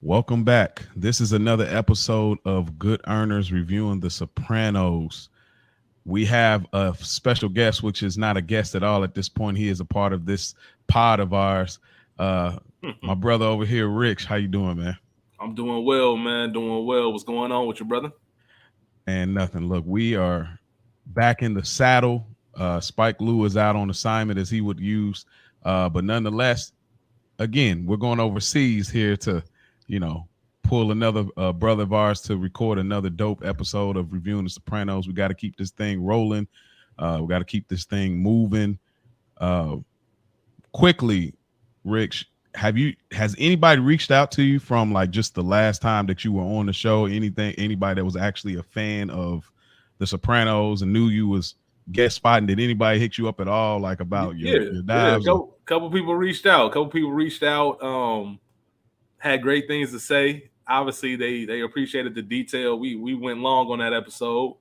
Welcome back. This is another episode of Good Earners reviewing The Sopranos. We have a special guest, which is not a guest at all at this point. He is a part of this pod of ours. My brother over here, Rich. How you doing, man? I'm doing well, man. Doing well. What's going on with your brother? And nothing. Look, we are back in the saddle. Spike Lee is out on assignment as he would use, but nonetheless, again, we're going overseas here to, you know, pull another brother of ours to record another dope episode of reviewing The Sopranos. We got to keep this thing rolling. We got to keep this thing moving. Quickly, Rich, has anybody reached out to you from like just the last time that you were on the show? Anybody that was actually a fan of The Sopranos and knew you was guest spotting? Did anybody hit you up at all, like about your Yeah. dives? Couple people reached out. Had great things to say. Obviously, they appreciated the detail. We went long on that episode,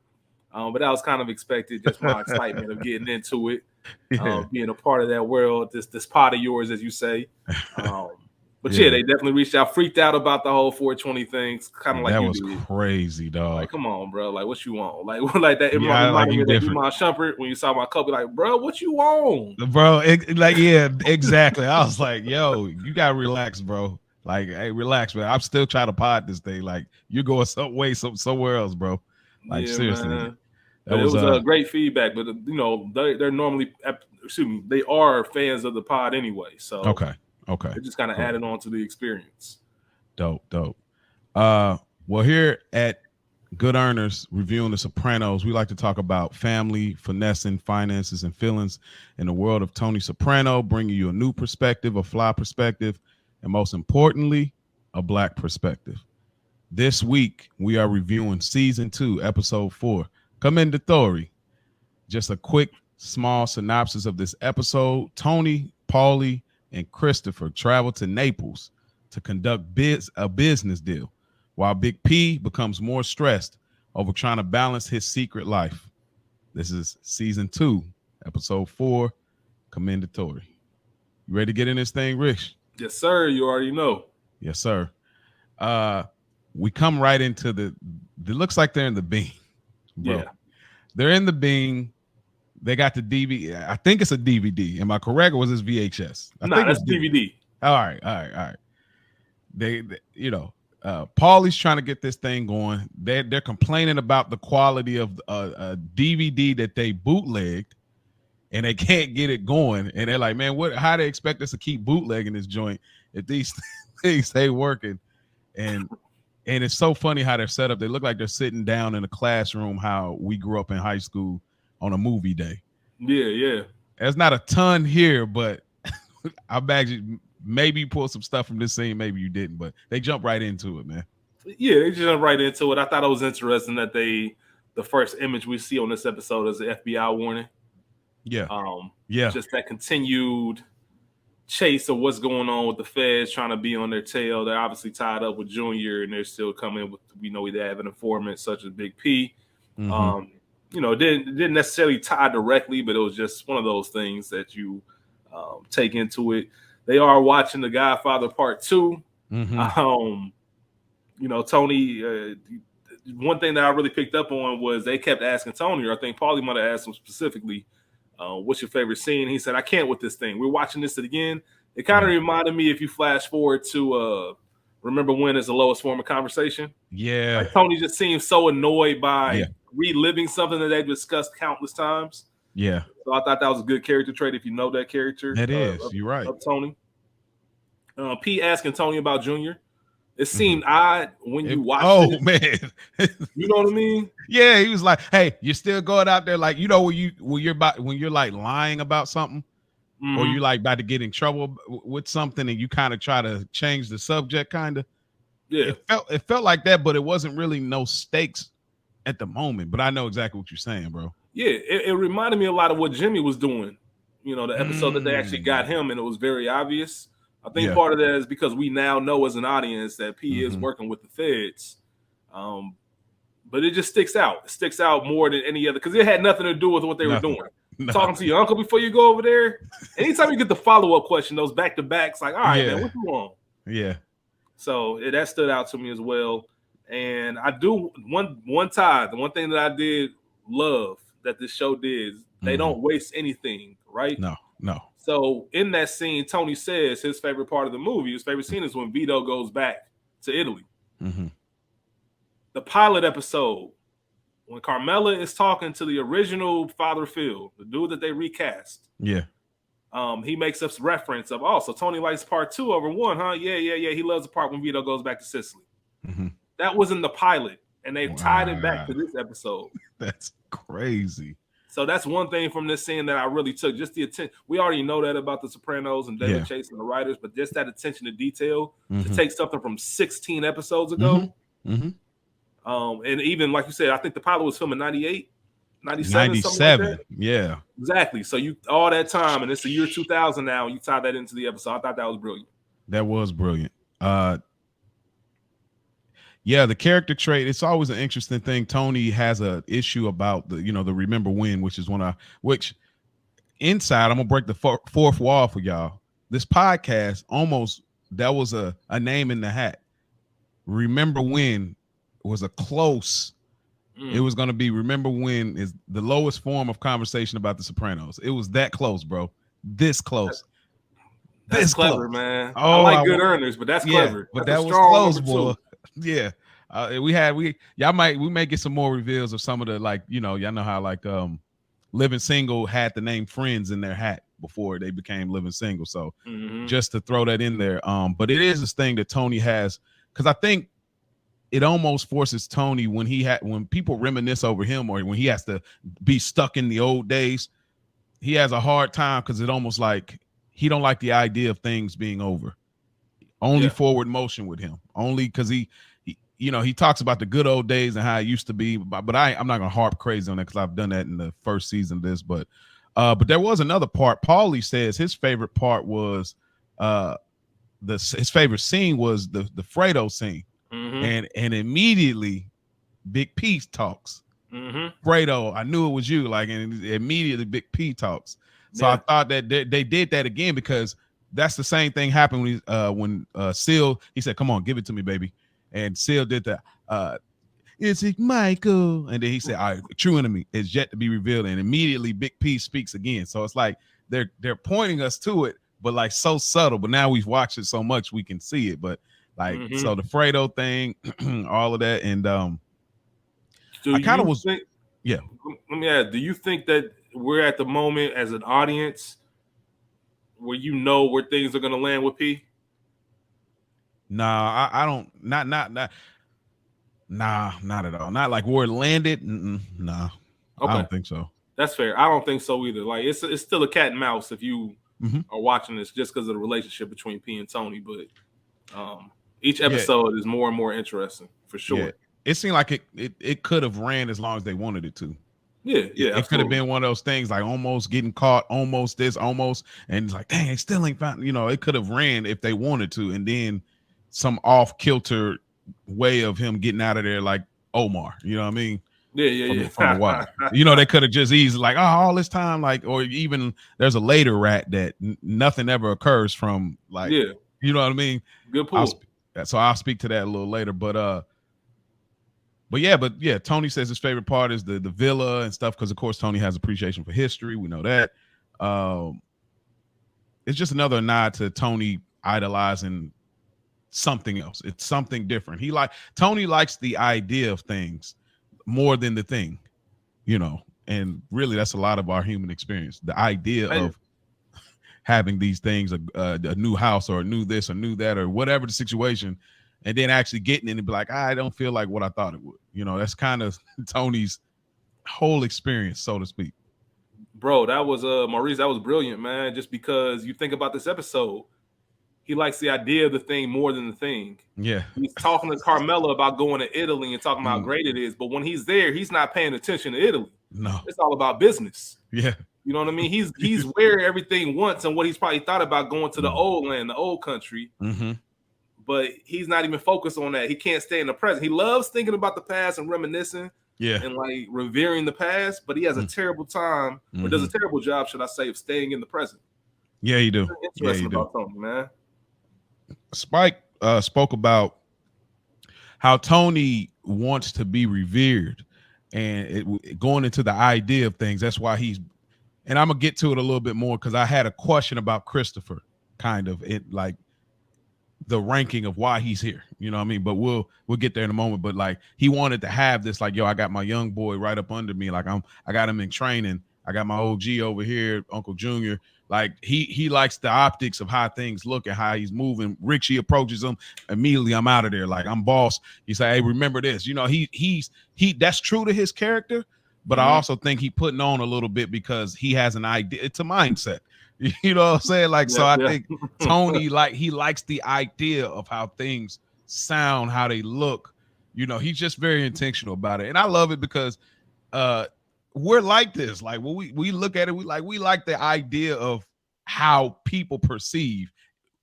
but that was kind of expected. Just my excitement of getting into it, Yeah. being a part of that world, this pot of yours, as you say. But Yeah. they definitely reached out, freaked out about the whole 420 things, kind of like That you was did. crazy, Like, dog. come on, bro. Like, what you want? Like that. It Yeah, like reminded me you of that different, Iman Shumpert when you saw my couple. Like, bro, what you want? bro. Like, yeah, exactly. I was like, yo, you gotta relax, bro. Like, hey, relax, man. I'm still trying to pod this thing. Like, you're going somewhere else, bro. Like, Yeah, seriously, man. that But it was was great feedback. But they're normally, excuse me, they are fans of the pod anyway. So okay. Okay, it just kind of cool, added on to the experience. dope. Well, here at Good Earners reviewing The Sopranos, we like to talk about family, finessing, finances, and feelings in the world of Tony Soprano, bringing you a new perspective, a fly perspective, and most importantly, a black perspective. This week, we are reviewing season 2, episode 4, Commendatori. Just a quick, small synopsis of this episode. Tony, Paulie, and Christopher travel to Naples to conduct a business deal, while Big P becomes more stressed over trying to balance his secret life. This is season 2, episode 4, Commendatory. You ready to get in this thing, Rich? Yes, sir. You already know. Yes, sir. Uh, we come right into it looks like they're in the Bean, bro. Yeah. They're in the Bean. They got the DVD. I think it's a DVD. Am I correct, or was this VHS? I think That's it's DVD. All right. They Paulie's trying to get this thing going. They're complaining about the quality of a DVD that they bootlegged, and they can't get it going. And they're like, man, how they expect us to keep bootlegging this joint if these things ain't working? And it's so funny how they're set up. They look like they're sitting down in a classroom, how we grew up in high school on a movie day. Yeah. There's not a ton here, but I imagine maybe you pulled some stuff from this scene, maybe you didn't, but they jump right into it, man. Yeah, they jumped right into it. I thought it was interesting that the first image we see on this episode is the FBI warning. Yeah. Just that continued chase of what's going on with the feds trying to be on their tail. They're obviously tied up with Junior, and they're still coming with, we know they have an informant such as Big P. Mm-hmm. Didn't necessarily tie directly, but it was just one of those things that you take into it. They are watching The Godfather Part 2. Mm-hmm. Tony, one thing that I really picked up on was they kept asking Tony, or I think Paulie might have asked him specifically, what's your favorite scene? He said, I can't with this thing. We're watching this again. It kind of reminded me, if you flash forward to Remember When is the lowest form of conversation? Yeah. Like, Tony just seems so annoyed by reliving something that they've discussed countless times. Yeah. So I thought that was a good character trait if you know that character. It is. You're right. Of Tony. P asking Tony about Junior. It seemed odd when you watched it. Man. You know what I mean? Yeah, he was like, hey, you're still going out there, like, when you're like lying about something, or you like about to get in trouble with something, and you kind of try to change the subject, kind of. Yeah. It felt like that, but it wasn't really no stakes at the moment. But I know exactly what you're saying, bro. Yeah, it reminded me a lot of what Jimmy was doing. The episode that they actually got him, and it was very obvious. I think part of that is because we now know as an audience that P is working with the feds. But it just sticks out. It sticks out more than any other, because it had nothing to do with what they were doing. Talking to your uncle before you go over there. Anytime you get the follow-up question, those back-to-backs, like, all right, man, what you want? Yeah. So that stood out to me as well. And I do one time, the one thing that I did love that this show did is they don't waste anything, right? No. So in that scene, Tony says his favorite part of the movie, his favorite scene is when Vito goes back to Italy. The pilot episode, when Carmela is talking to the original Father Phil, the dude that they recast. Yeah. He makes us reference of, so Tony likes part 2 over 1, huh? Yeah. He loves the part when Vito goes back to Sicily. That was in the pilot, and they've tied it back to this episode. That's crazy. So that's one thing from this scene that I really took. Just the attention. We already know that about the Sopranos and David Chase and the writers, but just that attention to detail to take something from 16 episodes ago. And even like you said, I think the pilot was filmed in 98, 97, 97. Like yeah. Exactly. So you all that time, and it's the year 2000 now, and you tie that into the episode. I thought that was brilliant. That was brilliant. Yeah, the character trait, it's always an interesting thing. Tony has a issue about the remember when, which is which inside, I'm gonna break the fourth wall for y'all. This podcast that was a name in the hat. Remember when was a close. It was going to be remember when is the lowest form of conversation about the Sopranos. It was that close, bro. This close. That's clever, man. I like Good Earners, but that's clever. But that was close, boy. Yeah. We may get some more reveals of some of the, y'all know how Living Single had the name Friends in their hat before they became Living Single. So just to throw that in there. But it is this thing that Tony has, because I think it almost forces Tony when people reminisce over him or when he has to be stuck in the old days, he has a hard time because it almost like he don't like the idea of things being over. Only forward motion with him. Only because he talks about the good old days and how it used to be. But I'm not gonna harp crazy on that because I've done that in the first season of this. But there was another part. Paulie says his favorite part was his favorite scene was the Fredo scene. And immediately Big P talks. Fredo, I knew it was you. And immediately Big P talks. So I thought that they did that again because that's the same thing happened when Seal, he said, "Come on, give it to me, baby." And Seal did that. Is it Michael? And then he said, "All right, true enemy is yet to be revealed." And immediately Big P speaks again. So it's like they're pointing us to it, but so subtle. But now we've watched it so much we can see it. But so the Fredo thing, all of that, and I kind of was let me ask, do you think that we're at the moment as an audience where where things are going to land with P? Nah, I don't. Not at all. Not like where it landed. Nah, okay. I don't think so. That's fair. I don't think so either. It's still a cat and mouse if you are watching this just because of the relationship between P and Tony, but each episode is more and more interesting for sure. Yeah. It seemed like it could have ran as long as they wanted it to. Yeah. It could have been one of those things like almost getting caught, almost this, almost, and it's like, dang, it still ain't found. It could have ran if they wanted to, and then some off kilter way of him getting out of there like Omar. You know what I mean? Yeah. From the water. They could have just easily all this time, or even there's a later rat that nothing ever occurs from. You know what I mean? Good pull. So I'll speak to that a little later, but yeah, Tony says his favorite part is the villa and stuff because of course Tony has appreciation for history. We know that. It's just another nod to Tony idolizing something else. It's something different. Tony likes the idea of things more than the thing, and really that's a lot of our human experience. The idea of having these things, a new house or a new this or new that or whatever the situation, and then actually getting in and be like, I don't feel like what I thought it would. That's kind of Tony's whole experience, so to speak. Bro, that was Maurice, that was brilliant, man. Just because you think about this episode, he likes the idea of the thing more than the thing. Yeah. He's talking to Carmela about going to Italy and talking about how great it is, but when he's there, he's not paying attention to Italy. No. It's all about business. Yeah. You know what I mean? He's where everything wants and what he's probably thought about going to the old land, the old country. But he's not even focused on that. He can't stay in the present. He loves thinking about the past and reminiscing and revering the past, but he has a terrible time or does a terrible job, should I say, of staying in the present. Yeah, you do. Interesting about something, man. Spike spoke about how Tony wants to be revered, and going into the idea of things. That's why he's, and I'm gonna get to it a little bit more because I had a question about Christopher, kind of it like the ranking of why he's here. You know what I mean? But we'll get there in a moment. But like he wanted to have this, like, yo, I got my young boy right up under me. Like I got him in training. I got my OG over here, Uncle Junior. Like he likes the optics of how things look and how he's moving. Richie approaches him immediately. I'm out of there. Like I'm boss. He said, hey, remember this. You know, he's that's true to his character. But I also think he putting on a little bit because he has an idea. It's a mindset. You know what I'm saying? Like, so I think Tony, like, he likes the idea of how things sound, how they look. You know, he's just very intentional about it. And I love it because we're like this. Like, when we look at it, we like the idea of how people perceive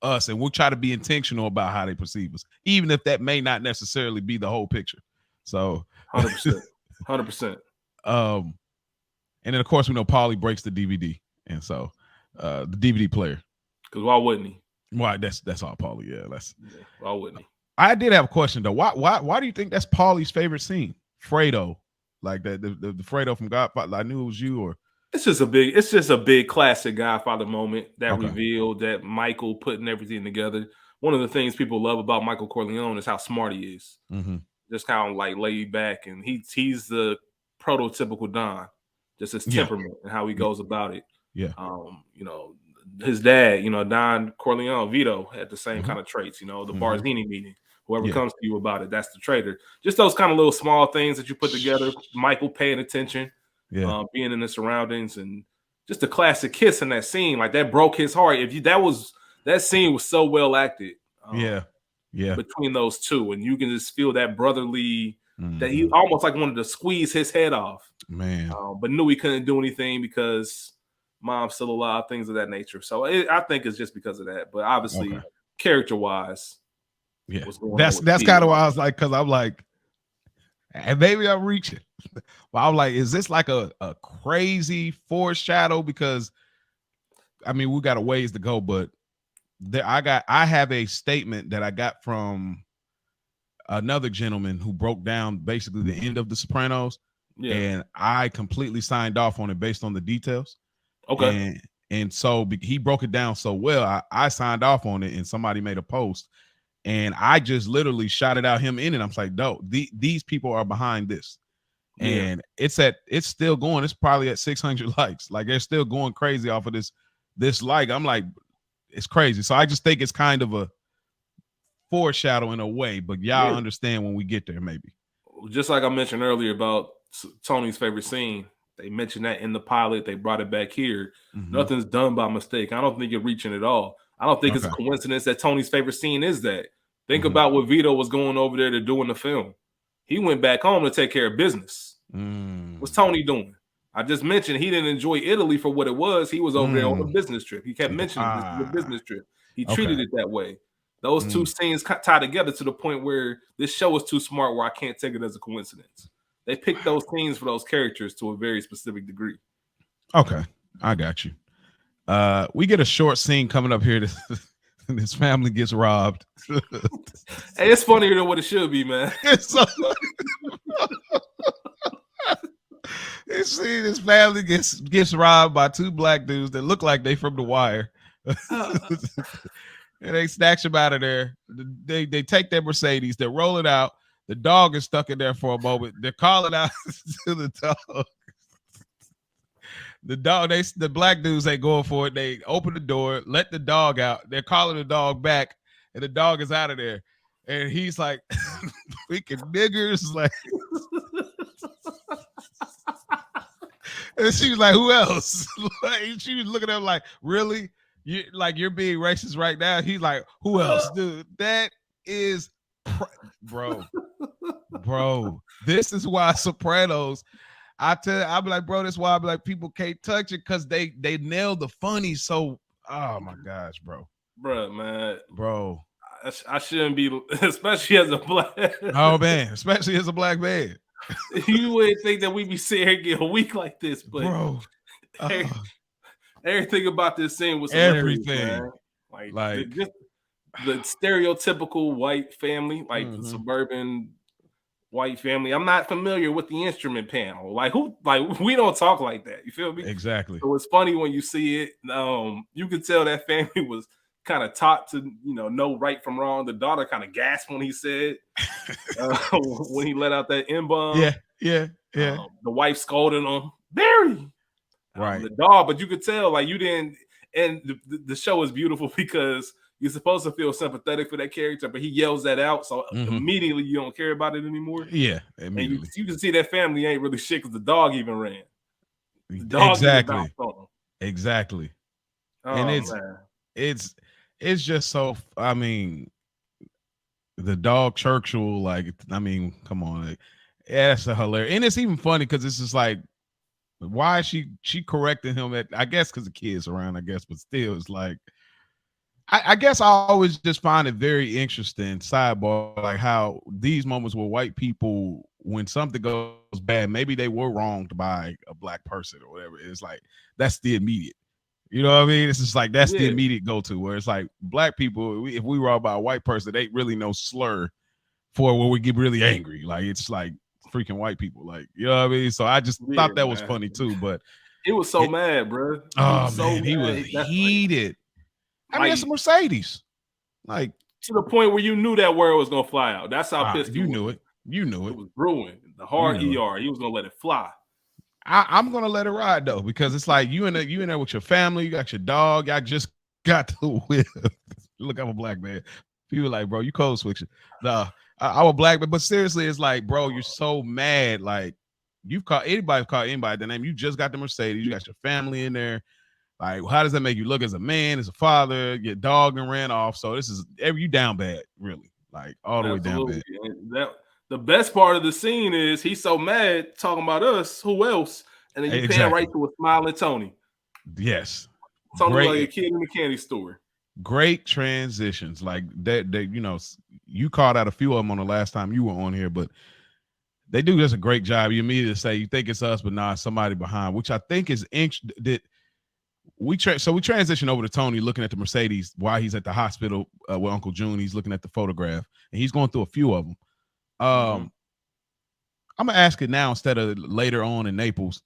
us, and we'll try to be intentional about how they perceive us, even if that may not necessarily be the whole picture. So 100%. 100%. And then of course we know Paulie breaks the DVD, and so the DVD player. Because why wouldn't he? Why that's all Paulie. Yeah, why wouldn't he? I did have a question though. Why do you think that's Paulie's favorite scene? Fredo, like the Fredo from Godfather. I knew it was you, or it's just a big classic Godfather moment that revealed that Michael putting everything together. One of the things people love about Michael Corleone is how smart he is. Just kind of like laid back, and he's the prototypical Don. Just his temperament and how he goes about it. Yeah. You know, his dad, you know, Don Corleone, Vito, had the same kind of traits. You know, the Barzini meeting. Whoever comes to you about it, that's the traitor. Just those kind of little small things that you put together. Michael paying attention, being in the surroundings, and just a classic kiss in that scene. Like that broke his heart. That scene was so well acted. Between those two, and you can just feel that brotherly. That he almost like wanted to squeeze his head off, man. But knew he couldn't do anything because mom's still alive, things of that nature. So I think it's just because of that. But obviously, character-wise, that's kind of why I was like, because I'm like, and maybe I'm reaching, but I'm like, is this like a crazy foreshadow? Because I mean, we got a ways to go, but I have a statement that I got from another gentleman who broke down basically the end of The Sopranos, and I completely signed off on it based on the details. And so he broke it down so well, I signed off on it, and somebody made a post, and I just literally shouted out him in it. I'm like, no, these people are behind this, and it's still going. It's probably at 600 likes. Like they're still going crazy off of this like. I'm like, it's crazy. So I just think it's kind of a foreshadow in a way, but y'all understand when we get there, maybe. Just like I mentioned earlier about Tony's favorite scene, they mentioned that in the pilot. They brought it back here. Nothing's done by mistake. I don't think you're reaching at all. I don't think it's a coincidence that Tony's favorite scene is that. Think about what Vito was going over there to do in the film. He went back home to take care of business. What's Tony doing? I just mentioned he didn't enjoy Italy for what it was. He was over there on a business trip. He kept mentioning this is a business trip. He treated it that way. Those two scenes tie together to the point where this show is too smart where I can't take it as a coincidence. They picked those scenes for those characters to a very specific degree. Okay, I got you. We get a short scene coming up here. This family gets robbed. Hey, it's funnier than what it should be, man. You see, this family gets robbed by two black dudes that look like they from The Wire. And they snatch him out of there. They take their Mercedes. They roll it out. The dog is stuck in there for a moment. They're calling out to the dog. The black dudes ain't going for it. They open the door, let the dog out. They're calling the dog back, and the dog is out of there. And he's like, freaking niggers. Like, and she was like, who else? Like, she was looking at him like, really? You're being racist right now. He's like, who else, dude? That is, bro. This is why Sopranos. I'm like, bro. That's why I'm like, people can't touch it because they nail the funny. So, oh my gosh, bro, man. I shouldn't be, especially as a black. Oh man, especially as a black man. You wouldn't think that we'd be sitting here getting weak like this, but bro. Everything about this scene was everything. Man. Like the stereotypical white family, like the suburban white family. I'm not familiar with the instrument panel. Like who? Like we don't talk like that. You feel me? Exactly. So it's funny when you see it. You could tell that family was kind of taught to know right from wrong. The daughter kind of gasped when he said when he let out that N bomb. Yeah. The wife scolded him, Barry. Right. The dog, but you could tell like you didn't. And the show is beautiful because you're supposed to feel sympathetic for that character, but he yells that out, so immediately you don't care about it anymore. Yeah, immediately. and you can see that family ain't really shit because the dog even ran. The dog even exactly, bounced on him. exactly. Oh, And man. it's just so. I mean, the dog Churchill, like, I mean, come on, like, yeah, that's hilarious, and it's even funny because it's just like, why is she correcting him at? I guess because the kids around, I guess, but still, it's like. I guess I always just find it very interesting, sidebar, like how these moments where white people, when something goes bad, maybe they were wronged by a black person or whatever. It's like that's the immediate. You know what I mean? It's just like that's the immediate go-to. Where it's like black people, if we wronged by a white person, they really no slur for when we get really angry. Like it's like freaking white people. Like you know what I mean? So I just thought that was funny too. But he was so mad, bro. Oh man, he was heated. I mean, it's a Mercedes. Like to the point where you knew that word was gonna fly out. That's how pissed you knew it. You knew it. It was brewing. The hard ER. He was gonna let it fly. I'm gonna let it ride though, because it's like you in there with your family. You got your dog. I just got to whip. Look, I'm a black man. People like, bro, you code switching. Nah, I'm a black man. But seriously, it's like, bro, you're so mad. Like you've caught anybody the name. You just got the Mercedes. You got your family in there. Like, how does that make you look as a man, as a father? Your dog and ran off. So this is you down bad, really, like all the way down bad. The best part of the scene is he's so mad talking about us. Who else? And then you pan right to a smiling Tony. Yes, Tony like a kid in the candy store. Great transitions, like that. You called out a few of them on the last time you were on here, but they do just a great job. You immediately say you think it's us, but nah, somebody behind, which I think is that. We transition over to Tony looking at the Mercedes while he's at the hospital with Uncle June. He's looking at the photograph and he's going through a few of them. I'm gonna ask it now instead of later on in Naples.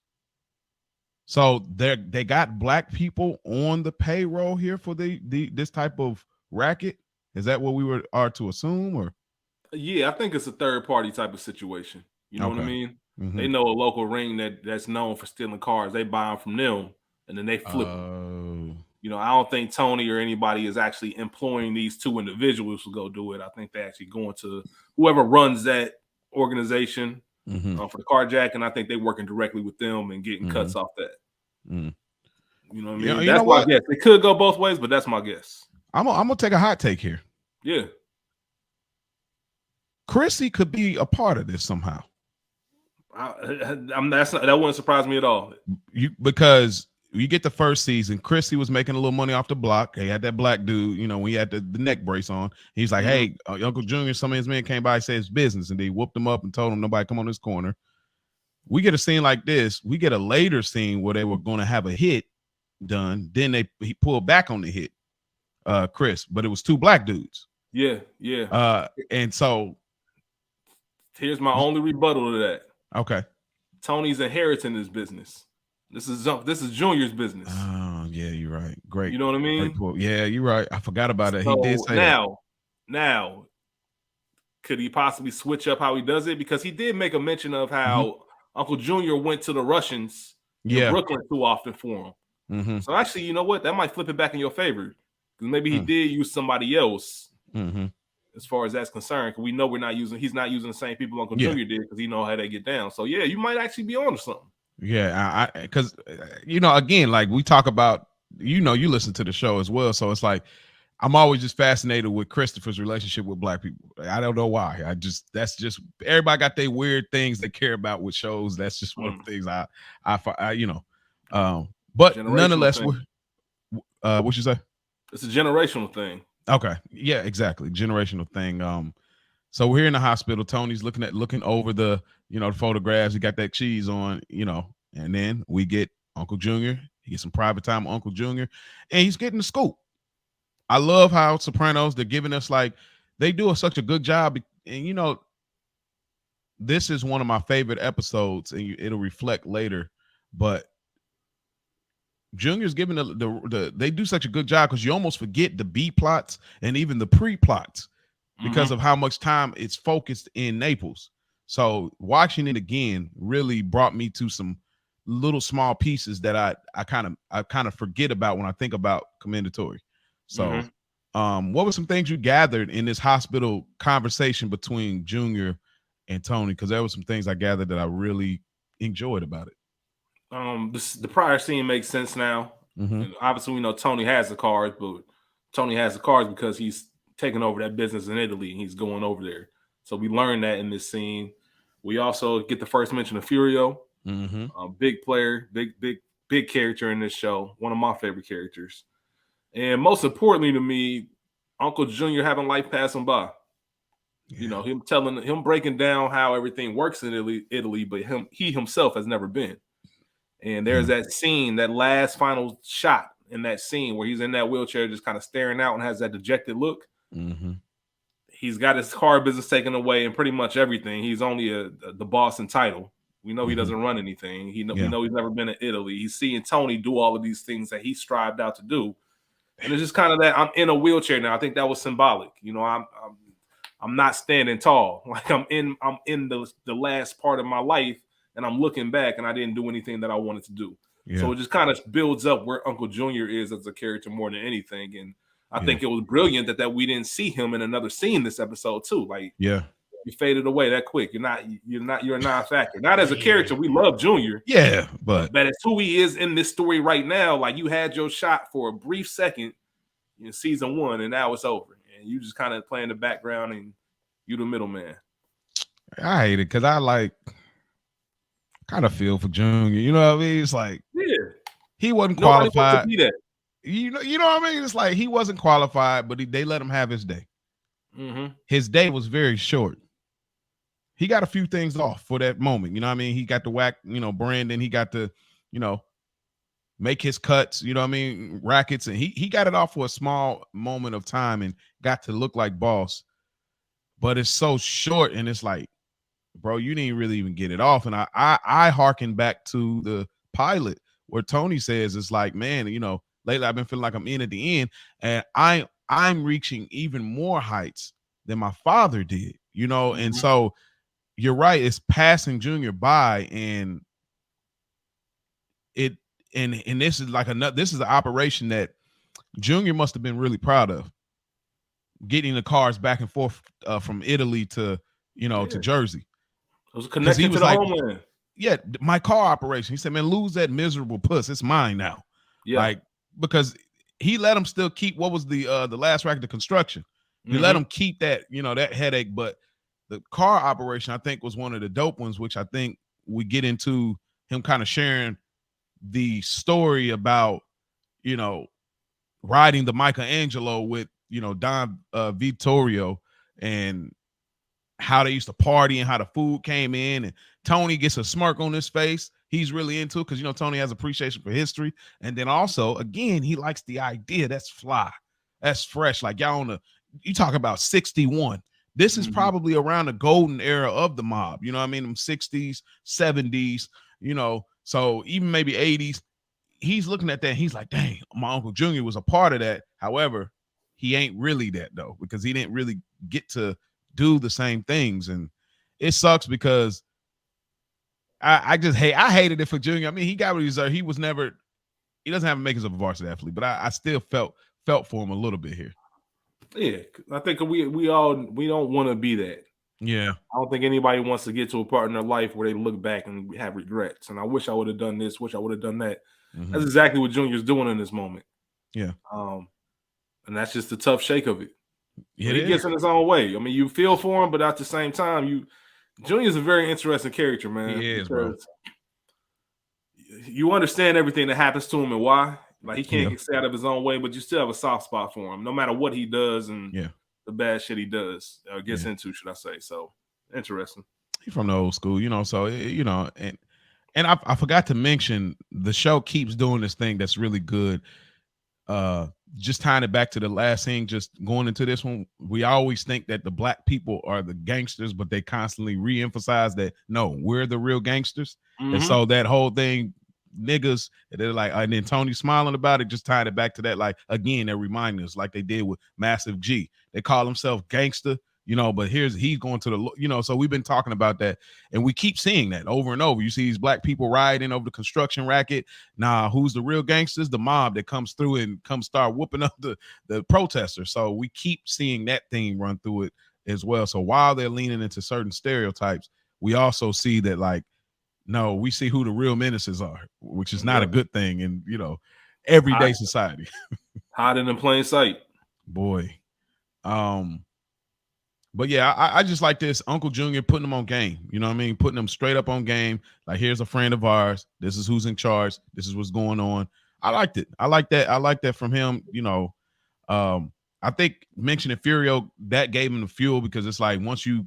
So they got black people on the payroll here for this type of racket. Is that what we are to assume, or? Yeah, I think it's a third party type of situation. You know what I mean? They know a local ring that's known for stealing cars. They buy them from them. And then they flip them. I don't think Tony or anybody is actually employing these two individuals to go do it. I think they're actually going to whoever runs that organization for the carjacking. I think they're working directly with them and getting cuts off that. You know what I mean? That's my guess. It could go both ways, but that's my guess. I'm gonna take a hot take here. Yeah. Chrissy could be a part of this somehow. That wouldn't surprise me at all. Because you get the first season, Chrissy was making a little money off the block. He had that black dude, when he had the neck brace on. He's like, hey, Uncle Junior, some of his men came by and said it's business. And they whooped him up and told him nobody come on this corner. We get a scene like this. We get a later scene where they were going to have a hit done. Then he pulled back on the hit, Chris. But it was two black dudes. Yeah. And so. Here's my only rebuttal to that. Okay. Tony's inheriting his business. This is Junior's business. Oh, yeah, you're right. Great. You know what I mean? Yeah, you're right. I forgot about it. So he did say now, could he possibly switch up how he does it? Because he did make a mention of how Uncle Junior went to the Russians in Brooklyn too often for him. So actually, you know what? That might flip it back in your favor. Because maybe he did use somebody else as far as that's concerned. Because we know he's not using the same people Uncle Junior did because he know how they get down. So yeah, you might actually be on to something. Yeah, because again, like we talk about, you listen to the show as well, so it's like I'm always just fascinated with Christopher's relationship with black people. I don't know why. That's just everybody got their weird things they care about with shows. That's just one of the things I but nonetheless, what you say? It's a generational thing. Okay, yeah, exactly, generational thing. So we're here in the hospital. Tony's looking over the the photographs. He got that cheese on, and then we get Uncle Junior. He gets some private time with Uncle Junior, and he's getting the scoop. I love how Sopranos, they're giving us like, they do such a good job. And this is one of my favorite episodes, and it'll reflect later. But Junior's giving they do such a good job because you almost forget the B plots and even the pre plots because of how much time it's focused in Naples. So watching it again really brought me to some little small pieces that I kind of forget about when I think about Commendatori. So, what were some things you gathered in this hospital conversation between Junior and Tony? Because there were some things I gathered that I really enjoyed about it. The prior scene makes sense now. And obviously, we know Tony has the cards, but Tony has the cards because he's taking over that business in Italy and he's going over there. So we learned that in this scene. We also get the first mention of Furio, big player, big character in this show. One of my favorite characters. And most importantly to me, Uncle Junior having life pass him by. Yeah. Him breaking down how everything works in Italy, but he himself has never been. And there's that scene, that last final shot in that scene where he's in that wheelchair just kind of staring out and has that dejected look. He's got his car business taken away and pretty much everything. He's only the boss in title. We know he doesn't run anything. We know he's never been in Italy. He's seeing Tony do all of these things that he strived out to do. And it's just kind of that I'm in a wheelchair now. I think that was symbolic. I'm not standing tall. Like I'm in the last part of my life. And I'm looking back, and I didn't do anything that I wanted to do. Yeah. So it just kind of builds up where Uncle Junior is as a character more than anything. And I think it was brilliant that we didn't see him in another scene this episode too. Like, you faded away that quick. You're a non-factor. Not as a character. We love Junior. Yeah, but as who he is in this story right now. Like you had your shot for a brief second in season 1, and now it's over. And you just kind of play in the background, and you the middleman. I hate it because I kind of feel for Junior. You know what I mean? It's like, he wasn't qualified. To be that. You know what I mean? It's like he wasn't qualified, but they let him have his day. His day was very short. He got a few things off for that moment. You know what I mean? He got to whack, Brandon. He got to, make his cuts, you know what I mean? Rackets. And he got it off for a small moment of time and got to look like boss. But it's so short, and it's like, bro, you didn't really even get it off. And I hearken back to the pilot where Tony says it's like, man, lately I've been feeling like I'm in at the end, and I'm reaching even more heights than my father did, and so you're right, it's passing Junior by, and this is like this is an operation that Junior must have been really proud of, getting the cars back and forth from Italy to to Jersey. It was connected to the homeland. Yeah, my car operation. He said, man, lose that miserable puss. It's mine now. Yeah. Like, because he let him still keep what was the last racket of construction. He let him keep that, that headache. But the car operation, I think, was one of the dope ones, which I think we get into him kind of sharing the story about, riding the Michelangelo with, Don Vittorio, and how they used to party and how the food came in, and Tony gets a smirk on his face. He's really into it because, Tony has appreciation for history. And then also, again, he likes the idea. That's fly. That's fresh. Like y'all you talk about 61. This is probably around the golden era of the mob. You know what I mean? Them 60s, 70s, so even maybe 80s. He's looking at that. And he's like, dang, my Uncle Junior was a part of that. However, he ain't really that though, because he didn't really get to do the same things. And it sucks because I hated it for Junior. I mean, he got what he deserved. He doesn't have makings of a varsity athlete, but I still felt for him a little bit here. Yeah, I think we don't want to be that. Yeah, I don't think anybody wants to get to a part in their life where they look back and have regrets. And I wish I would have done this. Wish I would have done that. That's exactly what Junior's doing in this moment. Yeah, and that's just the tough shake of it. Yeah, he gets in his own way. I mean, you feel for him, but at the same time, Junior's a very interesting character, man. He is, bro. You understand everything that happens to him and why. Like, he can't stay out of his own way, but you still have a soft spot for him, no matter what he does and the bad shit he does or gets into, should I say. So, interesting. He's from the old school, so, and I forgot to mention, the show keeps doing this thing that's really good. just tying it back to the last thing, just going into this one, we always think that the black people are the gangsters, but they constantly re-emphasize that no, we're the real gangsters. And so that whole thing, niggas, they're like, and then Tony smiling about it, just tying it back to that. Like, again, they're reminding us, like they did with Massive G. They call themselves gangster, but he's going to the, so we've been talking about that, and we keep seeing that over and over. You see these black people riding over the construction racket. Nah, who's the real gangsters? The mob that comes through and start whooping up the protesters. So we keep seeing that theme run through it as well. So while they're leaning into certain stereotypes, we also see that, like, no, we see who the real menaces are, which is not a good thing in, everyday society. Hiding in plain sight. Boy. But yeah, I just like this Uncle Junior putting them on game. You know what I mean? Putting them straight up on game. Like, here's a friend of ours. This is who's in charge. This is what's going on. I liked it. I like that. I like that from him. I think mentioning Furio, that gave him the fuel, because it's like, once you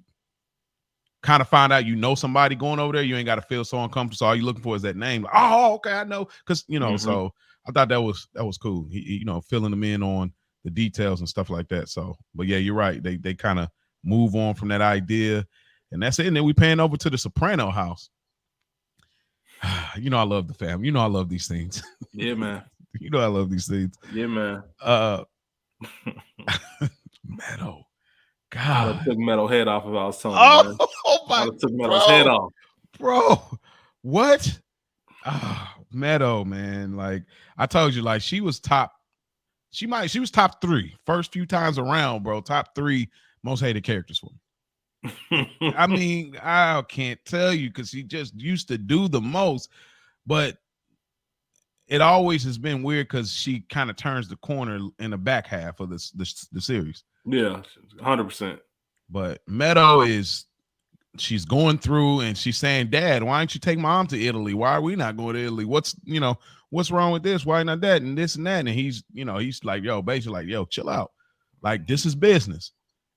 kind of find out, somebody going over there, you ain't got to feel so uncomfortable. So all you're looking for is that name. Like, oh, okay, I know. Because, so I thought that was cool. He filling them in on the details and stuff like that. So, but yeah, you're right. They kind of move on from that idea, and that's it. And then we pan over to the Soprano house. I love the family. I love these things. Yeah, man. I love these things. Yeah, man. Meadow. God, I took Meadow head off if I was Tony. Oh my! I took Meadow's head off, bro. What? Meadow, man. Like I told you, like she was top. She was top 3 first few times around, bro. Top 3 most hated characters for me. I mean, I can't tell you, because he just used to do the most, but it always has been weird because she kind of turns the corner in the back half of the series. Yeah, 100%. But Meadow she's going through and she's saying, Dad, why don't you take Mom to Italy? Why are we not going to Italy? What's wrong with this? Why not that? And this and that. And he's like, basically like, yo, chill out. Like, this is business.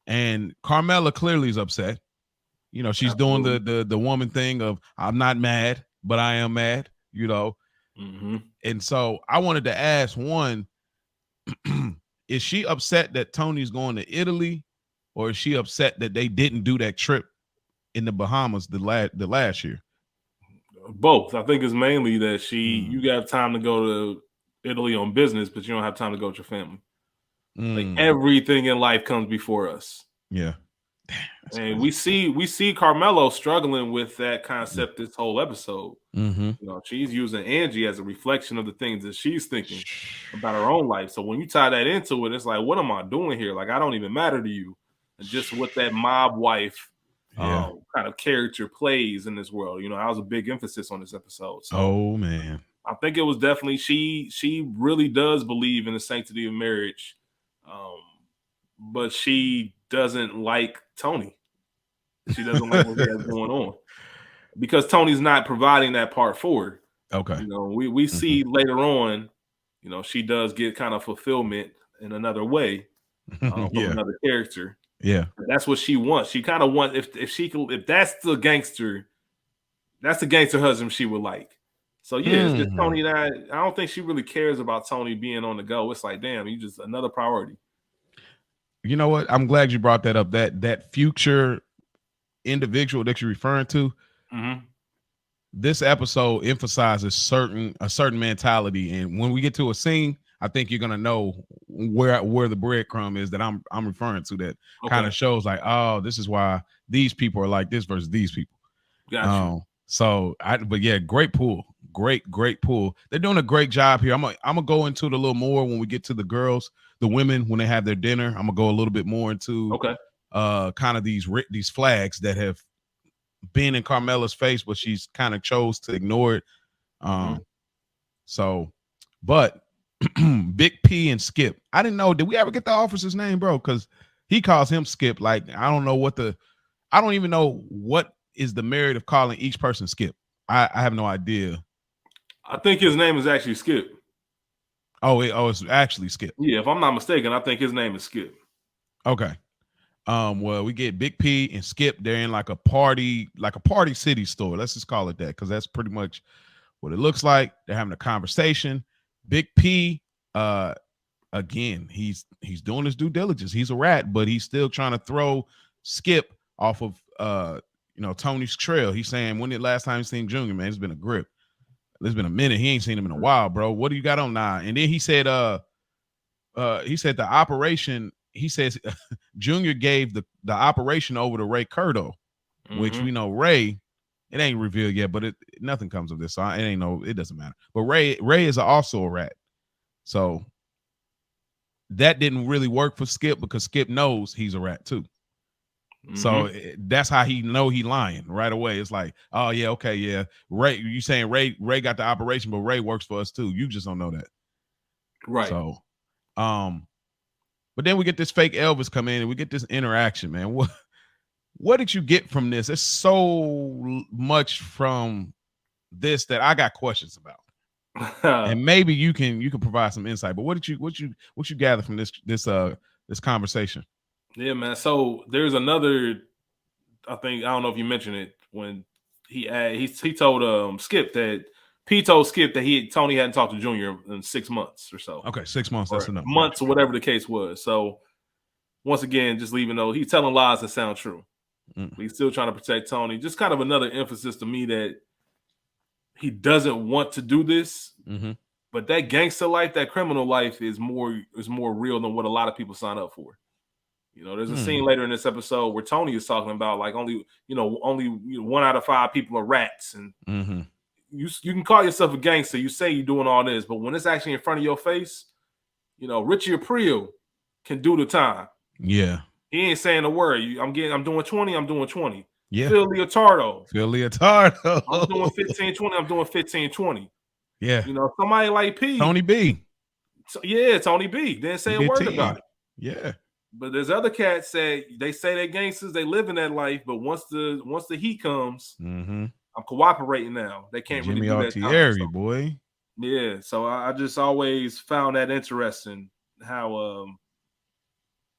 And Carmela clearly is upset. She's Absolutely. doing the woman thing of, I'm not mad, but I am mad, And so I wanted to ask, one, is she upset that Tony's going to Italy, or is she upset that they didn't do that trip in the Bahamas the last year? Both. I think it's mainly that you got time to go to Italy on business, but you don't have time to go with your family. Like, everything in life comes before us. Yeah. And we see Carmelo struggling with that concept this whole episode. She's using Angie as a reflection of the things that she's thinking about her own life. So when you tie that into it, it's like, what am I doing here? Like, I don't even matter to you. And just what that mob wife kind of character plays in this world. That was a big emphasis on this episode. So, oh man, I think it was definitely she really does believe in the sanctity of marriage, but she doesn't like Tony. She doesn't like what he has going on, because Tony's not providing that part for her. Okay, we see later on, she does get kind of fulfillment in another way from another character. Yeah, that's what she wants. She kind of wants, if that's the gangster husband she would like. So yeah, it's just Tony and I don't think she really cares about Tony being on the go. It's like, damn, you just another priority. You know what? I'm glad you brought that up. That future individual that you're referring to. This episode emphasizes a certain mentality, and when we get to a scene, I think you're gonna know where the breadcrumb is that I'm referring to. That kind of shows like, oh, this is why these people are like this versus these people. Gotcha. But yeah, great pull. Great pull. They're doing a great job here. I'm gonna go into it a little more when we get to the girls, the women, when they have their dinner. I'm gonna go a little bit more into kind of these flags that have been in Carmela's face, but she's kind of chose to ignore it. But Big P and Skip, I didn't know. Did we ever get the officer's name, bro? Because he calls him Skip. Like, I don't even know what is the merit of calling each person Skip. I have no idea. I think his name is actually Skip. It's actually Skip. Yeah, if I'm not mistaken, I think his name is Skip. Okay. Well, we get Big P and Skip. They're in like a party city store. Let's just call it that, because that's pretty much what it looks like. They're having a conversation. Big P again, he's doing his due diligence. He's a rat, but he's still trying to throw Skip off of Tony's trail. He's saying, when the last time you seen Junior, man, it's been a grip. It's been a minute. He ain't seen him in a while, bro. What do you got on now? And then he said the operation, he says Junior gave the operation over to Ray Curto, which we know Ray, it ain't revealed yet, but nothing comes of this. So it doesn't matter. But Ray is also a rat. So that didn't really work for Skip because Skip knows he's a rat too. So that's how he know he lying right away. It's like, oh yeah, okay, yeah. Ray, you saying Ray got the operation, but Ray works for us too. You just don't know that. Right. So but then we get this fake Elvis come in and we get this interaction, man. What did you get from this? There's so much from this that I got questions about. And maybe you can provide some insight. But what you gather from this conversation? Yeah, man. So there's another, I don't know if you mentioned it, when he told Skip that P told Skip that Tony hadn't talked to Junior in 6 months or so. Okay, 6 months, that's enough. Months or whatever the case was. So once again, just leaving though, he's telling lies that sound true. He's still trying to protect Tony. Just kind of another emphasis to me that he doesn't want to do this. But that gangster life, that criminal life is more real than what a lot of people sign up for. There's a scene later in this episode where Tony is talking about like only 1 out of 5 people are rats, and you can call yourself a gangster. You say you're doing all this, but when it's actually in front of your face, Richie Aprile can do the time. Yeah, he ain't saying a word. I'm doing 20. I'm doing 20. Yeah, Phil Leotardo. I'm doing 15-20. I'm doing 15-20. Yeah, somebody like P. Tony B. Tony B. Didn't say a word about it. Yeah. But there's other cats that they say they're gangsters, they live in that life, but once the heat comes, I'm cooperating now. They can't Jimmy really do that. Altieri, boy. Yeah, so I just always found that interesting how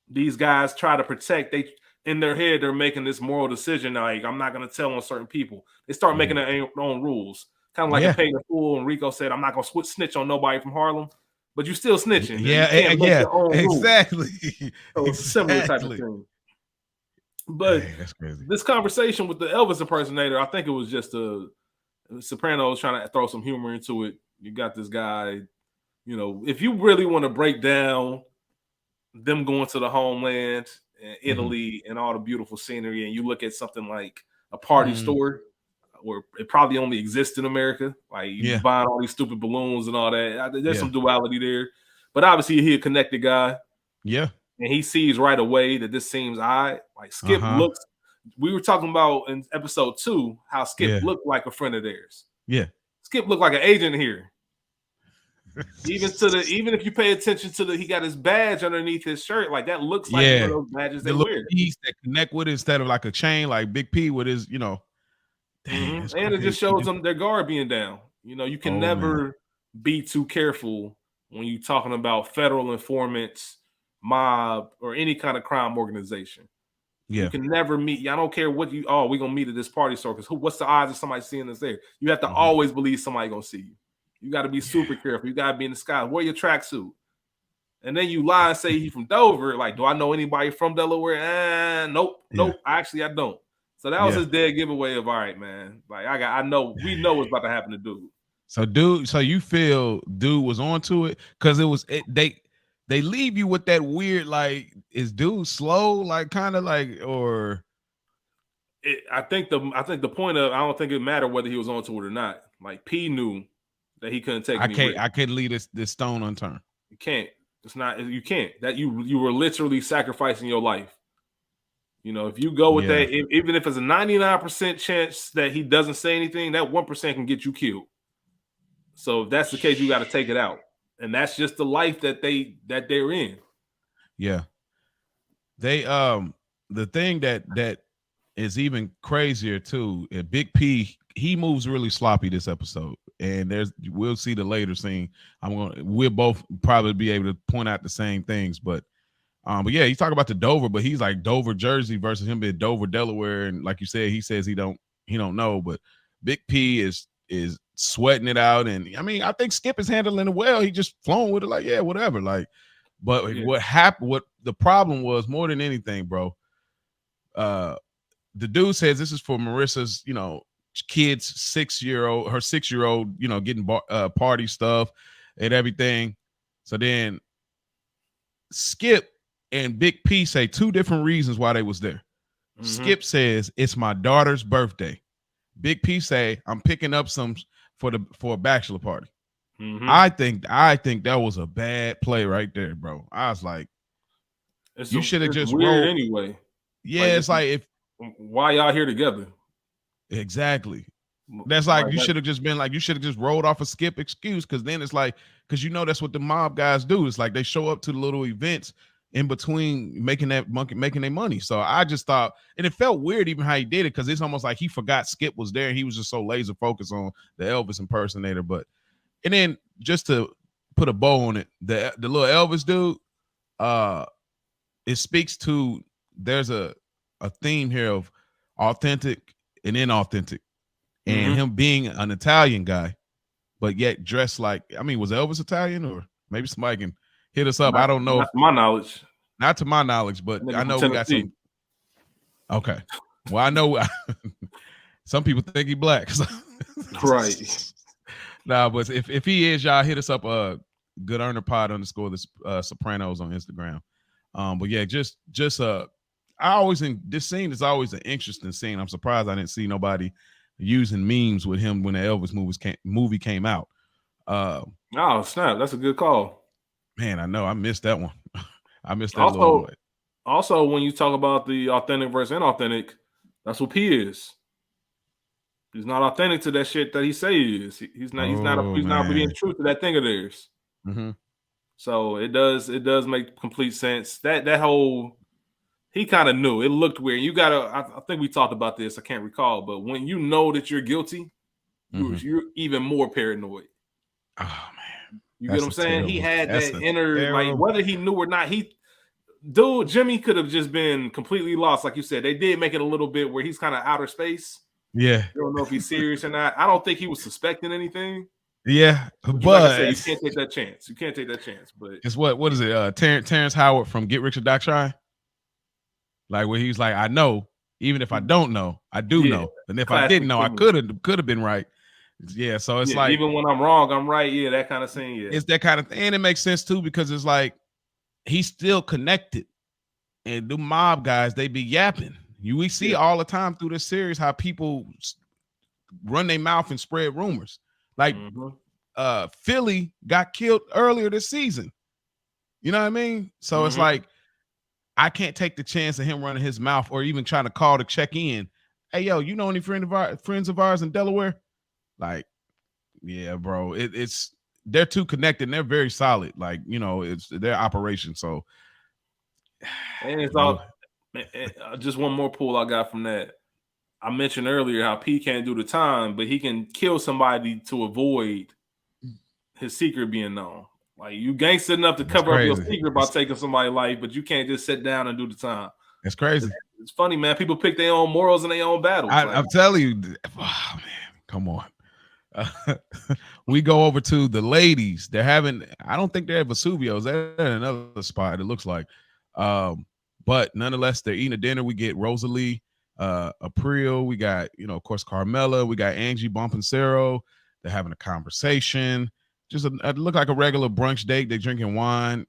these guys try to protect. In their head, they're making this moral decision. Like, I'm not going to tell on certain people. They start making their own rules. Kind of like a Pay the Fool and Rico said, I'm not going to snitch on nobody from Harlem. But you're still snitching. Yeah, exactly. So it's a similar type of thing. But that's crazy. This conversation with the Elvis impersonator, I think it was just Sopranos trying to throw some humor into it. You got this guy, if you really want to break down them going to the homeland and Italy and all the beautiful scenery, and you look at something like a party store, where it probably only exists in America. Like you buying all these stupid balloons and all that. There's some duality there. But obviously he's a connected guy. Yeah. And he sees right away that this seems odd. Like Skip looks, we were talking about in episode 2 how Skip looked like a friend of theirs. Yeah. Skip looked like an agent here. Even if you pay attention to he got his badge underneath his shirt, like that looks like one of those badges they wear. Piece that connect with it instead of like a chain, like Big P with his, and it just shows them their guard being down. You can never be too careful when you're talking about federal informants, mob, or any kind of crime organization. Yeah. You can never meet. I don't care what we're gonna meet at this party store, because what's the odds of somebody seeing us there? You have to always believe somebody gonna see you. You got to be super careful. You got to be in the sky. Wear your tracksuit. And then you lie and say he's from Dover. Like, do I know anybody from Delaware? Nope. Actually, I don't. So that was his dead giveaway of, all right, man. Like, we know what's about to happen to dude. So you feel dude was onto it? Because they leave you with that weird, like, is dude slow? Like, kind of like, or I think the point of, I don't think it mattered whether he was onto it or not. Like, P knew that he couldn't take. I couldn't leave this stone unturned. You can't. It's not. You can't. That you were literally sacrificing your life. If you go with that, even if it's a 99% chance that he doesn't say anything, that 1% can get you killed. So if that's the case, you got to take it out, and that's just the life that they're in. Yeah. They the thing that is even crazier too. Big P, he moves really sloppy this episode. And we'll see the later scene. We'll both probably be able to point out the same things, but yeah, you talk about the Dover, but he's like Dover, Jersey versus him being Dover, Delaware, and like you said, he says he don't know, but Big P is sweating it out, and I mean, I think Skip is handling it well. He just flowing with it, like, yeah, whatever. Like, But what happened? What the problem was more than anything, bro. The dude says this is for Marissa's, kid's 6-year-old, her 6-year-old, getting party stuff and everything. So then Skip and Big P say two different reasons why they was there. Mm-hmm. Skip says it's my daughter's birthday. Big P say I'm picking up some for a bachelor party. Mm-hmm. I think that was a bad play right there, bro. I was like, you should have just weird rolled anyway. Yeah, it's like if why y'all here together? Exactly. That's like you should have just been like you should have just rolled off a Skip excuse, because then it's like, because that's what the mob guys do. It's like they show up to the little events in between making their money. So I just thought, and it felt weird even how he did it, because it's almost like he forgot Skip was there and he was just so laser focused on the Elvis impersonator. But and then just to put a bow on it, the little Elvis dude, it speaks to, there's a theme here of authentic and inauthentic, and him being an Italian guy, but yet dressed like, was Elvis Italian? Or maybe somebody can hit us up. I don't know. Not to my knowledge. Not to my knowledge, but I know we got some. Okay. Well, I know some people think he black. Right. Nah, but if he is, y'all hit us up, Good Earner Pod _ Sopranos on Instagram. But yeah, just I always think this scene is always an interesting scene. I'm surprised I didn't see nobody using memes with him when the Elvis movie came out. Oh snap! That's a good call. Man, I know I missed that one. I missed that also, little one. Also, when you talk about the authentic versus inauthentic, that's what P is. He's not authentic to that shit that he say he is. He's not being true to that thing of theirs. Mm-hmm. So it does make complete sense. That whole, he kind of knew. It looked weird. You gotta. I think we talked about this. I can't recall, but when you know that you're guilty, you're even more paranoid. Oh man, you get what I'm saying? He had that inner, like, whether he knew or not. Jimmy could have just been completely lost, like you said. They did make it a little bit where he's kind of outer space. Yeah, you don't know if he's serious or not. I don't think he was suspecting anything. Yeah, but like I said, you can't take that chance. You can't take that chance. But it's what is it? Terrence Howard from Get Rich or Die Trying. Like where he's like, I know, even if I don't know, I do know, and if I didn't know, I could have been right. Yeah, so it's like, even when I'm wrong, I'm right. Yeah, that kind of thing. Yeah, it's that kind of thing, and it makes sense too, because it's like he's still connected, and the mob guys, they be yapping. We see all the time through this series how people run their mouth and spread rumors. Like Philly got killed earlier this season. You know what I mean? So it's like, I can't take the chance of him running his mouth or even trying to call to check in. Hey, yo, you know any friends of ours in Delaware? Like, yeah, bro. It's they're too connected and they're very solid. Like, it's their operation. So, and it's all just one more pull I got from that. I mentioned earlier how P can't do the time, but he can kill somebody to avoid his secret being known. Like, you gangster enough to cover up your secret by taking somebody's life, but you can't just sit down and do the time. It's crazy. It's funny, man. People pick their own morals and their own battles. I'm telling you, oh, man, come on. We go over to the ladies. I don't think they're at Vesuvio's. They're in another spot, it looks like. But nonetheless, they're eating a dinner. We get Rosalie, April. We got, of course, Carmela. We got Angie Bompancero. They're having a conversation. Just it looked like a regular brunch date. They're drinking wine,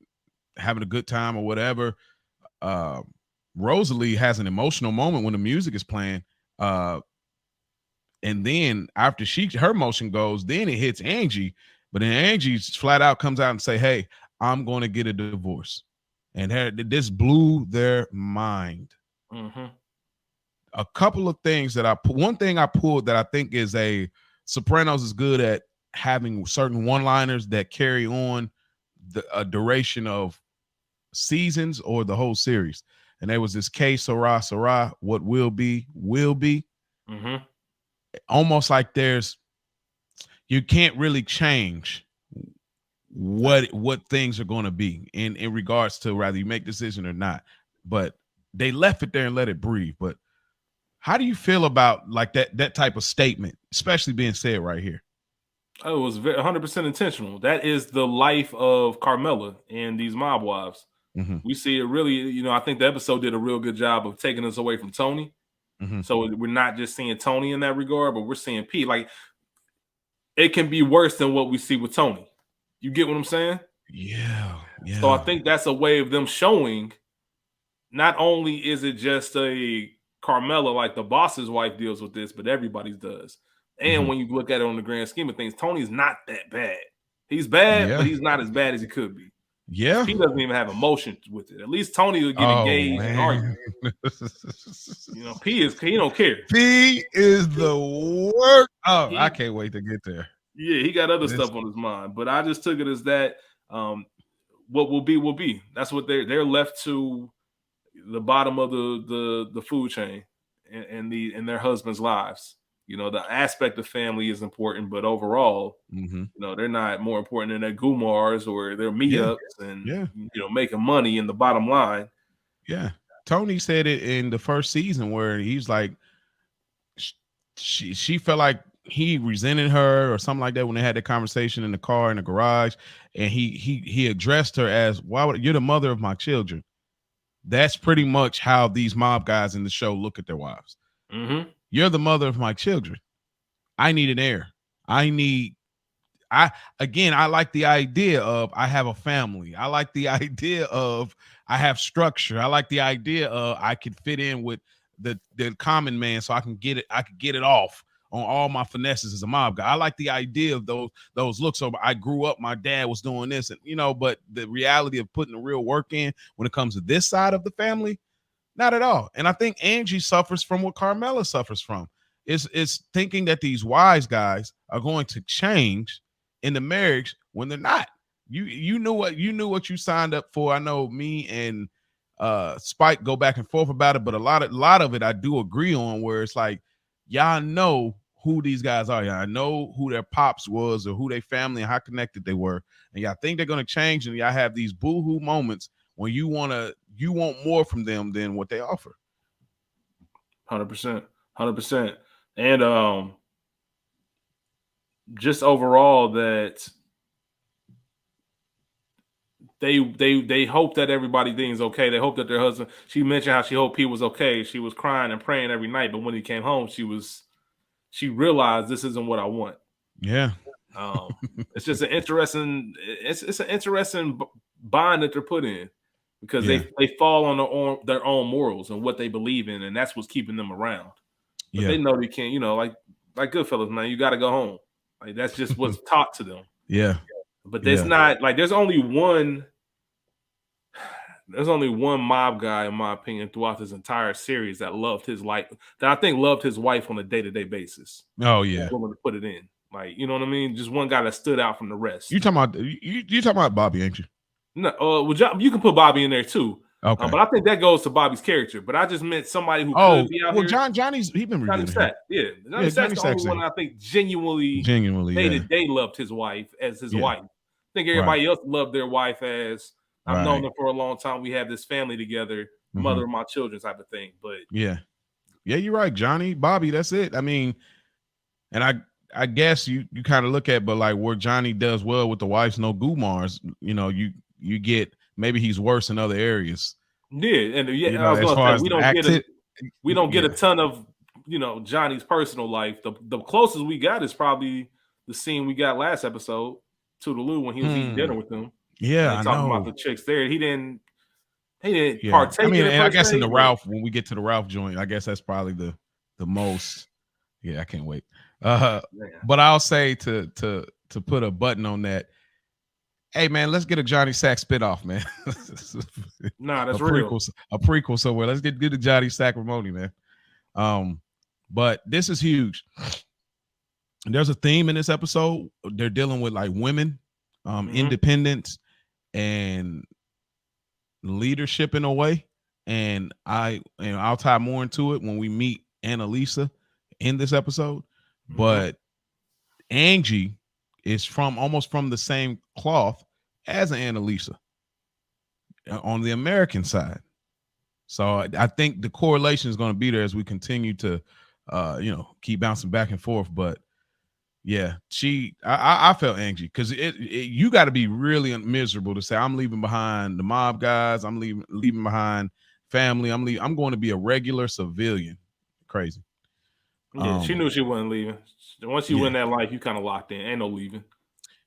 having a good time or whatever. Rosalie has an emotional moment when the music is playing. And then after her emotion goes, then it hits Angie. But then Angie flat out comes out and say, hey, I'm going to get a divorce. And this blew their mind. A couple of things one thing I pulled that I think is Sopranos is good at having certain one-liners that carry on a duration of seasons or the whole series. And there was this que sera, sera, what will be, will be. Almost like you can't really change what things are going to be in regards to whether you make decision or not, but they left it there and let it breathe. But how do you feel about like that type of statement, especially being said right here? Oh, it was 100% intentional. That is the life of Carmela and these mob wives. Mm-hmm. We see it really, I think the episode did a real good job of taking us away from Tony. Mm-hmm. So we're not just seeing Tony in that regard, but we're seeing Pete. Like, it can be worse than what we see with Tony. You get what I'm saying? Yeah. So I think that's a way of them showing not only is it just a Carmela, like the boss's wife deals with this, but everybody's does. And when you look at it on the grand scheme of things, Tony's not that bad. He's bad, but he's not as bad as he could be. Yeah. He doesn't even have emotion with it. At least Tony will get engaged and argue. He don't care. P is the worst. Oh, I can't wait to get there. Yeah, he got other stuff on his mind. But I just took it as that what will be will be. That's what they're left to the bottom of the food chain and their husbands' lives. The aspect of family is important, but overall, they're not more important than their Gumars or their meetups and making money in the bottom line. Yeah. Tony said it in the first season where he's like, she felt like he resented her or something like that when they had the conversation in the car in the garage, and he addressed her as, you're the mother of my children. That's pretty much how these mob guys in the show look at their wives. You're the mother of my children. I need an heir. I like the idea of I have a family. I like the idea of I have structure. I like the idea of I could fit in with the common man so I can get it off on all my finesses as a mob guy. I like the idea of those looks. So I grew up, my dad was doing this, and but the reality of putting the real work in when it comes to this side of the family, not at all. And I think Angie suffers from what Carmela suffers from. It's thinking that these wise guys are going to change in the marriage when they're not. You knew what you signed up for. I know me and Spike go back and forth about it, but a lot of it I do agree on, where it's like, y'all know who these guys are. Y'all know who their pops was or who their family and how connected they were. And y'all think they're going to change, and y'all have these boohoo moments when you want more from them than what they offer. 100%. And just overall that they hope that everybody thinks okay. They hope that their husband, she mentioned how she hoped he was okay. She was crying and praying every night, but when he came home, she realized this isn't what I want. Yeah. It's just an interesting bond that they're put in, because they fall on their own morals and what they believe in, and that's what's keeping them around. But they know they can't, like Goodfellas, man, you got to go home. Like, that's just what's taught to them. Yeah. But there's not, like, there's only one mob guy, in my opinion, throughout this entire series that loved his life, that I think loved his wife on a day-to-day basis. Oh yeah. Willing to put it in. Like, you know what I mean? Just one guy that stood out from the rest. You talking about Bobby, ain't you? No, well, you can put Bobby in there too. Okay. But I think that goes to Bobby's character. But I just meant somebody who could be out here. Johnny's been Johnny Sack. Yeah. Johnny Sack's the only one I think genuinely day-to-day loved his wife as his wife. I think everybody else loved their wife as, I've known her for a long time. We have this family together, mother of my children type of thing. But yeah, you're right. Johnny, Bobby, that's it. I mean, and I guess you kind of look at, but like where Johnny does well with the wives, no Gumars, you get, maybe he's worse in other areas. Yeah, and I was going to say, we don't get a ton of Johnny's personal life. The closest we got is probably the scene we got last episode, Toodaloo, when he was eating dinner with them. Yeah, I talking know about the chicks there. He didn't partake. I mean, and I guess in the Ralph, when we get to the Ralph joint, I guess that's probably the most. Yeah, I can't wait. But I'll say to put a button on that. Hey man, let's get a Johnny Sack spinoff, man. Nah, that's real. A prequel somewhere. Let's get a Johnny Sacrimony, man. But this is huge. There's a theme in this episode. They're dealing with like women, independence, and leadership in a way. And I'll tie more into it when we meet Annalisa in this episode. But Angie is almost from the same cloth as Annalisa on the American side. So I think the correlation is going to be there as we continue to, keep bouncing back and forth. But Yeah, I felt angry because you got to be really miserable to say I'm leaving behind the mob guys, I'm leaving behind family, I'm going to be a regular civilian. Crazy. Yeah, she knew she wasn't leaving. Once you win that life, you kind of locked in. Ain't no leaving.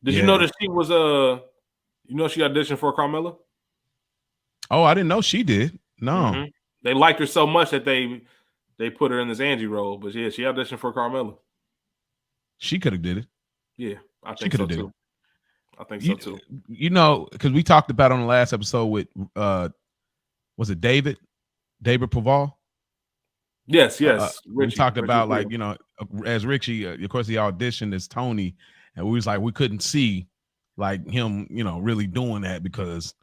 Did you know that she was she auditioned for Carmella? Oh, I didn't know she did. No. They liked her so much that they put her in this Angie role. But yeah, she auditioned for Carmella. She could have did it. Yeah, I think so too. I think so too. You know, because we talked about on the last episode with was it David Paval? Yes. We talked about like, you know, as Richie, of course, he auditioned as Tony, and we was like, we couldn't see like him, you know, really doing that because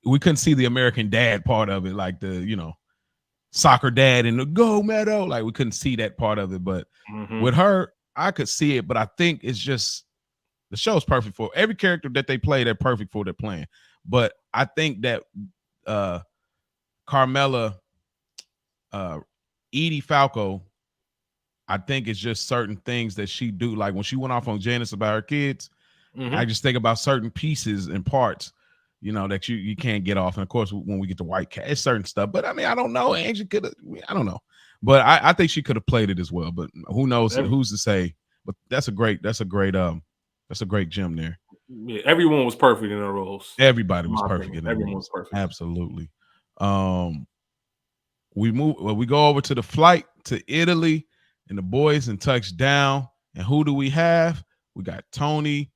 we couldn't see the American dad part of it, like the, you know, soccer dad and the go Meadow. Like we couldn't see that part of it. But with her, I could see it. But I think it's just the show's perfect for every character that they play, they're perfect for their playing. But I think that Carmella, Edie Falco, I think it's just certain things that she do. Like when she went off on Janice about her kids, I just think about certain pieces and parts, you know, that you can't get off. And of course, when we get to White Cat, it's certain stuff. But I mean, I don't know. Angie could have, I don't know. But I think she could have played it as well. But who knows? Who's to say? But that's a great gem there. Yeah, everyone was perfect in their roles. Everybody was perfect in their roles. Everyone was perfect. Absolutely. We go over to the flight to Italy, and the boys and touch down. And who do we have? We got Tony,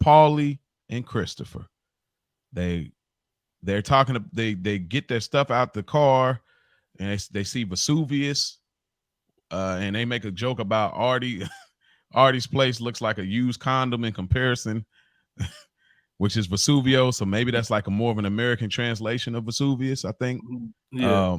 Paulie, and Christopher. They're talking. They get their stuff out the car, and they see Vesuvius, and they make a joke about Artie. Artie's place looks like a used condom in comparison, which is Vesuvio. So maybe that's like a more of an American translation of Vesuvius, I think. Yeah.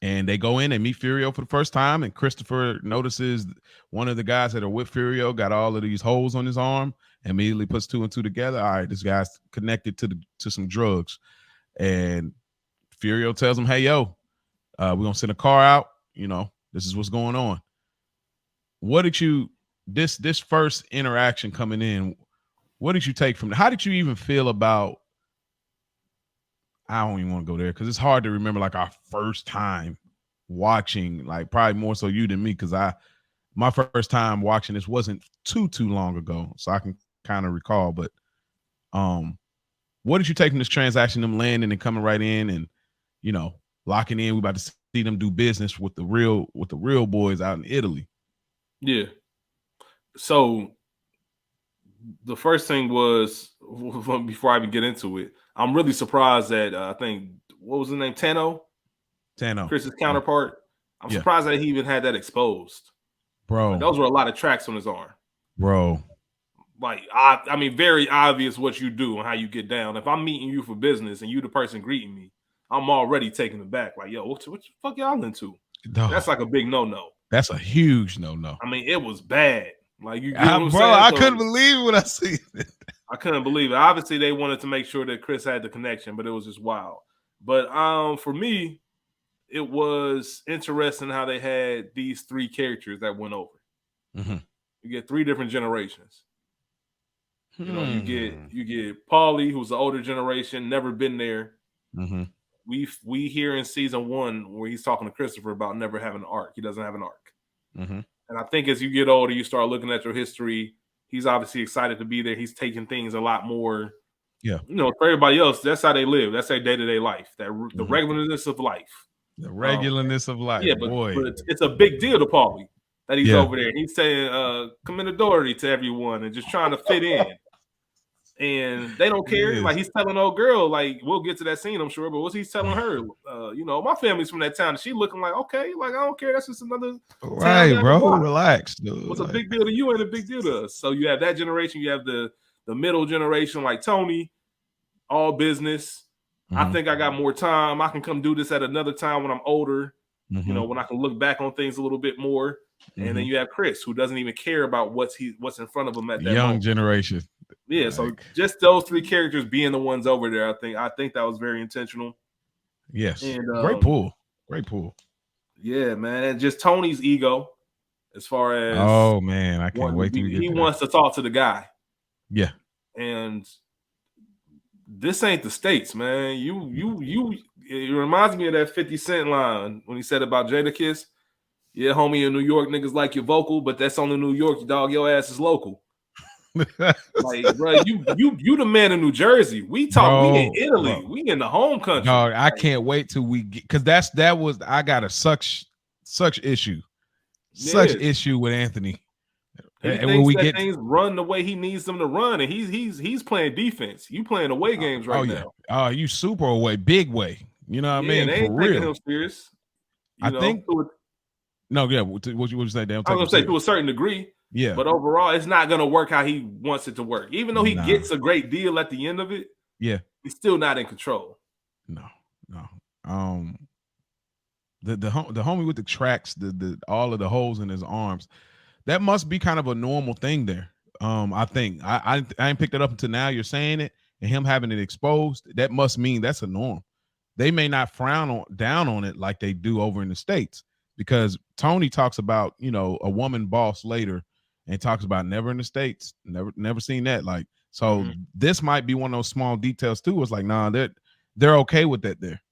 And they go in and meet Furio for the first time, and Christopher notices one of the guys that are with Furio got all of these holes on his arm, and immediately puts two and two together. All right, this guy's connected to some drugs. And Furio tells him, hey, yo, we're going to send a car out. You know, this is what's going on. What did you, this first interaction coming in, what did you take from it? How did you even feel about, I don't even want to go there because it's hard to remember like our first time watching, like probably more so you than me, because my first time watching this wasn't too long ago, so I can kind of recall. But what did you take from this transaction, them landing and coming right in and, you know, locking in? We about to see them do business with the real boys out in Italy. Yeah. So the first thing was, before I even get into it, I'm really surprised that I think, what was his name? Tano, Chris's counterpart. I'm surprised that he even had that exposed. Bro. Like, those were a lot of tracks on his arm. Bro. Like, I mean, very obvious what you do and how you get down. If I'm meeting you for business and you the person greeting me, I'm already taken aback. Like, yo, what the fuck y'all into? No. That's like a big no-no. That's a huge no-no. I mean, it was bad. Like, you, bro, I couldn't believe what I see. I couldn't believe it. Obviously, they wanted to make sure that Chris had the connection, but it was just wild. But for me, it was interesting how they had these three characters that went over. You get three different generations. You know, you get Paulie, who's the older generation, never been there. We hear in season 1 where he's talking to Christopher about never having an arc. He doesn't have an arc. And I think as you get older, you start looking at your history. He's obviously excited to be there. He's taking things a lot more. Yeah. You know, for everybody else, that's how they live. That's their day-to-day life. The regularness of life. The regularness of life. Yeah, but it's a big deal to Paulie that he's over there. He's saying Commendatori to everyone and just trying to fit in. And they don't care. Like, he's telling old girl, like, we'll get to that scene, I'm sure, but what's he telling her? You know, my family's from that town. And she looking like, okay, like, I don't care. That's just another right, bro. Relax, dude. What's a big deal to you ain't a big deal to us. So you have that generation. You have the middle generation, like Tony, all business. I think I got more time. I can come do this at another time when I'm older, you know, when I can look back on things a little bit more. And then you have Chris, who doesn't even care about what's in front of him at that young generation. Yeah, like, so just those three characters being the ones over there, I think that was very intentional. Yes, and, great pull. Yeah, man, and just Tony's ego. as far as Oh man, I can't wanting to wait till we be. get He there. wants to talk to the guy, Yeah. and this ain't the States, man. It reminds me of that 50 Cent line when he said about Jadakiss. Yeah, homie, in New York, niggas like your vocal, but that's only New York, dog. Your ass is local. Like, bro, you the man in New Jersey. We in Italy. We in the home country. Dog, I can't wait till we get, because I got a such issue with Anthony. He And thinks that things run the way he needs them to run, and he's playing defense. You playing away games right now. Oh, you super away, big way. You know what I mean? They ain't taking him serious. No, yeah. What you say? I was gonna say to a certain degree. Yeah. But overall, it's not gonna work how he wants it to work. Even though he gets a great deal at the end of it, yeah, he's still not in control. No. The homie with the tracks, the all of the holes in his arms, that must be kind of a normal thing there. I think I ain't picked it up until now. You're saying it, and him having it exposed, that must mean that's a norm. They may not frown down on it like they do over in the States, because Tony talks about, a woman boss later, and talks about never in the States, never seen that. Like, so this might be one of those small details too. It's like, nah, they're okay with that there.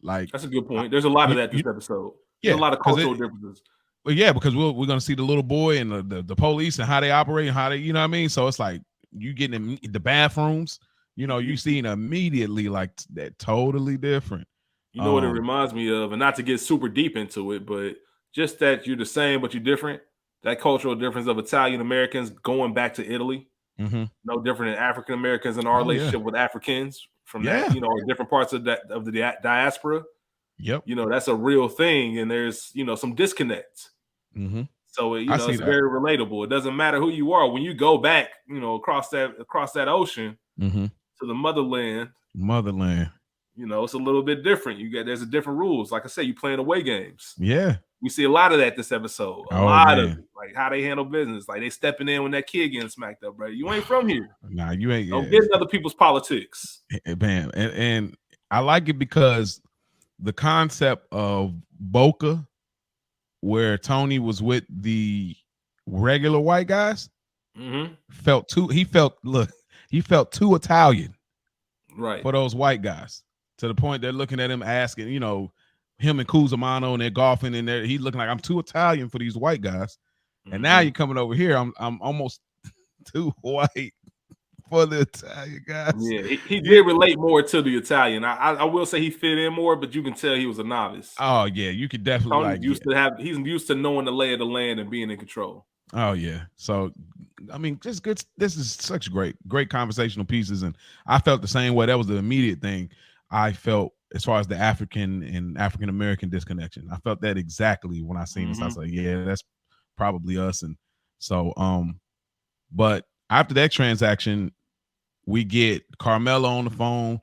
Like, that's a good point. There's a lot of that this episode. There's a lot of cultural differences. Well, yeah, because we're gonna see the little boy and the police and how they operate and how they, you know what I mean? So it's like you getting in the bathrooms, you seeing immediately like that totally different. You know what it reminds me of, and not to get super deep into it, but just that you're the same but you're different. That cultural difference of Italian Americans going back to Italy, no different than African Americans in our relationship with Africans from that, different parts of the diaspora. Yep. That's a real thing, and there's some disconnects. So it's very relatable. It doesn't matter who you are when you go back, across that ocean to the motherland. It's a little bit different. There's a different rules. Like I said, you playing away games. Yeah. We see a lot of that this episode. A lot of it, like how they handle business. Like they stepping in when that kid getting smacked up, bro. You ain't from here. Nah, you ain't. Don't get in other people's politics. Man, and I like it because the concept of Boca, where Tony was with the regular white guys, felt too Italian, right, for those white guys, to the point they're looking at him asking, him and Cusimano, and they're golfing, and he's looking like, I'm too Italian for these white guys. And now you're coming over here, I'm almost too white for the Italian guys. Yeah, he did relate more to the Italian. I will say he fit in more, but you can tell he was a novice. Oh yeah, you could definitely he's used to knowing the lay of the land and being in control. Oh yeah. So I mean, just good. This is such great conversational pieces, and I felt the same way. That was the immediate thing I felt as far as the African and African American disconnection. I felt that exactly when I seen this. I was like, yeah, that's probably us. And so but after that transaction, we get Carmela on the phone,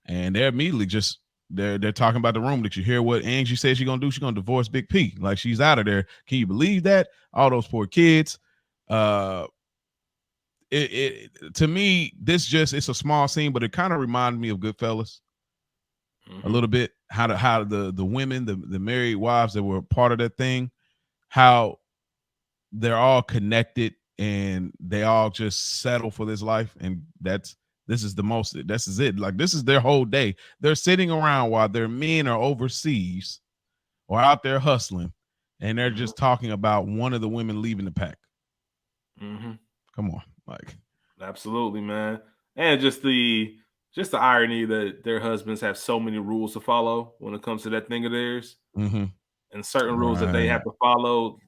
and they're immediately just they're talking about the room. That you hear what Angie says she's gonna do? She's gonna divorce Big P. Like, she's out of there. Can you believe that? All those poor kids. To me, it's a small scene, but it kind of reminded me of Goodfellas a little bit. How the women, the married wives that were part of that thing, how they're all connected and they all just settle for this life, and this is it. Like, this is their whole day. They're sitting around while their men are overseas or out there hustling, and they're just talking about one of the women leaving the pack. Come on, like, absolutely, man. And just the irony that their husbands have so many rules to follow when it comes to that thing of theirs, and certain rules that they have to follow,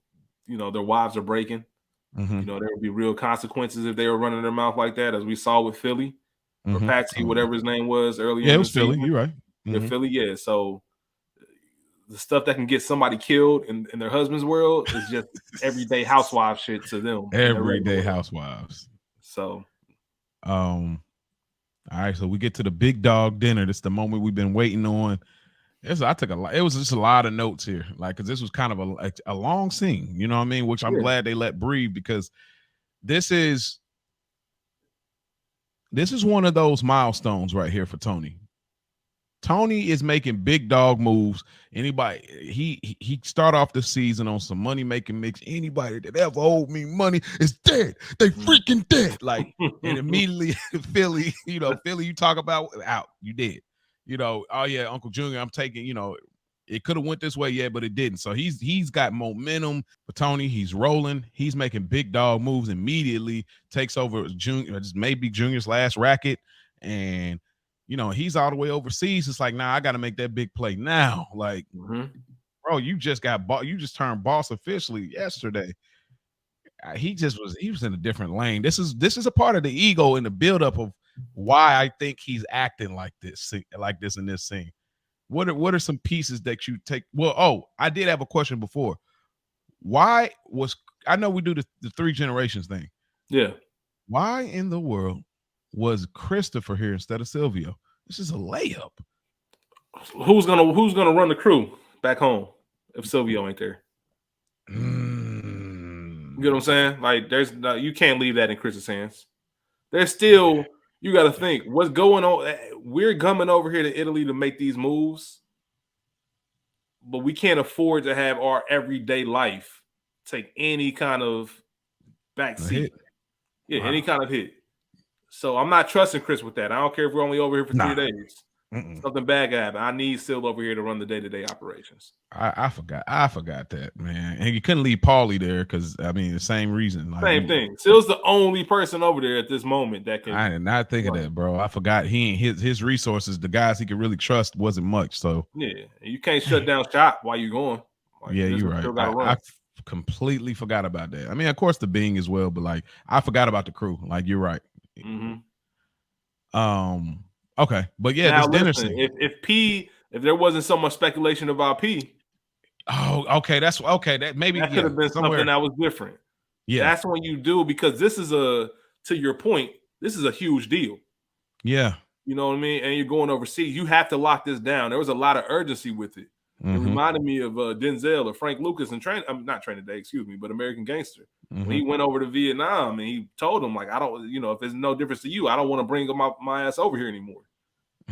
their wives are breaking. There would be real consequences if they were running their mouth like that, as we saw with Philly or Patsy, whatever his name was earlier. Yeah, it was Philly. You're right. Philly, yeah. So the stuff that can get somebody killed in their husband's world is just everyday housewife shit to them. Everyday housewives. So, all right. So we get to the big dog dinner. This is the moment we've been waiting on. It was just a lot of notes here, like, because this was kind of a long scene, you know what I mean? Which I'm glad they let breathe, because this is one of those milestones right here for Tony. Tony is making big dog moves. Anybody, he start off the season on some money making mix. Anybody that ever owed me money is dead. They freaking dead. Like, and immediately Philly, Philly, you talk about out, you did. Oh yeah, Uncle Junior, I'm taking. It could have went this way, yeah, but it didn't. So he's got momentum for Tony. He's rolling. He's making big dog moves immediately. Takes over Junior, maybe Junior's last racket, and he's all the way overseas. It's like, nah, I got to make that big play now. Like, bro, you just got bought. You just turned boss officially yesterday. He was in a different lane. This is a part of the ego and the buildup of why I think he's acting like this in this scene. What are some pieces that you take? Well, I did have a question before. Why I know we do the 3 generations thing. Yeah. Why in the world was Christopher here instead of Silvio? This is a layup. Who's gonna run the crew back home if Silvio ain't there? You get what I'm saying? Like, you can't leave that in Chris's hands. There's still, you got to think what's going on. We're coming over here to Italy to make these moves, but we can't afford to have our everyday life take any kind of backseat. Yeah, wow. Any kind of hit. So I'm not trusting Chris with that. I don't care if we're only over here for 3 days. Something bad happened. I need Sil over here to run the day-to-day operations. I forgot that, man. And you couldn't leave Paulie there because, the same reason. Like, same thing. Sil's the only person over there at this moment that can. I did not think of that, bro. I forgot his resources, the guys he could really trust wasn't much. So yeah, you can't shut down shop while you're going. Like, yeah, you're right. I completely forgot about that. Of course the Bing as well, but like I forgot about the crew. Like, you're right. Okay, but yeah, now, this dinner scene. If there wasn't so much speculation about P. Oh, okay, that maybe that could have been something that was different. Yeah, that's when you do, because this is to your point, this is a huge deal. Yeah, you know what I mean. And you're going overseas, you have to lock this down. There was a lot of urgency with it. It reminded me of Denzel or Frank Lucas and not Training Day, excuse me, but American Gangster. When he went over to Vietnam and he told him, like, I don't, if it's no difference to you, I don't want to bring my ass over here anymore.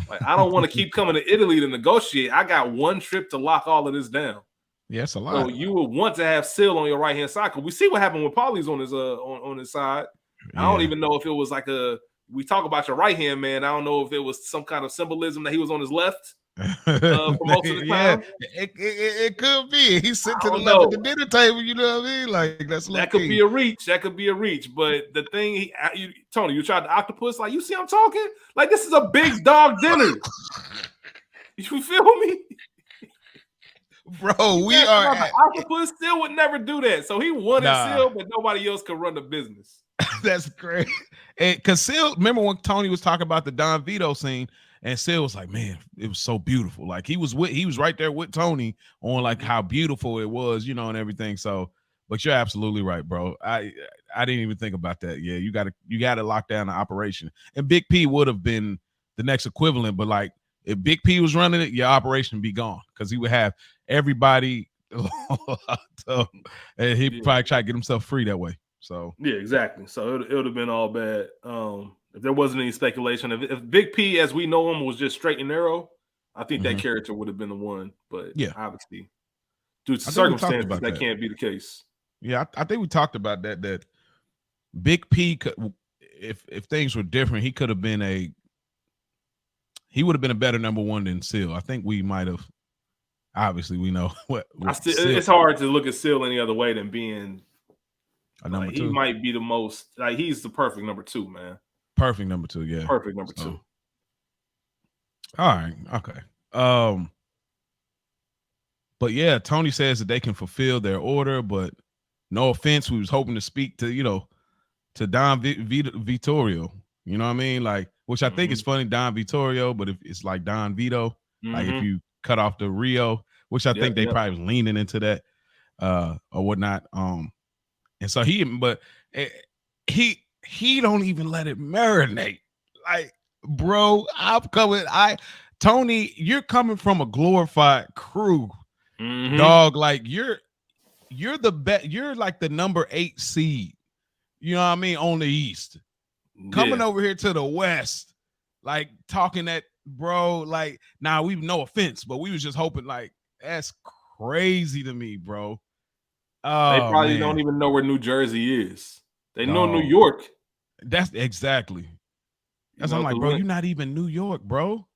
Like, I don't want to keep coming to Italy to negotiate. I got one trip to lock all of this down. Yeah, it's a lot. So you would want to have Sil on your right hand side, because we see what happened when Paulie's on his on his side. Yeah. I don't even know if it was like we talk about your right hand man. I don't know if it was some kind of symbolism that he was on his left. For most of the time. It could be. He's sitting to the left at the dinner table. You know what I mean? Like, that could be a reach. That could be a reach. But the thing, Tony, you tried the octopus. Like, you see, I'm talking. Like, this is a big dog dinner. You feel me, bro? We are. Octopus still would never do that. So he wanted Sil, but nobody else could run the business. That's great. Because Sil, remember when Tony was talking about the Don Vito scene? And Sil was like, man, it was so beautiful. Like, he was right there with Tony on like how beautiful it was, and everything. So, but you're absolutely right, bro. I didn't even think about that. Yeah, you gotta lock down the operation. And Big P would have been the next equivalent, but like if Big P was running it, your operation would be gone because he would have everybody and he'd probably try to get himself free that way. So yeah, exactly. So it would have been all bad. If there wasn't any speculation, if Big P, as we know him, was just straight and narrow, I think that character would have been the one. But yeah, obviously, due to circumstances, that can't be the case. Yeah, I think we talked about that. That Big P could, if things were different, he would have been a better number one than Sil. I think we might have. Obviously, we know what it's hard to look at Sil any other way than being a number two. He might be the most. Like, he's the perfect number 2, man. Perfect number 2, yeah. Perfect number 2. All right, okay. But yeah, Tony says that they can fulfill their order, but no offense, we was hoping to speak to Don Vittorio. You know what I mean? Like, which I think is funny, Don Vittorio, but if it's like Don Vito, like if you cut off the Rio, which I think they probably was leaning into that or whatnot. And so he don't even let it marinate. Like, bro, Tony, you're coming from a glorified crew, dog. Like, you're the best. You're like the number 8 seed. You know what I mean? On the East, coming over here to the West, like talking that bro. Like, now we no offense, but we was just hoping. Like, that's crazy to me, bro. They Oh probably don't man, even know where New Jersey is. They know New dog. York. That's exactly. You That's know, I'm like, bro, because you're not even New York, bro.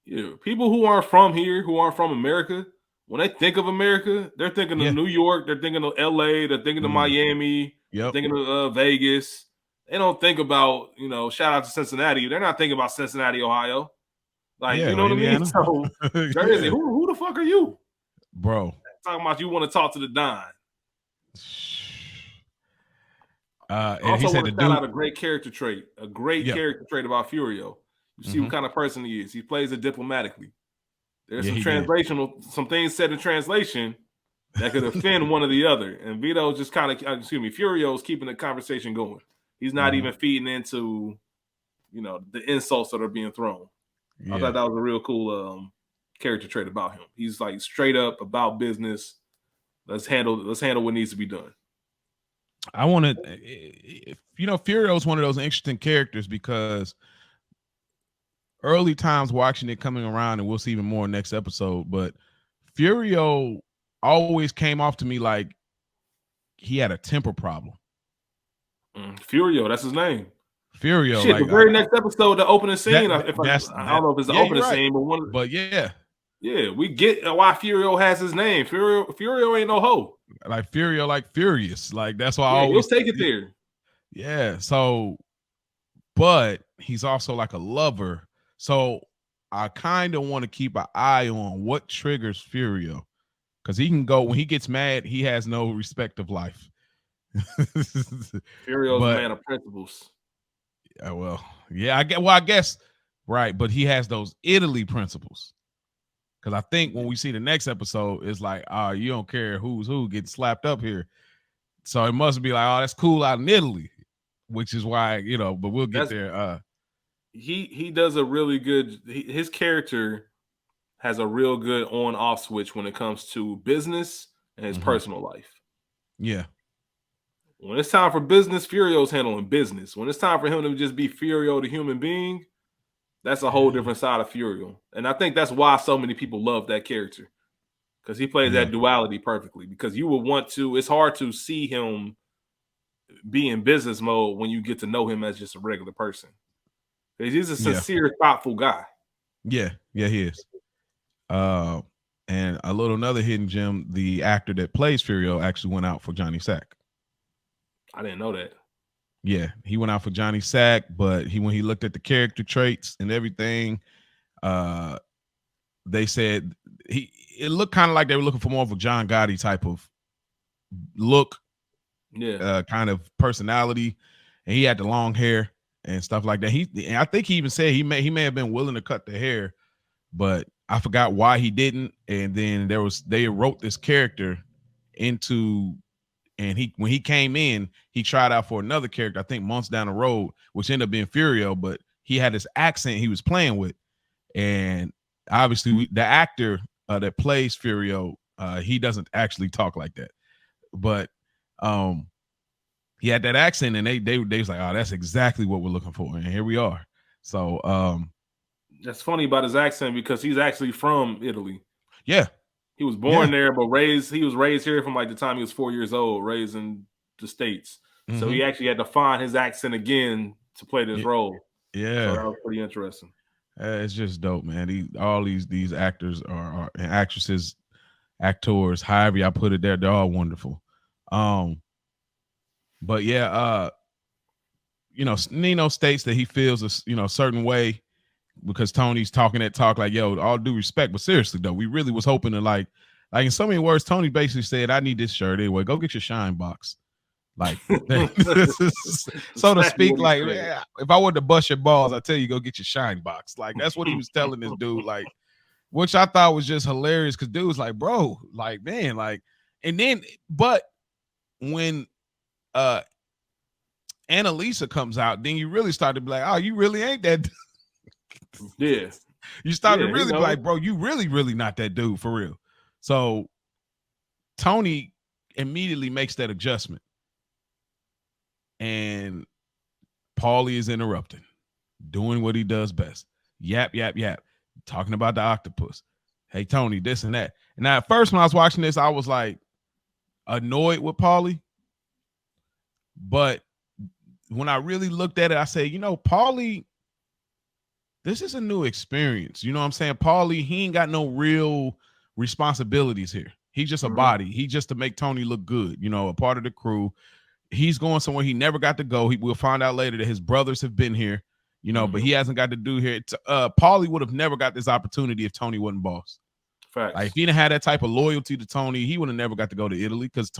yeah, people who aren't from here, who aren't from America, when they think of America, they're thinking of Yeah. New York, they're thinking of LA, they're thinking of Miami, they're Yep. thinking of Vegas. They don't think about, shout out to Cincinnati. They're not thinking about Cincinnati, Ohio. Like, Yeah. you know Or what I mean? Indiana. So Jersey, Yeah, who the fuck are you? bro. Talking about you want to talk to the Don. I And he also said want the to shout dude. out a great character trait Yeah. about Furio. You see what kind of person he is. He plays it diplomatically. There's Yeah, some he did. some things said in translation that could offend one or the other. And Vito just kind of, Furio's keeping the conversation going. He's not even feeding into, the insults that are being thrown. Yeah. I thought that was a real cool character trait about him. He's like straight up about business. Let's handle what needs to be done. I want to, Furio is one of those interesting characters because early times watching it coming around, and we'll see even more next episode, but Furio always came off to me like he had a temper problem. Furio, that's his name. Furio, Shit, like the very next episode, the opening scene. I don't know if it's the yeah, opening you're right. scene, but yeah. Yeah, we get why Furio has his name. Furio ain't no hoe. Like Furio, like furious. Like that's why I He'll always take it there. Yeah. So, but he's also like a lover. So I kind of want to keep an eye on what triggers Furio, because he can go when he gets mad. He has no respect of life. Furio's a man of principles. Well, yeah, I guess right, but he has those Italy principles. Because I think when we see the next episode, it's like, you don't care who's who getting slapped up here. So it must be like, oh, that's cool out in Italy, which is why, but we'll get there. He does a really good, his character has a real good on-off switch when it comes to business and his personal life. Yeah. When it's time for business, Furio's handling business. When it's time for him to just be Furio, the human being, that's a whole different side of Furio. And I think that's why so many people love that character, because he plays that duality perfectly. Because you would want to, it's hard to see him be in business mode when you get to know him as just a regular person. Because he's a sincere, thoughtful guy. Yeah, he is. And another hidden gem, the actor that plays Furio actually went out for Johnny Sack. I didn't know that. Yeah, he went out for Johnny Sack, but when he looked at the character traits and everything, they said it looked kind of like they were looking for more of a John Gotti type of look, kind of personality, and he had the long hair and stuff like that. And I think he even said he may have been willing to cut the hair, but I forgot why he didn't. And then they wrote this character into. And when he came in, he tried out for another character, I think months down the road, which ended up being Furio, but he had this accent he was playing with. And obviously the actor that plays Furio, he doesn't actually talk like that. But he had that accent, and they was like, oh, that's exactly what we're looking for. And here we are. So that's funny about his accent, because he's actually from Italy. Yeah. He was born there, but he was raised here from like the time he was 4 years old, raised in the States. So he actually had to find his accent again to play this role. Yeah. So that was pretty interesting. It's just dope, man. All these actors are and actresses, actors, however y'all put it there, they're all wonderful. But yeah, Nino states that he feels a certain way because Tony's talking that talk like, yo, all due respect, but seriously though, we really was hoping to like in so many words, Tony basically said, I need this shirt anyway. Go get your shine box. Like, so to speak, like, if I wanted to bust your balls, I tell you, go get your shine box. Like, that's what he was telling this dude, like, which I thought was just hilarious, because dude was like, bro, like, man, like, and then, but when Annalisa comes out, then you really start to be like, oh, you really ain't that. Yeah. You start to really be like, bro, you really not that dude for real. So Tony immediately makes that adjustment. And Paulie is interrupting, doing what he does best. Yap, yap, yap. talking about the octopus. Hey, Tony, this and that. And now at first when I was watching this, I was like annoyed with Paulie. But when I really looked at it, I said, Paulie, this is a new experience. You know what I'm saying? Paulie, he ain't got no real responsibilities here. He's just a body. He just to make Tony look good, a part of the crew. He's going somewhere he never got to go. We'll find out later that his brothers have been here, but he hasn't got to do here. Paulie would have never got this opportunity if Tony wasn't boss. Facts. Like if he didn't have that type of loyalty to Tony, he would have never got to go to Italy because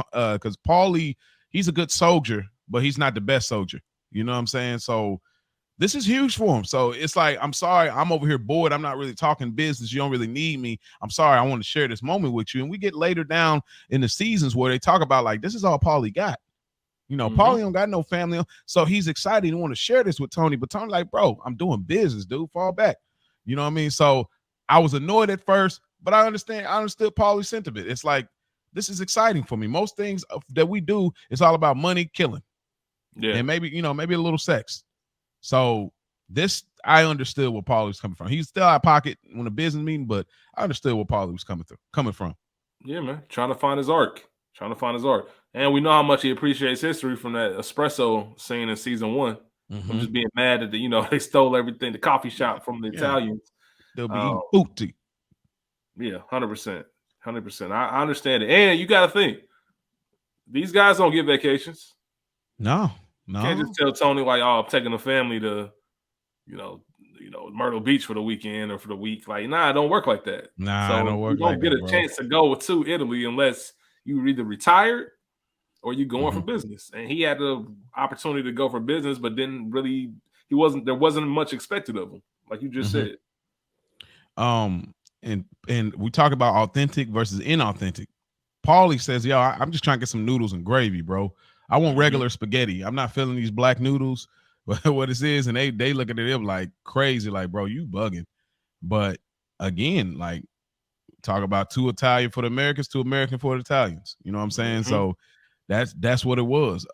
Paulie, he's a good soldier, but he's not the best soldier. You know what I'm saying? So this is huge for him. So it's like, I'm sorry, I'm over here bored. I'm not really talking business. You don't really need me. I'm sorry. I want to share this moment with you. And we get later down in the seasons where they talk about like, this is all Paulie got. Paulie don't got no family. So he's excited and want to share this with Tony. But Tony like, bro, I'm doing business, dude. Fall back. You know what I mean? So I was annoyed at first, but I understood Paulie's sentiment. It's like, this is exciting for me. Most things that we do, it's all about money, killing. Yeah. And maybe a little sex. So this, I understood where Paulie was coming from. He's still out of pocket when a business meeting, but I understood where Paulie was coming from. Yeah, man. Trying to find his arc. And we know how much he appreciates history from that espresso scene in season 1. I'm just being mad that, they stole everything, the coffee shop from the Italians. They'll be eating booty. Yeah, 100%. 100%. I understand it. And you got to think, these guys don't get vacations. No. You can't just tell Tony like, oh, I'm taking the family to, Myrtle Beach for the weekend or for the week. Like, nah, it don't work like that. Nah, so it don't work like that, you don't get a chance to go to Italy unless you either retired or you going for business. And he had the opportunity to go for business, but didn't really, there wasn't much expected of him, like you just said. And we talk about authentic versus inauthentic. Paulie says, yo, I'm just trying to get some noodles and gravy, bro. I want regular spaghetti. I'm not feeling these black noodles, what it is. And they look at it like crazy, like, bro, you bugging. But again, like, talk about 2 Italian for the Americans, 2 American for the Italians. You know what I'm saying? So that's what it was.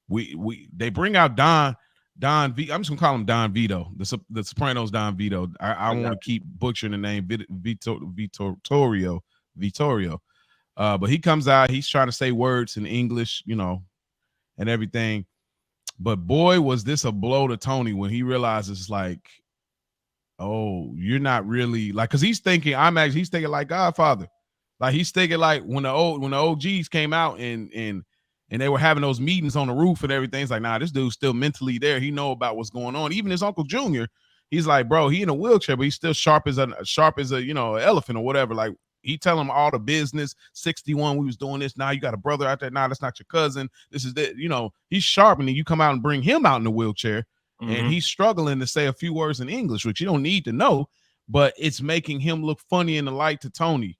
They bring out Don V. I'm just gonna call him Don Vito, the Sopranos Don Vito. I want to keep butchering the name Vittorio. But he comes out, he's trying to say words in English, and everything. But boy, was this a blow to Tony when he realizes like, oh, you're not really like, because he's thinking like Godfather. Like he's thinking like when the OGs came out and they were having those meetings on the roof and everything. It's like, nah, this dude's still mentally there. He know about what's going on. Even his Uncle Junior, he's like, bro, he in a wheelchair, but he's still sharp as an elephant or whatever. Like he tell him all the business. 61, we was doing this. Now you got a brother out there. Nah, that's not your cousin. This is that. He's sharp, and then you come out and bring him out in the wheelchair, and he's struggling to say a few words in English, which you don't need to know, but it's making him look funny in the light to Tony,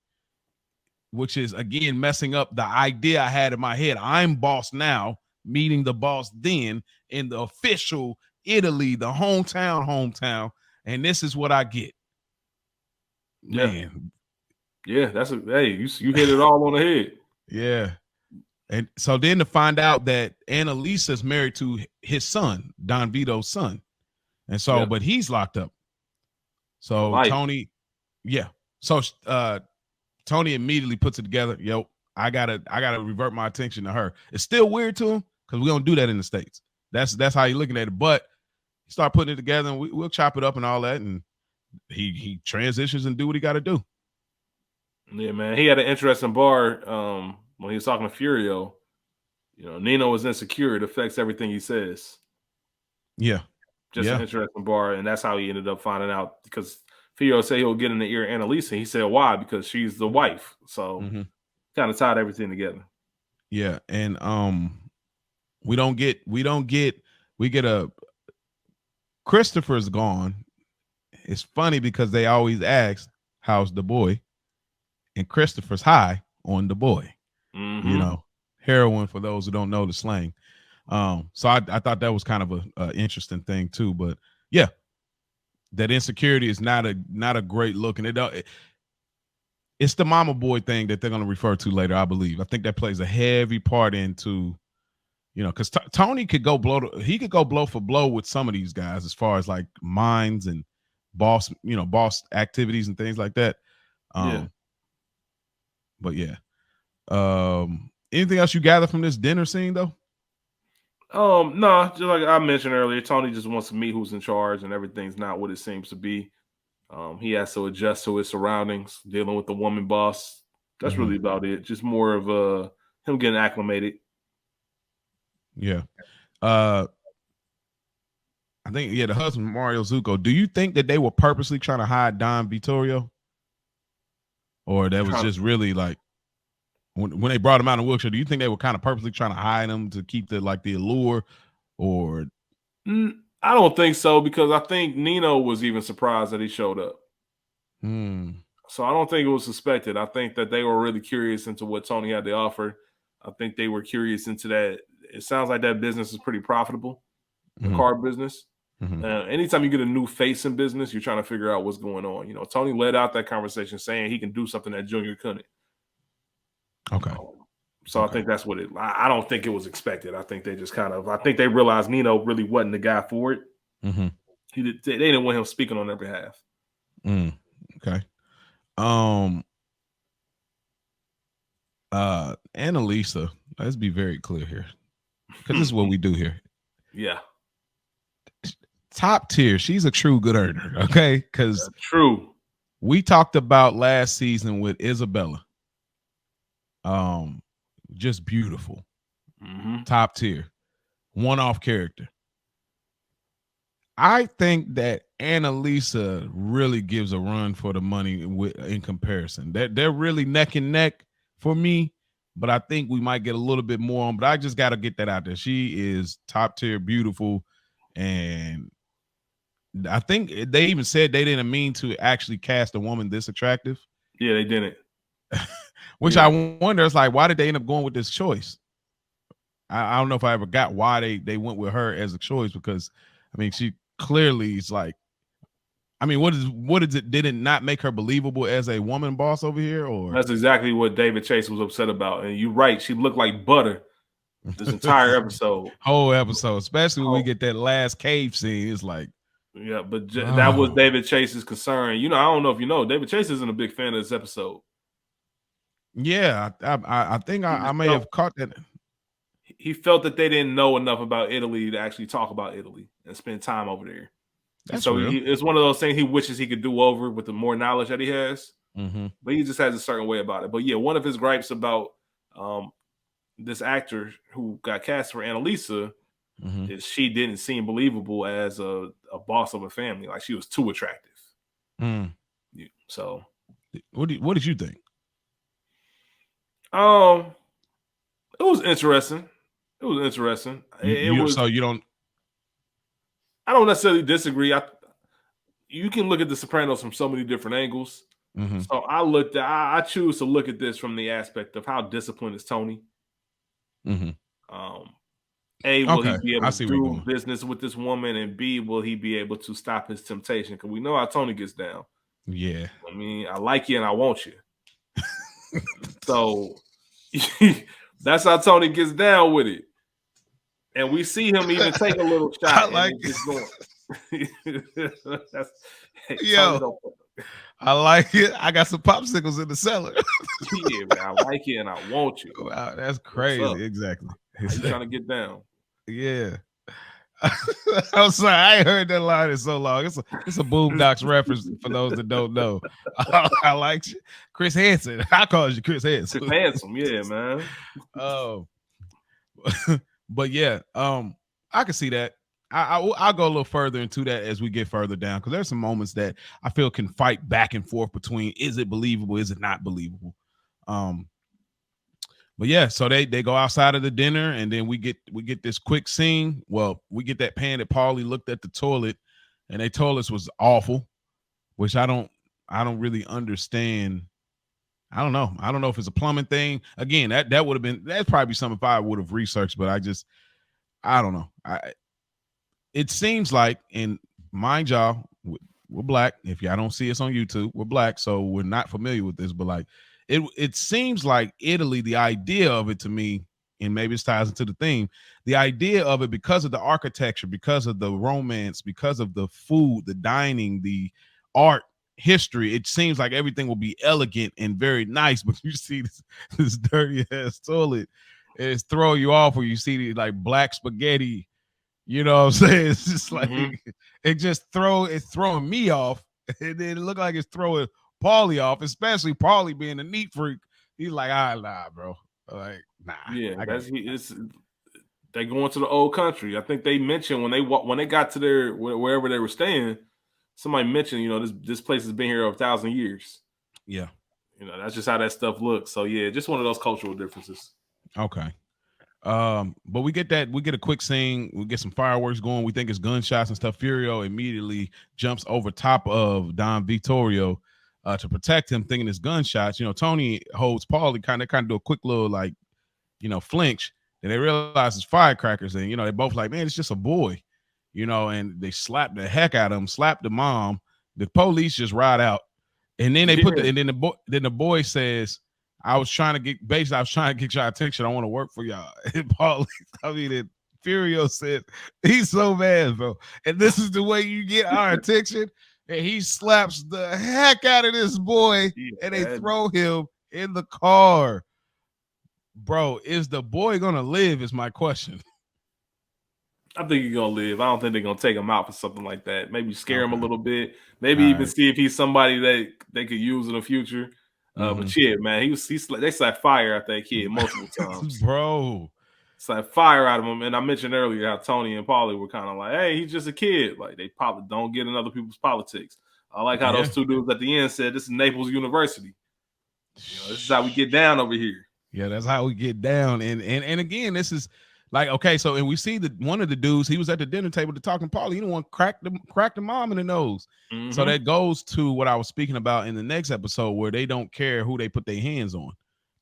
which is again messing up the idea I had in my head. I'm boss now, meeting the boss then in the official Italy, the hometown, and this is what I get. Man. Yeah, you hit it all on the head. Yeah. And so then to find out that Annalisa's married to his son, Don Vito's son. And so, but he's locked up. So Tony, So Tony immediately puts it together. Yo, I gotta revert my attention to her. It's still weird to him because we don't do that in the States. That's how you're looking at it. But he start putting it together, and we'll chop it up and all that. And he transitions and do what he got to do. Yeah, man. He had an interesting bar when he was talking to Furio. Nino was insecure. It affects everything he says. Yeah. Just an interesting bar. And that's how he ended up finding out, because Furio said he'll get in the ear of Annalisa. He said, why? Because she's the wife. So kind of tied everything together. Yeah. And we get a Christopher's gone. It's funny because they always ask, how's the boy? And Christopher's high on the boy. Heroin for those who don't know the slang. So I thought that was kind of a interesting thing too. But yeah, that insecurity is not a great look, and it's the mama boy thing that they're going to refer to later, I believe. I think that plays a heavy part into, because Tony could go blow for blow with some of these guys as far as like minds and boss, boss activities and things like that. Yeah. But yeah. Anything else you gather from this dinner scene though? No, just like I mentioned earlier, Tony just wants to meet who's in charge, and everything's not what it seems to be. He has to adjust to his surroundings, dealing with the woman boss. That's really about it. Just more of him getting acclimated. Yeah. I think the husband Mario Zuko. Do you think that they were purposely trying to hide Don Vittorio, or that was just really like when they brought him out in a wheelchair? Do you think they were kind of purposely trying to hide him to keep the allure, or? I don't think so, because I think Nino was even surprised that he showed up. So I don't think it was suspected. I think that they were really curious into what Tony had to offer. I think they were curious into that. It sounds like that business is pretty profitable, the car business. Anytime you get a new face in business, you're trying to figure out what's going on. Tony led out that conversation saying he can do something that Junior couldn't. Okay. So I think that's what I don't think it was expected. I think they just I think they realized Nino really wasn't the guy for it. They didn't want him speaking on their behalf. Okay. Annalisa, let's be very clear here, because this is what we do here. Yeah. Top tier. She's a true good earner. Okay. Because true. We talked about last season with Isabella. Just beautiful. Top tier. One-off character. I think that Annalisa really gives a run for the money in comparison. They're really neck and neck for me, but I think we might get a little bit more on. But I just got to get that out there. She is top tier, beautiful, and I think they even said they didn't mean to actually cast a woman this attractive. Yeah, they didn't. Which I wonder, it's like, why did they end up going with this choice? I don't know if I ever got why they went with her as a choice, because I mean, she clearly is like, I mean, what is it? Did it not make her believable as a woman boss over here? Or that's exactly what David Chase was upset about. And you're right, she looked like butter this entire episode. Whole episode, especially when we get that last cave scene. It's like, yeah, but that was David Chase's concern. I don't know if you know, David Chase isn't a big fan of this episode. Yeah, I think I may have caught that. He felt that they didn't know enough about Italy to actually talk about Italy and spend time over there. That's so real. It's one of those things he wishes he could do over with the more knowledge that he has. But he just has a certain way about it. But yeah, one of his gripes about this actor who got cast for Annalisa is she didn't seem believable as a boss of a family. Like, she was too attractive. Yeah, so what did you think? It was interesting. It was interesting. So you don't? I don't necessarily disagree. You can look at The Sopranos from so many different angles. So I choose to look at this from the aspect of how disciplined is Tony. Will he be able to do business with this woman, and B, will he be able to stop his temptation? Because we know how Tony gets down. Yeah, I mean, I like you and I want you. So that's how Tony gets down with it. And we see him even take a little shot. I like it. I like it. I got some popsicles in the cellar. Yeah, man, I like it and I want you. Wow, that's crazy. Exactly. How you trying to get down? Yeah. I'm sorry, I ain't heard that line in so long. It's a Boondocks reference for those that don't know. I like you. Chris Hansen. I call you Chris Hansen. Chris Hansen, yeah, man. Oh, but yeah, I can see that. I'll go a little further into that as we get further down, because there's some moments that I feel can fight back and forth between, is it believable, is it not believable? But yeah, so they go outside of the dinner, and then we get this quick scene. Well, we get that pan that Paulie looked at the toilet, and they told us was awful, which I don't really understand. I don't know if it's a plumbing thing. Again, that would have been, that's probably something if I would have researched, but I don't know. It seems like, and mind y'all, we're black. If y'all don't see us on YouTube, we're black, so we're not familiar with this, but like, it seems like Italy, the idea of it to me and maybe this ties into the theme, the idea of it, because of the architecture, because of the romance, because of the food, the dining, the art, history, it seems like everything will be elegant and very nice. But you see this dirty ass toilet, it's throw you off when you see the like black spaghetti. You know what I'm saying? It's just like it's throwing me off, and then it look like it's throwing Paulie off, especially Paulie being a neat freak. He's like, nah, bro. Like, nah. Yeah, it's they going to the old country. I think they mentioned when they got to their wherever they were staying, somebody mentioned, this place has been here 1,000 years. Yeah. That's just how that stuff looks. So yeah, just one of those cultural differences. Okay. But we get a quick scene, we get some fireworks going, we think it's gunshots and stuff. Furio immediately jumps over top of Don Vittorio to protect him, thinking it's gunshots. Tony holds Paulie, kind of do a quick little like, flinch, and they realize it's firecrackers, and they both like, man, it's just a boy, and they slap the heck out of him, slap the mom. The police just ride out, and then they then the boy says, I was trying to get your attention. I want to work for y'all. And Paulie, and Furio said, he's so mad, bro. And this is the way you get our attention. And he slaps the heck out of this boy, and they throw him in the car. Bro, is the boy gonna live? Is my question. I think he's gonna live. I don't think they're gonna take him out for something like that. Maybe scare him a little bit. Maybe even see if he's somebody that they could use in the future. But yeah, man, they set fire at that kid multiple times, bro. Set fire out of him. And I mentioned earlier how Tony and Paulie were kind of like, "Hey, he's just a kid." Like they probably don't get in other people's politics. I like how those two dudes at the end said, "This is Naples University. This is how we get down over here." Yeah, that's how we get down. And again, this is like, okay, so and we see that one of the dudes, he was at the dinner table to talking Paulie. You don't want to crack the mom in the nose. So that goes to what I was speaking about in the next episode, where they don't care who they put their hands on.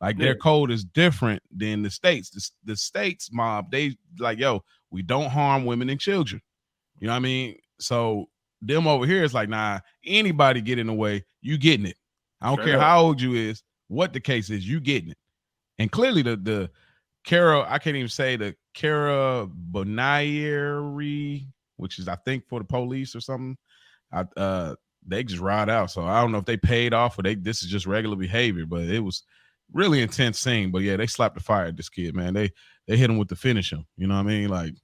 Like their code is different than the states. The states mob, they like, yo, we don't harm women and children. You know what I mean? So them over here is like, nah, anybody get in the way, you getting it. I don't care how old you is, what the case is, you getting it. And clearly the I can't even say the Carabinieri, which is I think for the police or something. They just ride out. So I don't know if they paid off or this is just regular behavior, but it was really intense scene. But yeah, they slapped the fire at this kid, man. They hit him with the finish him. You know what I mean? Like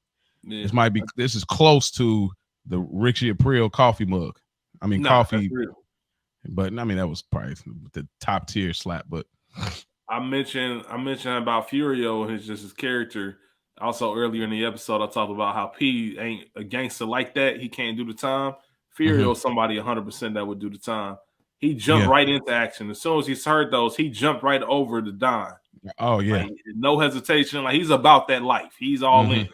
this is close to the Richie Aprile coffee mug. I mean coffee, but I mean that was probably the top tier slap. But I mentioned about Furio and his character. Also earlier in the episode, I talked about how P ain't a gangster like that. He can't do the time. Furio is somebody 100% that would do the time. He jumped right into action. As soon as he heard those, he jumped right over the Don. Oh yeah, like, no hesitation. Like he's about that life. He's all in.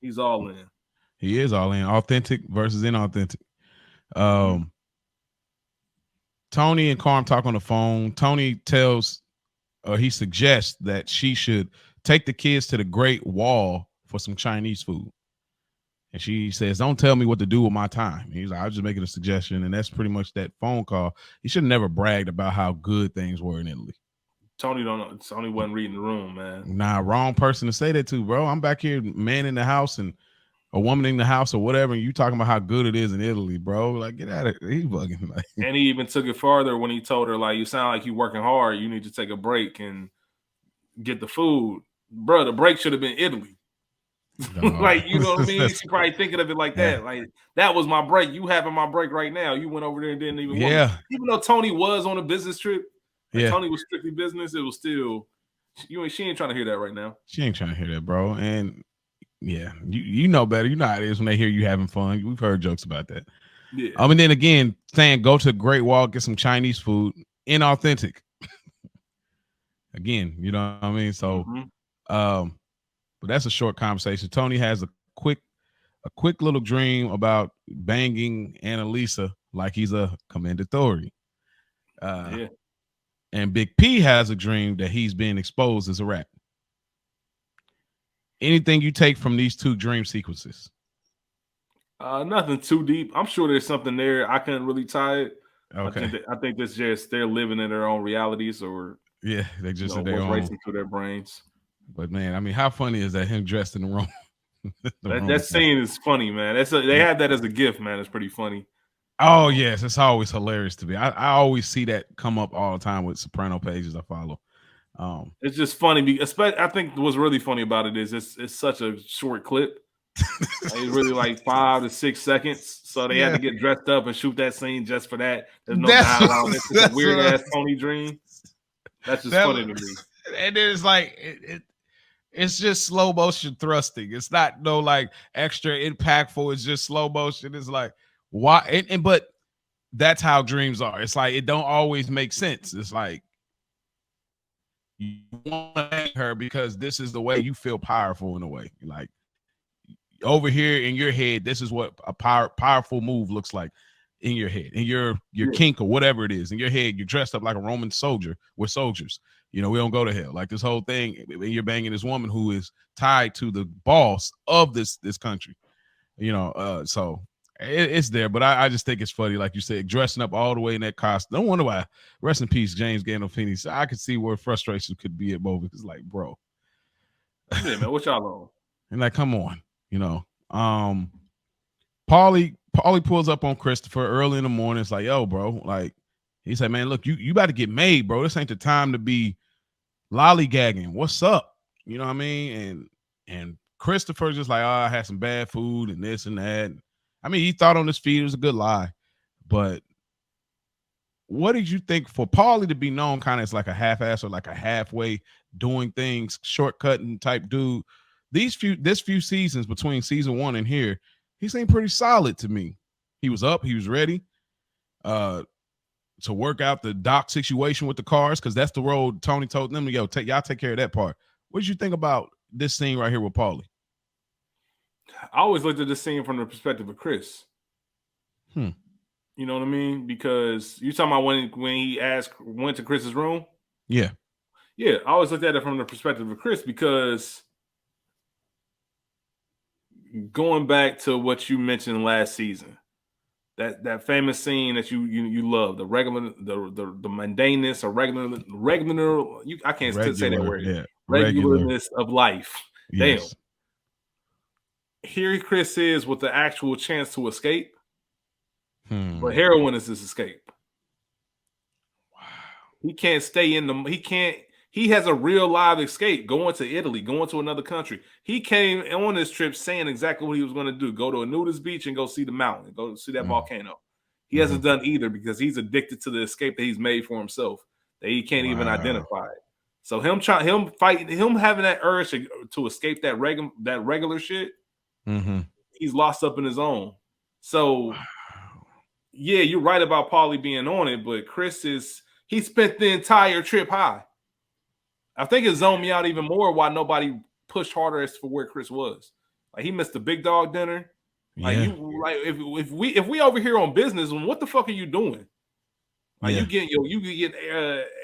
He's all in. He is all in. Authentic versus inauthentic. Tony and Carm talk on the phone. Tony he suggests that she should take the kids to the Great Wall for some Chinese food. And she says, don't tell me what to do with my time. He's like, I was just making a suggestion. And that's pretty much that phone call. He should have never bragged about how good things were in Italy. Tony don't know. Tony wasn't reading the room, man. Nah, wrong person to say that to, bro. I'm back here, man in the house and a woman in the house or whatever, and you talking about how good it is in Italy, bro. Like, get out of here. He bugging. Like. And he even took it farther when he told her, like, you sound like you working hard. You need to take a break and get the food. Bro, the break should have been Italy. Like, you know what I mean? She's probably thinking of it like that. Like, that was my break. You having my break right now. You went over there and didn't even want me. Even though Tony was on a business trip, Tony was strictly business, it was still, she ain't trying to hear that right now. She ain't trying to hear that, bro. And yeah, you know better. You know how it is when they hear you having fun. We've heard jokes about that. Yeah. And then again, saying go to the Great Wall, get some Chinese food, inauthentic. Again, you know what I mean? So, but that's a short conversation. Tony has a quick little dream about banging Annalisa like he's a Commendatori. And Big P has a dream that he's being exposed as a rat. Anything you take from these two dream sequences? Nothing too deep. I'm sure there's something there. I couldn't really tie it. Okay. I think that's just they're living in their own realities, or they just in their own racing through their brains. But man, I mean, how funny is that him dressed in the Roman? That scene is funny, man. They had that as a gift, man. It's pretty funny. Oh yes, it's always hilarious to me. I always see that come up all the time with Soprano pages I follow. It's just funny. I think what's really funny about it is it's such a short clip. It's really like 5 to 6 seconds. So they had to get dressed up and shoot that scene just for that. There's no dialogue. It's just a weird ass Tony dream. That's just funny to me. And it's like it's just slow motion thrusting. It's not no like extra impactful. It's just slow motion. It's like why? But that's how dreams are. It's like it don't always make sense. It's like you want to thank her because this is the way you feel powerful in a way. Like over here in your head, this is what a powerful move looks like in your head, in your kink or whatever it is. In your head, you're dressed up like a Roman soldier. We're soldiers. You know, we don't go to hell. Like this whole thing, you're banging this woman who is tied to the boss of this country. You know, so it's there. But I just think it's funny, like you said, dressing up all the way in that costume. No wonder why. Rest in peace, James Gandolfini. So I could see where frustration could be at moments. It's like, bro, yeah, man, what y'all on? And like, come on, you know. Paulie pulls up on Christopher early in the morning. It's like, yo, bro, like he said, man, look, you about to get made, bro. This ain't the time to be lollygagging. What's up? You know what I mean? And Christopher's just like, oh, I had some bad food and this and that. I mean, he thought on his feet it was a good lie, but what did you think for Paulie to be known kind of as like a half-ass or like a halfway doing things, shortcutting type dude? This few seasons between season 1 and here, he seemed pretty solid to me. He was up, he was ready to work out the doc situation with the cars, because that's the road Tony told them to go. Y'all take care of that part. What did you think about this scene right here with Paulie? I always looked at this scene from the perspective of Chris. You know what I mean? Because you talking about when he went to Chris's room? Yeah. Yeah, I always looked at it from the perspective of Chris, because going back to what you mentioned last season, that famous scene that you love, the mundaneness or regular I can't say that word. Yeah. Regularness of life. Yes. Damn. Here Chris is with the actual chance to escape. But heroin is his escape. Wow. He can't stay in he has a real live escape going to Italy, going to another country. He came on this trip saying exactly what he was going to do: go to a nudist beach and go see the mountain, go see that volcano. He hasn't done either because he's addicted to the escape that he's made for himself that he can't even identify it. So him having that urge to escape that regular shit, he's lost up in his own. So yeah, you're right about Paulie being on it, but he spent the entire trip high. I think it zoned me out even more why nobody pushed harder as for where Chris was. Like he missed the big dog dinner. Like if we over here on business, what the fuck are you doing? Like you get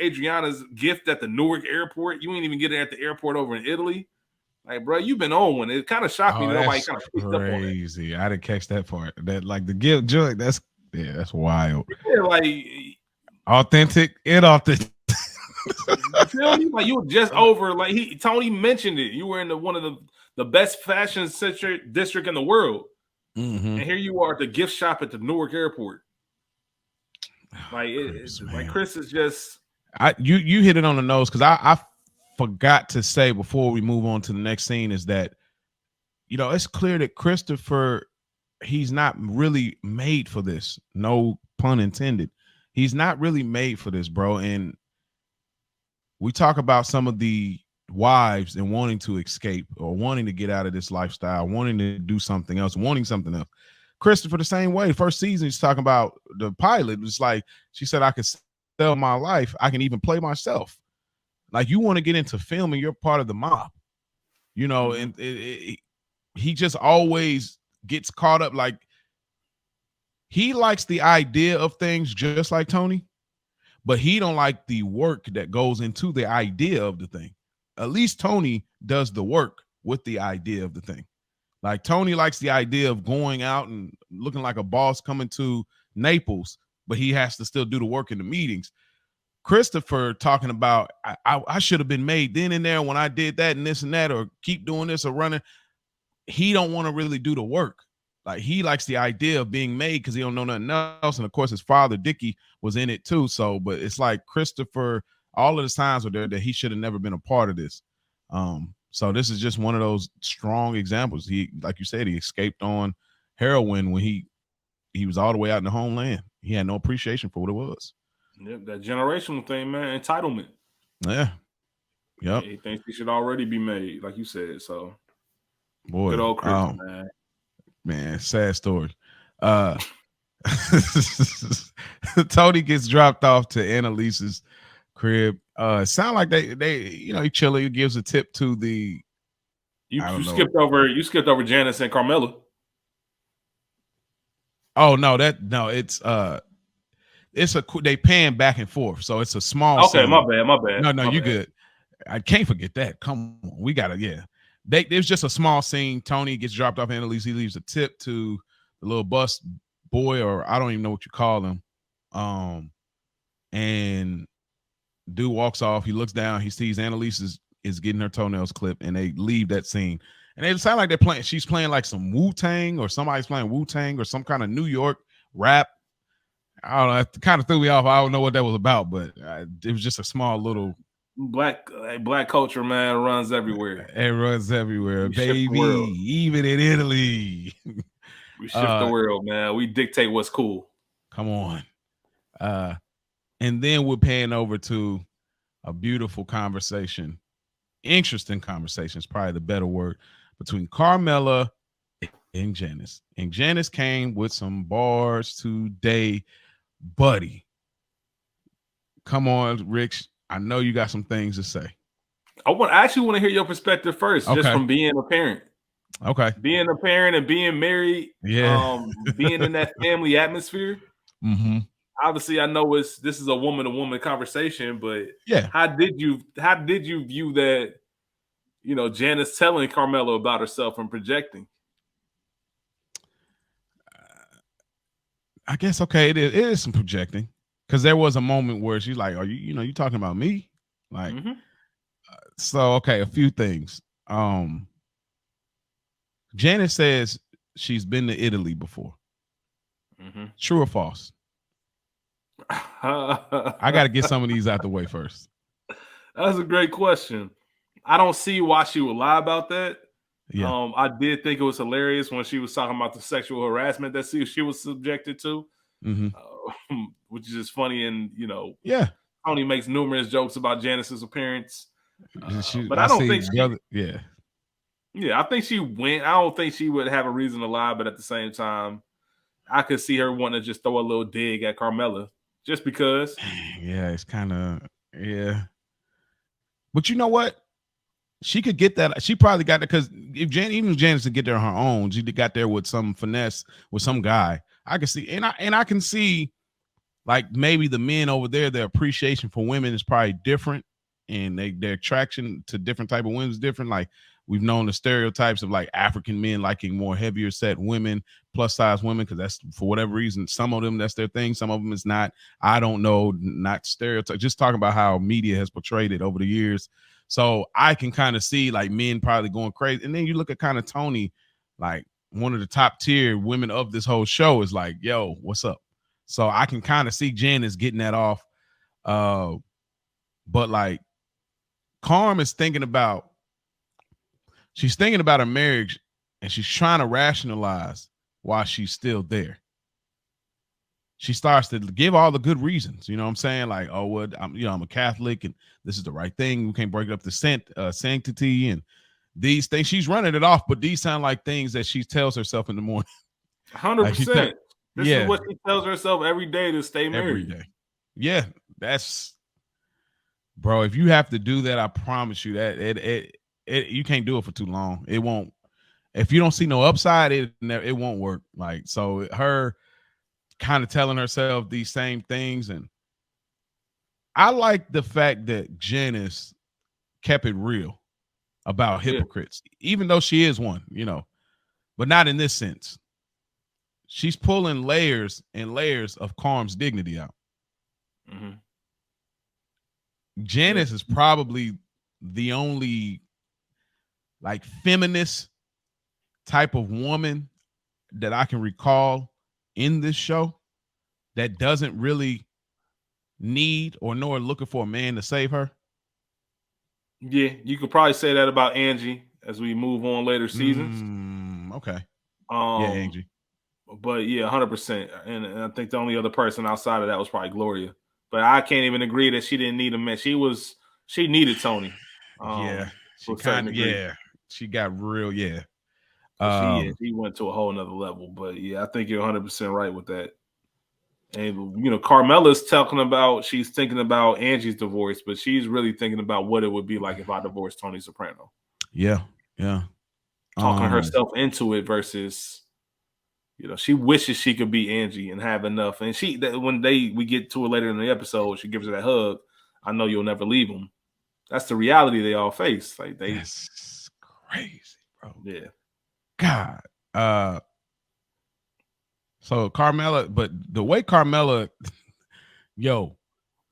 Adriana's gift at the Newark airport. You ain't even getting it at the airport over in Italy. Like, bro, you've been on one. It kind of shocked me that nobody kind of picked up on it. Crazy. I didn't catch that part. That like the gift joint. That's wild. Yeah, like authentic, inauthentic. You feel me? Like you were just over. Like Tony mentioned it. You were in one of the best fashion district in the world, and here you are at the gift shop at the Newark airport. Like like Chris is just. You hit it on the nose, because I forgot to say before we move on to the next scene is that, you know, it's clear that Christopher, he's not really made for this. No pun intended. He's not really made for this, bro. And we talk about some of the wives and wanting to escape or wanting to get out of this lifestyle, wanting to do something else, wanting something else. Christopher, the same way. First season, he's talking about the pilot. It's like she said, I could sell my life. I can even play myself. Like, you want to get into film and you're part of the mob, you know, and he just always gets caught up. Like, he likes the idea of things just like Tony, but he don't like the work that goes into the idea of the thing. At least Tony does the work with the idea of the thing. Like, Tony likes the idea of going out and looking like a boss coming to Naples, but he has to still do the work in the meetings. Christopher talking about I should have been made then and there when I did that and this and that, or keep doing this or running. He don't want to really do the work. Like he likes the idea of being made because he don't know nothing else. And of course, his father Dickie was in it too. So, but it's like Christopher, all of the signs were there that he should have never been a part of this. So this is just one of those strong examples. He, like you said, he escaped on heroin when he was all the way out in the homeland. He had no appreciation for what it was. Yeah, that generational thing, man, entitlement. Yeah. Yep. He thinks he should already be made, like you said. So, boy, good old Chris, man, sad story. Tony gets dropped off to Annalise's crib. Sound like they he chilling. He gives a tip to the. You skipped over Janice and Carmela. Oh no, it's they pan back and forth, so it's a small. Okay, scene. my bad. No, you good. I can't forget that. Come on, we gotta. Yeah, there's just a small scene. Tony gets dropped off. Annalise, he leaves a tip to the little bus boy, or I don't even know what you call him. And dude walks off. He looks down. He sees Annalise is getting her toenails clipped, and they leave that scene. And it sounds like they're playing. She's playing like some Wu-Tang, or somebody's playing Wu-Tang, or some kind of New York rap. I don't know. It kind of threw me off. I don't know what that was about, but it was just a small little black culture, man, runs everywhere. It runs everywhere, baby. Even in Italy, we shift the world, man. We dictate what's cool. Come on. And then we're paying over to a beautiful conversation. Interesting conversation is probably the better word, between Carmela and Janice. And Janice came with some bars today, buddy. Come on, Rich. I know you got some things to say. I actually want to hear your perspective first, just from being a parent. Okay. Being a parent and being married, being in that family atmosphere. Mm-hmm. Obviously, I know this is a woman-to-woman conversation, but yeah, how did you view that? Janice telling Carmela about herself and projecting. I guess it is some projecting, because there was a moment where she's like, "Are you talking about me?" Like, so a few things. Janice says she's been to Italy before. True or false? I got to get some of these out the way first. That's a great question. I don't see why she would lie about that. Yeah. I did think it was hilarious when she was talking about the sexual harassment that she was subjected to, which is just funny. And Tony makes numerous jokes about Janice's appearance, but I don't think I think she went. I don't think she would have a reason to lie, but at the same time, I could see her wanting to just throw a little dig at Carmela just because. Yeah, it's kind of But you know what? She could get that. She probably got that, because if Janice to get there on her own, she got there with some finesse with some guy. I can see, and I can see, like, maybe the men over there, their appreciation for women is probably different, and their attraction to different type of women is different. Like, we've known the stereotypes of like African men liking more heavier set women, plus size women, because that's, for whatever reason, some of them that's their thing, some of them is not. I don't know, not stereotype. Just talking about how media has portrayed it over the years. So I can kind of see like men probably going crazy. And then you look at kind of Tony, like one of the top tier women of this whole show, is like, yo, what's up? So I can kind of see Janice getting that off. But like Carm is she's thinking about her marriage, and she's trying to rationalize why she's still there. She starts to give all the good reasons, you know what I'm saying? Like, oh, well, I'm a Catholic, and this is the right thing. We can't break up the sanctity and these things. She's running it off, but these sound like things that she tells herself in the morning. 100%. This is what she tells herself every day to stay married. Every day. Yeah, that's, bro. If you have to do that, I promise you that you can't do it for too long. It won't. If you don't see no upside, it won't work. Like, so her kind of telling herself these same things. And I like the fact that Janice kept it real about hypocrites, even though she is one, but not in this sense. She's pulling layers and layers of Carm's dignity out. Janice is probably the only like feminist type of woman that I can recall in this show that doesn't really need or nor looking for a man to save her. Yeah, you could probably say that about Angie as we move on later seasons. Okay. Yeah, Angie. But yeah, 100%. And I think the only other person outside of that was probably Gloria. But I can't even agree that she didn't need a man. She needed Tony. Yeah, To a certain degree. She got real. Yeah. She went to a whole nother level. But yeah, I think you're 100% right with that. And Carmela's she's thinking about Angie's divorce, but she's really thinking about what it would be like if I divorced Tony Soprano. Yeah. Talking herself into it versus, she wishes she could be Angie and have enough. And when we get to it later in the episode, she gives her that hug. I know you'll never leave them. That's the reality they all face. Like that's crazy, bro. Yeah. God. So Carmela, but the way Carmela, the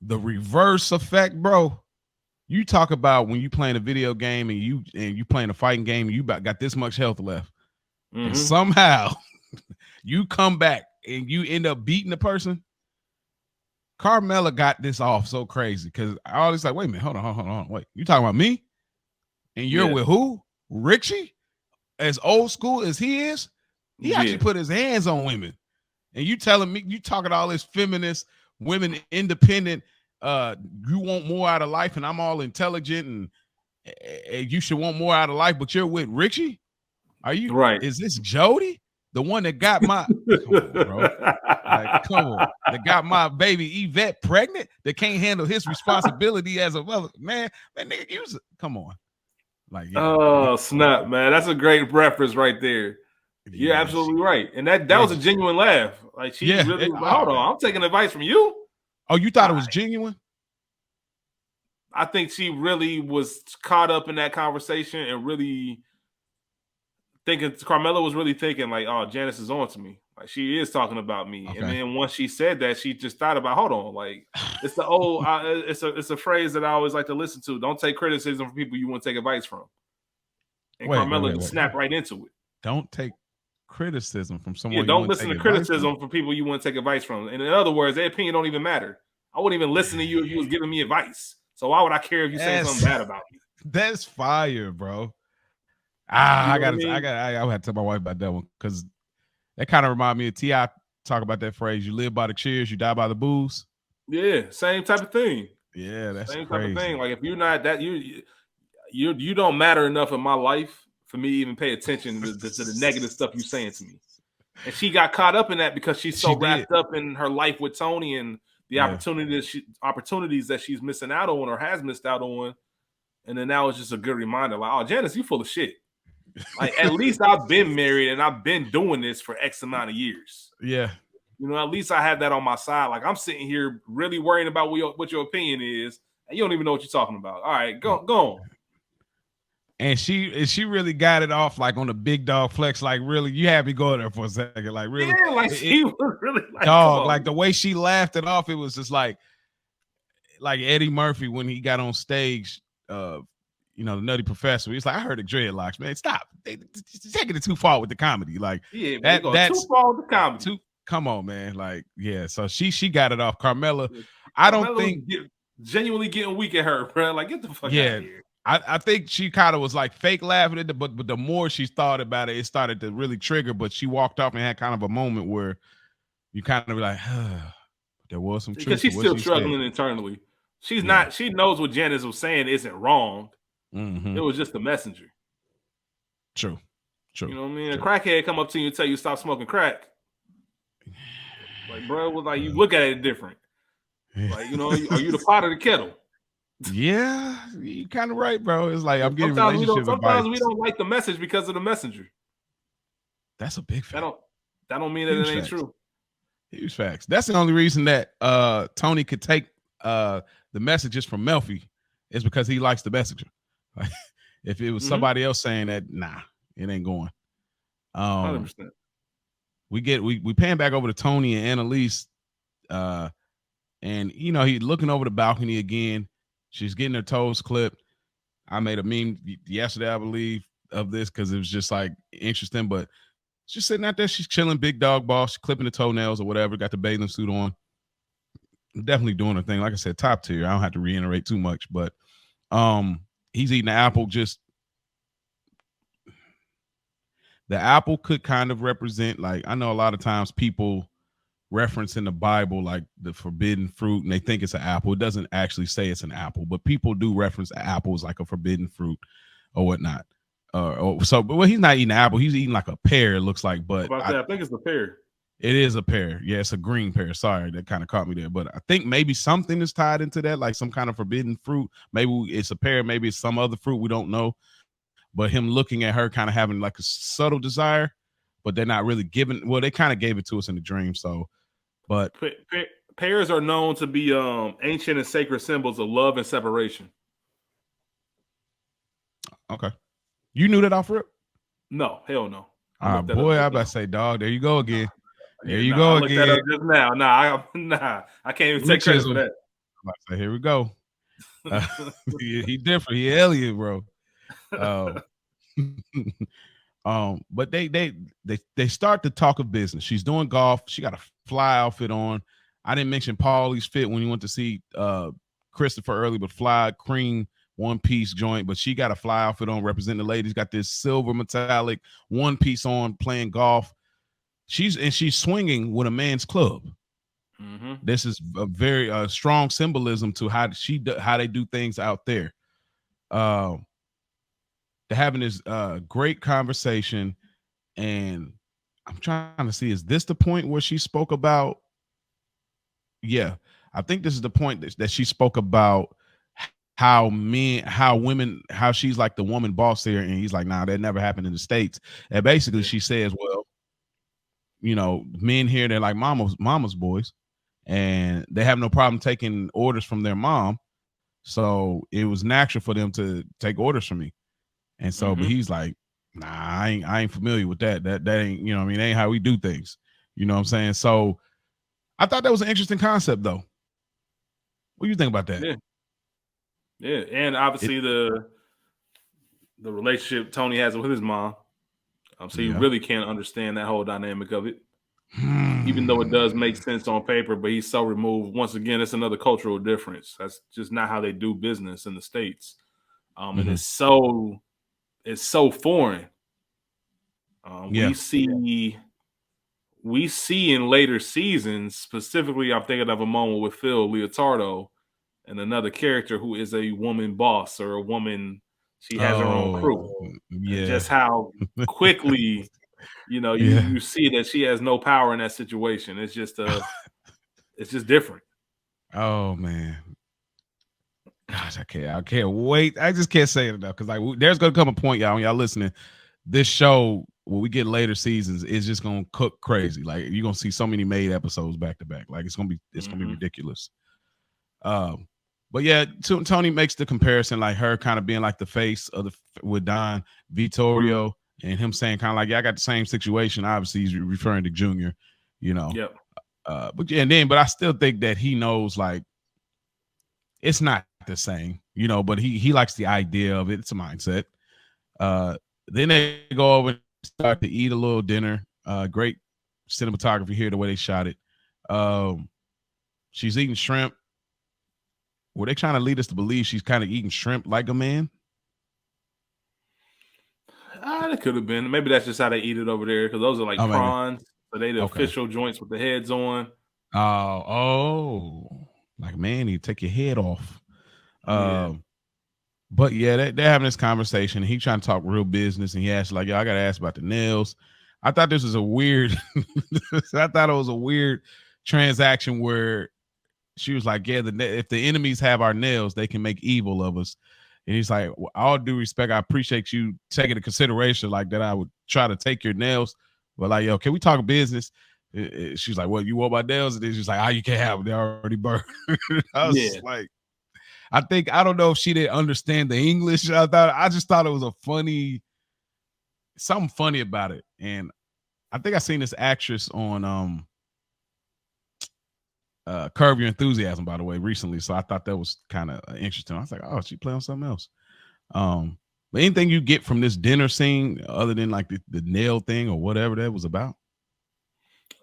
reverse effect, bro. You talk about when you playing a video game and you playing a fighting game and you got this much health left, and somehow you come back and you end up beating the person. Carmela got this off so crazy because I always like, wait a minute, hold on, wait, you talking about me? And you're with who? Richie? As old school as he is, he actually put his hands on women. And you telling me, you talking all this feminist, women independent, you want more out of life, and I'm all intelligent, and you should want more out of life, but you're with Richie? Are you right? Is this Jody, the one that got my come on, bro? Like, come on, that got my baby Yvette pregnant, that can't handle his responsibility as a mother? Man, nigga, come on. Like, snap, man. That's a great reference right there. You're absolutely right. And that was a genuine laugh. Like, she really was like, hold on, I'm taking advice from you. Oh, you thought it was genuine? I think she really was caught up in that conversation and really thinking, Carmela was really thinking like, oh, Janice is on to me. Like, she is talking about me. Okay. And then once she said that, she just thought about, hold on, like, it's the old, it's a phrase that I always like to listen to. Don't take criticism from people you want to take advice from. And Carmela just snapped right into it. Don't take criticism from someone. Yeah, don't listen to criticism from people you want to take advice from. And in other words, their opinion don't even matter. I wouldn't even listen to you if you was giving me advice. So why would I care if you say something bad about me? That's fire, bro. I would have to tell my wife about that one, because that kind of remind me of T.I. talk about that phrase: "You live by the cheers, you die by the booze." Yeah, same type of thing. Yeah, that's same crazy. Type of thing. Like, if you're not that, you don't matter enough in my life for me to even pay attention to the negative stuff you're saying to me. And she got caught up in that because she's so wrapped up in her life with Tony and the opportunities that she's missing out on or has missed out on. And then now it's just a good reminder, like, oh, Janice, you full of shit. Like, at least I've been married and I've been doing this for X amount of years. Yeah. At least I have that on my side. Like, I'm sitting here really worrying about what your opinion is, and you don't even know what you're talking about. All right, go on. And she really got it off, like, on the big dog flex. Like, really, you had me go there for a second. Like, really, yeah, like, she was really like, dog. Like, the way she laughed it off, it was just like Eddie Murphy when he got on stage. The Nutty Professor. He's like, I heard the dreadlocks, man. Stop. They're taking it too far with the comedy. Like, yeah, that's too far with the comedy. Come on, man. Like, yeah. So she got it off. Carmela, I don't think genuinely getting weak at her, bro. Like, get the fuck out of here. I think she kind of was like fake laughing at it, but the more she thought about it, it started to really trigger. But she walked off and had kind of a moment where you kind of like, there was some truth. Because she's still struggling internally. She's not. She knows what Janice was saying isn't wrong. Mm-hmm. It was just a messenger. True. You know what I mean? A crackhead come up to you and tell you stop smoking crack. Like, bro, was like, you look at it different. Like, are you the pot or the kettle? Yeah, you kind of right, bro. It's like, I'm getting relationship advice. Sometimes we don't like the message because of the messenger. That's a big fact. That don't mean that it ain't true. Huge facts. That's the only reason that Tony could take the messages from Melfi, is because he likes the messenger. If it was somebody else saying that, nah, it ain't going. 100%. We pan back over to Tony and Annalise, and he looking over the balcony again. She's getting her toes clipped. I made a meme yesterday, I believe, of this because it was just like interesting. But she's sitting out there, she's chilling, big dog boss, clipping the toenails or whatever. Got the bathing suit on. Definitely doing a thing. Like I said, top tier. I don't have to reiterate too much, but he's eating the apple. Just the apple could kind of represent, like, I know a lot of times people reference in the Bible like the forbidden fruit and they think it's an apple. It doesn't actually say it's an apple, but people do reference apples like a forbidden fruit or whatnot. But he's not eating an apple, he's eating like a pear, it looks like. But I think it's the pear. It is a pear. Yeah, it's a green pear. Sorry, that kind of caught me there. But I think maybe something is tied into that, like some kind of forbidden fruit. Maybe it's a pear, maybe it's some other fruit, we don't know. But him looking at her kind of having like a subtle desire, but they're not really giving. Well, they kind of gave it to us in the dream. So, but pears are known to be ancient and sacred symbols of love and separation. Okay. You knew that off rip? No, hell no. Boy, I about to say, dog, there you go again. There you go again. I looked that up just now. I can't even take credit for that. I'm about to say, here we go. He different. He alien, bro. But they start to talk of business. She's doing golf. She got a fly outfit on. I didn't mention Paulie's fit when he went to see Christopher early, but fly cream one piece joint. But she got a fly outfit on, representing the ladies. Got this silver metallic one piece on, playing golf. She's swinging with a man's club. Mm-hmm. This is a very strong symbolism to how they do things out there. They're having this great conversation, and I'm trying to see, is this the point where she spoke about? Yeah, I think this is the point that she spoke about how she's like the woman boss there, and he's like, nah, that never happened in the States. And basically, she says, well, you know, men here, they're like mama's boys, and they have no problem taking orders from their mom. So it was natural for them to take orders from me. And so, but he's like, nah, I ain't familiar with that. That ain't, you know what I mean? Ain't how we do things. You know what I'm saying? So I thought that was an interesting concept, though. What do you think about that? Yeah. And obviously the relationship Tony has with his mom. So you really can't understand that whole dynamic of it. Even though it does make sense on paper, but he's so removed. Once again, it's another cultural difference. That's just not how they do business in the States. And it's so foreign. We see in later seasons, specifically, I'm thinking of a moment with Phil Leotardo and another character who is a woman boss or a woman. She has her own crew. Yeah. And just how quickly, you see that she has no power in that situation. It's just it's just different. Oh man. Gosh, I can't wait. I just can't say it enough, because like there's gonna come a point, y'all, when y'all listening, this show, when we get later seasons, is just gonna cook crazy. Like you're gonna see so many made episodes back to back. Like it's gonna be ridiculous. But yeah, Tony makes the comparison, like her kind of being like the face of with Don Vittorio, and him saying kind of like, yeah, I got the same situation. Obviously, he's referring to Junior, Yep. But I still think that he knows, like, it's not the same, but he likes the idea of it. It's a mindset. Then they go over and start to eat a little dinner. Great cinematography here, the way they shot it. She's eating shrimp. Were they trying to lead us to believe she's kind of eating shrimp like a man? It could have been. Maybe that's just how they eat it over there, because those are like prawns. So they the official joints with the heads on. Like, man, you take your head off. But yeah, they're having this conversation. He trying to talk real business, and he asked like, "Yo, I got to ask about the nails." I thought this was a weird. I thought it was a weird transaction where she was like, "Yeah, if the enemies have our nails, they can make evil of us." And he's like, well, all due respect, I appreciate you taking into consideration like that. I would try to take your nails, but like, yo, can we talk business? She's like, "Well, you want my nails?" And then she's like, you can't have them. They're already burned." I was like, I don't know if she didn't understand the English. I just thought it was something funny about it. And I think I seen this actress on Curb Your Enthusiasm, by the way, recently. So I thought that was kind of interesting. I was like, oh, she playing on something else. But anything you get from this dinner scene other than like the nail thing or whatever that was about?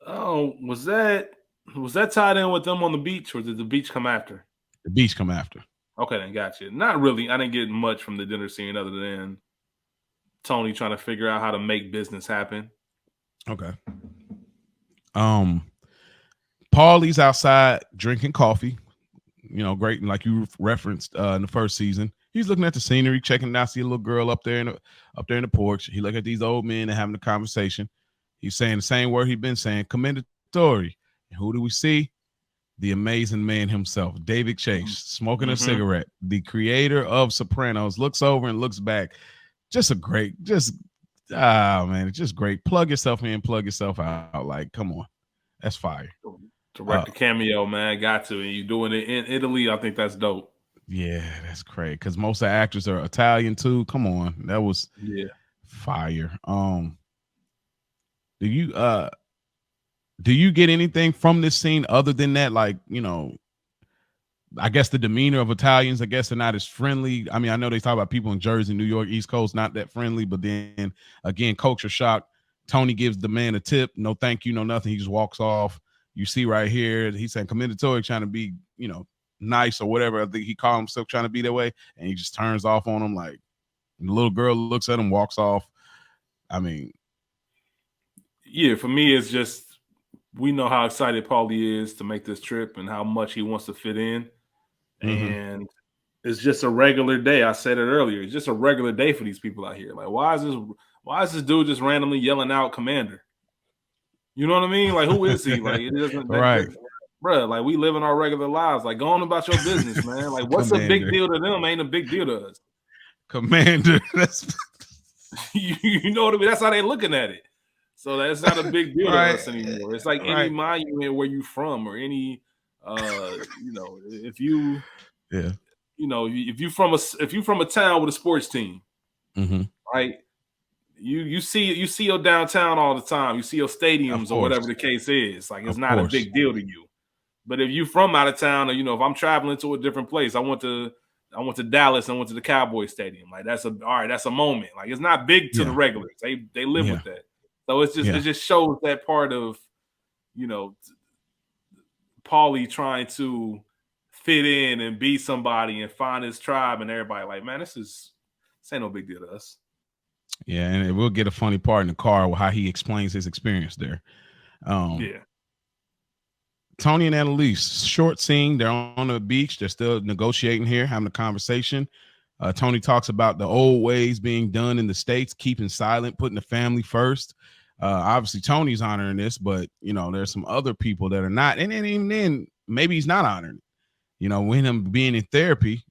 Oh, was that tied in with them on the beach, or did the beach come after? The beach come after. Okay, then gotcha. Not really. I didn't get much from the dinner scene other than Tony trying to figure out how to make business happen. Okay. Paulie's outside drinking coffee. You know, great. Like you referenced in the first season, he's looking at the scenery, checking out, see a little girl up there in the porch. He look at these old men and having a conversation. He's saying the same word he'd been saying, commendatory. And who do we see? The amazing man himself, David Chase, smoking a cigarette. The creator of Sopranos looks over and looks back. Just man, it's just great. Plug yourself in, plug yourself out. Like, come on, that's fire. Direct a cameo, man. Got to. And you doing it in Italy. I think that's dope. Yeah, that's great. Because most of the actors are Italian too. Come on. That was fire. Do you get anything from this scene other than that? Like, you know, I guess the demeanor of Italians, I guess they're not as friendly. I mean, I know they talk about people in Jersey, New York, East Coast, not that friendly, but then again, culture shock. Tony gives the man a tip. No, thank you. No, nothing. He just walks off. You see right here, he's saying commendatory, trying to be, you know, nice or whatever. I think he called himself trying to be that way. And he just turns off on him. Like, the little girl looks at him, walks off. I mean, yeah, for me, it's just, we know how excited Paulie is to make this trip and how much he wants to fit in. And it's just a regular day. I said it earlier. It's just a regular day for these people out here. Like, why is this dude just randomly yelling out Commander? You know what I mean? Like, who is he? Like, it doesn't, right. Bro, like, we live in our regular lives. Like, go on about your business, man. Like, what's a big deal to them ain't a big deal to us. Commander. That's you know what I mean? That's how they looking at it. So that's not a big deal to us anymore. It's like any monument where you from, or any you know, if you you know, if you from a town with a sports team, right? You see your downtown all the time. You see your stadiums or whatever the case is. Like, it's not a big deal to you. But if you from out of town, or, you know, if I'm traveling to a different place, I went to Dallas and went to the Cowboys Stadium. Like, that's a moment. Like, it's not big to the regulars. They live with that. So it's just it just shows that part of, you know, Paulie trying to fit in and be somebody and find his tribe, and everybody like, man, this ain't no big deal to us. Yeah, and we'll get a funny part in the car with how he explains his experience there. Tony and Annalise, short scene. They're on the beach. They're still negotiating here, having a conversation. Tony talks about the old ways being done in the States, keeping silent, putting the family first. Obviously, Tony's honoring this, but, you know, there's some other people that are not. And then maybe he's not honoring it. You know, when him being in therapy,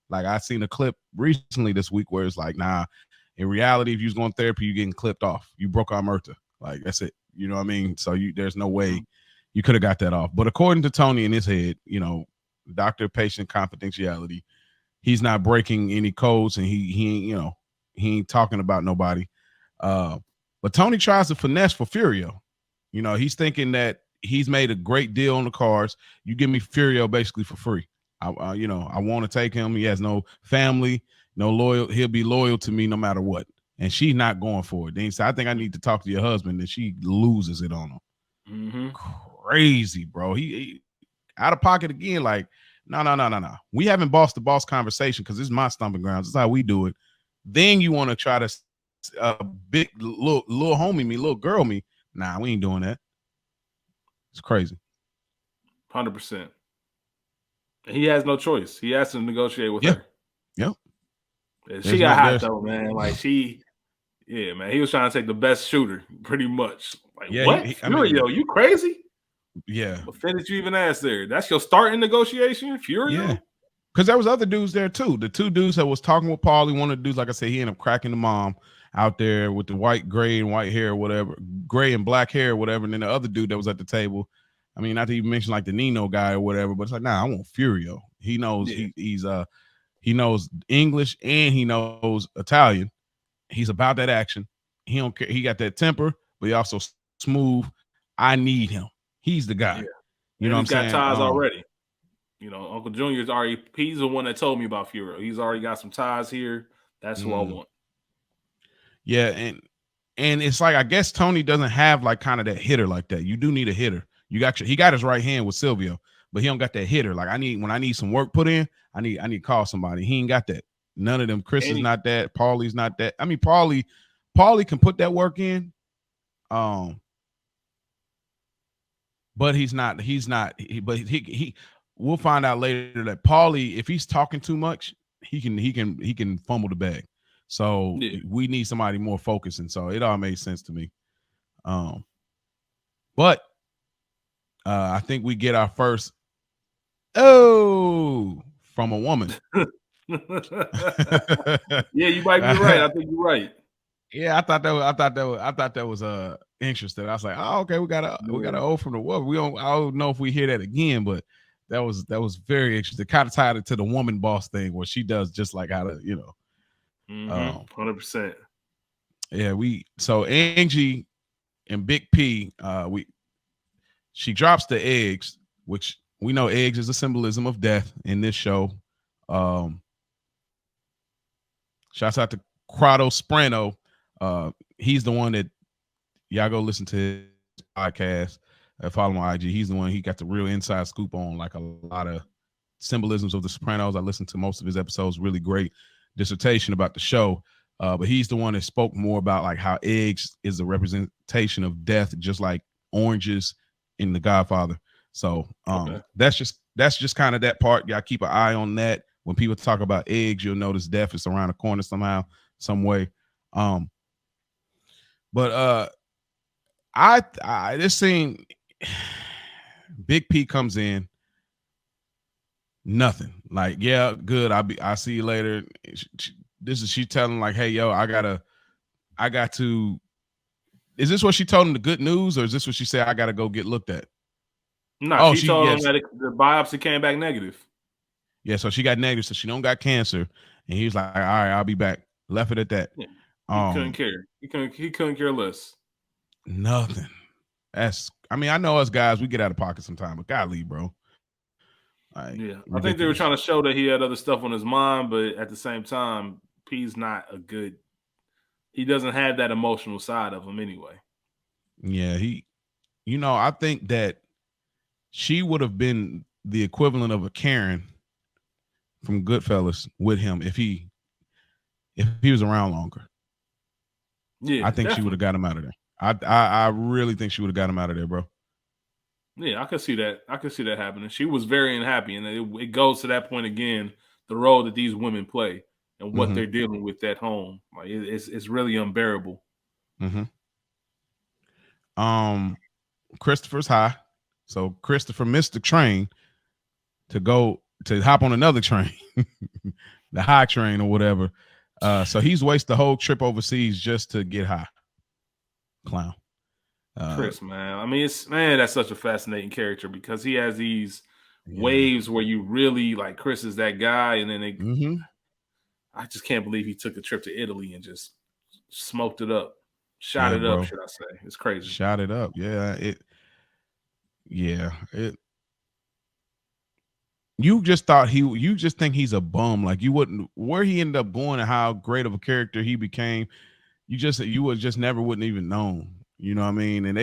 like I seen a clip recently this week where it's like, nah, in reality, if you was going therapy, you're getting clipped off. You broke omerta. Like, that's it. You know what I mean? So there's no way you could have got that off. But according to Tony in his head, you know, doctor-patient confidentiality, he's not breaking any codes, and he ain't talking about nobody. But Tony tries to finesse for Furio. You know, he's thinking that he's made a great deal on the cards. You give me Furio basically for free. I want to take him. He has no family, no loyal. He'll be loyal to me no matter what. And she's not going for it. Then he said, I think I need to talk to your husband. And she loses it on him. Crazy, bro. He out of pocket again. Like, no. We haven't boss to boss conversation because this is my stomping grounds. This is how we do it. Then you want to try to big little homie me, little girl me. Nah, we ain't doing that. It's crazy. 100%. He has no choice. He has to negotiate with her. Yep. She got hot though, man. Like, man. He was trying to take the best shooter, pretty much. Like, what? Furio, you crazy? Yeah. What fin did you even ask there? That's your starting negotiation, Furio? Yeah. Because there was other dudes there too. The two dudes that was talking with Paulie, one of the dudes, like I said, he ended up cracking the mom out there with the gray and white hair, or whatever, gray and black hair, or whatever. And then the other dude that was at the table, I mean, not to even mention like the Nino guy or whatever, but it's like, nah, I want Furio. He knows he knows English and he knows Italian. He's about that action. He don't care. He got that temper, but he also smooth. I need him. He's the guy. You know And what I'm he's got saying? ties already. You know, Uncle Junior's already. He's the one that told me about Furo. He's already got some ties here. That's who I want. Yeah, and it's like I guess Tony doesn't have like kind of that hitter like that. You do need a hitter. He got his right hand with Silvio, but he don't got that hitter. Like when I need some work put in, I need to call somebody. He ain't got that. None of them. Chris is not that. Paulie's not that. I mean, Paulie can put that work in. But he's not. But he. We'll find out later that Paulie, if he's talking too much, he can fumble the bag. So we need somebody more focused, and so it all made sense to me. But I think we get our first from a woman. Yeah, you might be right. I think you're right. Yeah, I thought that was interesting. I was like, oh, okay, we got an O from the woman. I don't know if we hear that again, but that was very interesting. Kind of tied it to the woman boss thing where she does just like how to, 100%. Yeah, so Angie and Big P, she drops the eggs, which we know eggs is a symbolism of death in this show. Shouts out to Crado Sprano. He's the one that y'all go listen to his podcast. Follow him on IG. He's the one he got the real inside scoop on like a lot of symbolisms of the Sopranos. I listened to most of his episodes. Really great dissertation about the show. But he's the one that spoke more about like how eggs is a representation of death, just like oranges in The Godfather. So that's just kind of that part. Y'all keep an eye on that. When people talk about eggs, you'll notice death is around the corner somehow, some way. But I this scene, Big P comes in, nothing. Like, yeah, good. I see you later. She telling like, hey, yo, I got to. Is this what she told him, the good news, or is this what she said? I got to go get looked at. No, she told him that the biopsy came back negative. Yeah, so she got negative, so she don't got cancer, and he was like, all right, I'll be back. Left it at that. Yeah. He couldn't care. He couldn't care less. Nothing. I mean, I know us guys, we get out of pocket sometimes, but golly, bro. Like, yeah, ridiculous. I think they were trying to show that he had other stuff on his mind, but at the same time, P's not a good. He doesn't have that emotional side of him anyway. Yeah, I think that she would have been the equivalent of a Karen from Goodfellas with him if he was around longer. Yeah, I think definitely. She would have got him out of there. I really think she would have got him out of there, bro. Yeah, I could see that. I could see that happening. She was very unhappy, and it goes to that point again, the role that these women play and what they're dealing with at home. Like it's really unbearable. Christopher's high, so Christopher missed the train to hop on another train, the high train or whatever. So he's wasted the whole trip overseas just to get high. Clown. Chris, man. I mean, that's such a fascinating character because he has these waves where you really like Chris is that guy, and then I just can't believe he took a trip to Italy and just smoked it up, shot it up. Should I say? It's crazy. Shot it up, You just thought you just think he's a bum, like you wouldn't. Where he ended up going and how great of a character he became, you would just never wouldn't even known. You know what I mean? And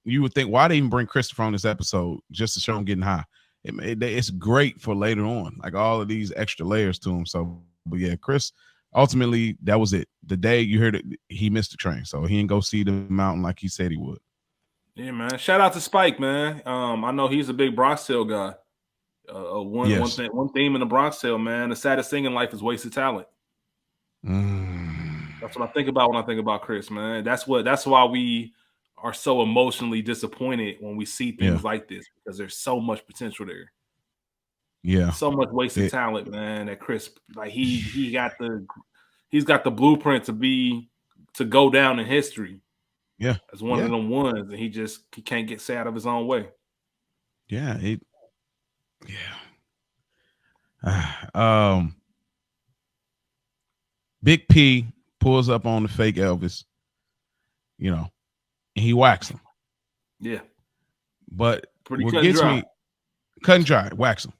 you would think, why they even bring Christopher on this episode just to show him getting high? It's great for later on, like all of these extra layers to him. So, but yeah, Chris, ultimately, that was it. The day you heard it, he missed the train, so he didn't go see the mountain like he said he would. Yeah, man. Shout out to Spike, man. I know he's a big Bronx Tale guy. One theme in the Bronx Tale, man. The saddest thing in life is wasted talent. That's what I think about when I think about Chris, man. That's why we are so emotionally disappointed when we see things like this, because there's so much potential there. Yeah, so much wasted talent, man. That Chris, like he's got the blueprint to go down in history. Yeah, as one of them ones, and he can't get out of his own way. Yeah, Big P pulls up on the fake Elvis, and he whacks him. Yeah. But Pretty what cut and gets dry. me cut and dry, wax them.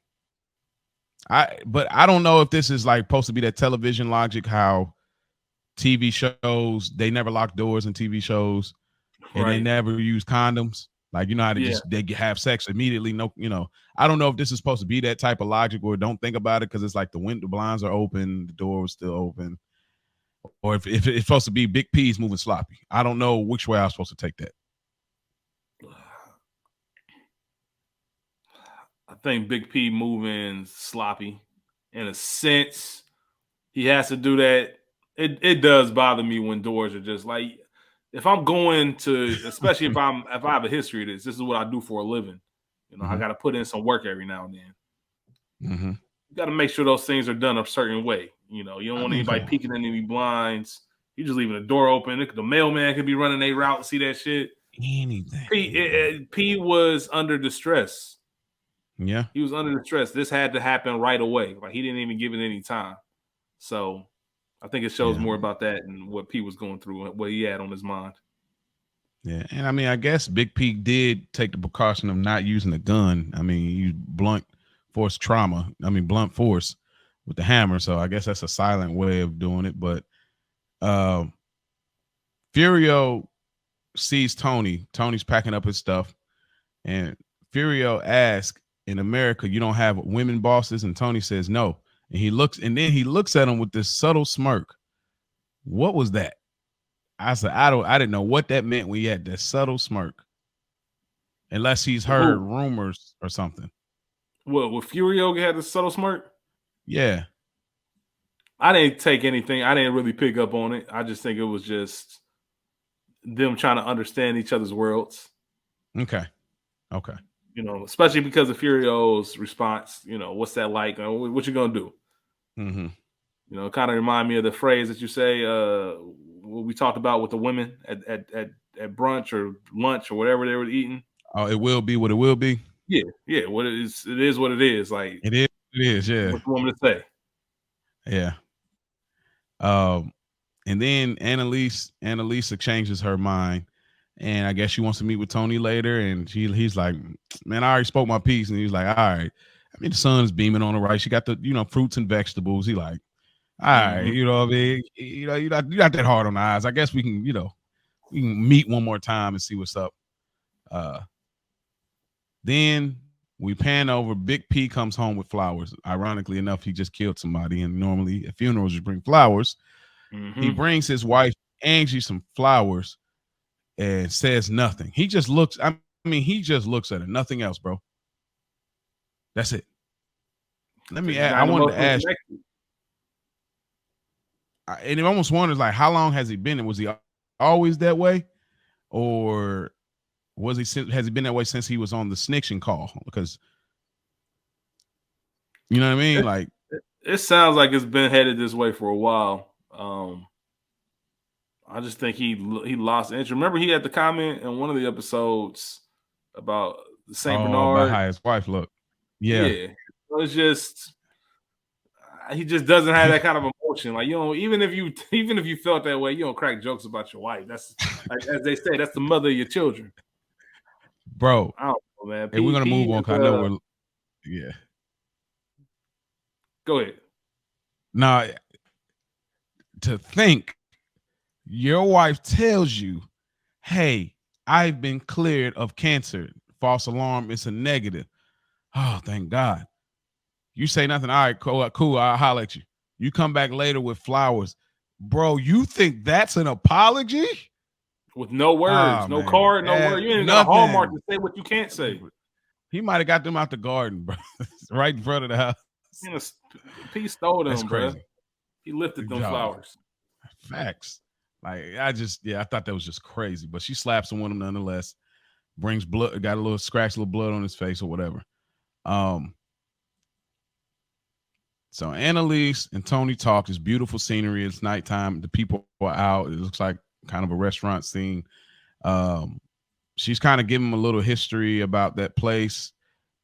But I don't know if this is like supposed to be that television logic, how TV shows, they never lock doors in TV shows and they Right. never use condoms. Like, you know how they Yeah. just they have sex immediately. No, I don't know if this is supposed to be that type of logic or don't think about it because it's like the window blinds are open, the door was still open, or if it's supposed to be Big P's moving sloppy. I don't know which way I was supposed to take that. I think Big P moving sloppy in a sense. He has to do that. It does bother me when doors are just like, if I'm going to, especially if I have a history of this is what I do for a living. I got to put in some work every now and then. You got to make sure those things are done a certain way. You don't want anybody peeking in any blinds. You just leaving the door open. The mailman could be running a route. See that shit? Anything. P was under distress. Yeah. He was under distress. This had to happen right away. Like, he didn't even give it any time. So I think it shows more about that and what P was going through and what he had on his mind. Yeah, and I mean, I guess Big P did take the precaution of not using a gun. I mean, you blunt force with the hammer. So I guess that's a silent way of doing it. But Furio sees Tony. Tony's packing up his stuff, and Furio asks, "In America, you don't have women bosses?" And Tony says, "No." And then he looks at him with this subtle smirk. What was that? I said, I didn't know what that meant when he had that subtle smirk. Unless he's heard rumors or something. What, with Furio had the subtle smirk? Yeah. I didn't take anything. I didn't really pick up on it. I just think it was just them trying to understand each other's worlds. Okay. Especially because of Furio's response, what's that like? What you gonna do? It kind of remind me of the phrase that you say, what we talked about with the women at brunch or lunch or whatever they were eating. Oh, it will be what it will be. Yeah. What it is what it is. Like, it is. Yeah. What you want me to say? Yeah. And then Annalisa changes her mind, and I guess she wants to meet with Tony later. And he's like, "Man, I already spoke my piece." And he's like, "All right." I mean, the sun's beaming on her, right? She got the fruits and vegetables. He like, "All right, what I mean, you're not that hard on the eyes. I guess we can meet one more time and see what's up." Then we pan over. Big P comes home with flowers. Ironically enough, he just killed somebody, and normally at funerals you bring flowers. He brings his wife Angie some flowers and says nothing. He just looks. He just looks at her. Nothing else, bro. That's it. Let me add. I wanted to ask. And it almost wonders, like, how long has he been? Was he always that way, or has he been that way since he was on the snitching call? Because you know what I mean. Like, it sounds like it's been headed this way for a while. I just think he lost interest. Remember, he had the comment in one of the episodes about Saint Bernard, about how his wife looked. Yeah. It's just he just doesn't have that kind of emotion. Like, even if you felt that way, you don't crack jokes about your wife. That's like, as they say, that's the mother of your children, bro. I don't know, man. We're gonna move on. I know we're. Yeah. Go ahead. Now, to think your wife tells you, "Hey, I've been cleared of cancer. False alarm. It's a negative." Oh, thank God. You say nothing. All right, cool. I'll holler at you. You come back later with flowers. Bro, you think that's an apology? With no words, no card, no word. You ain't got a hallmark to say what you can't say. He might have got them out the garden, bro. Right in front of the house. P stole them, that's crazy. Bro. He lifted them flowers. Facts. Like, I thought that was just crazy. But she slaps him with them nonetheless. Brings blood, got a little scratch, a little blood on his face or whatever. So Annalise and Tony talk. It's beautiful scenery. It's nighttime. The people are out. It looks like kind of a restaurant scene. She's kind of giving him a little history about that place.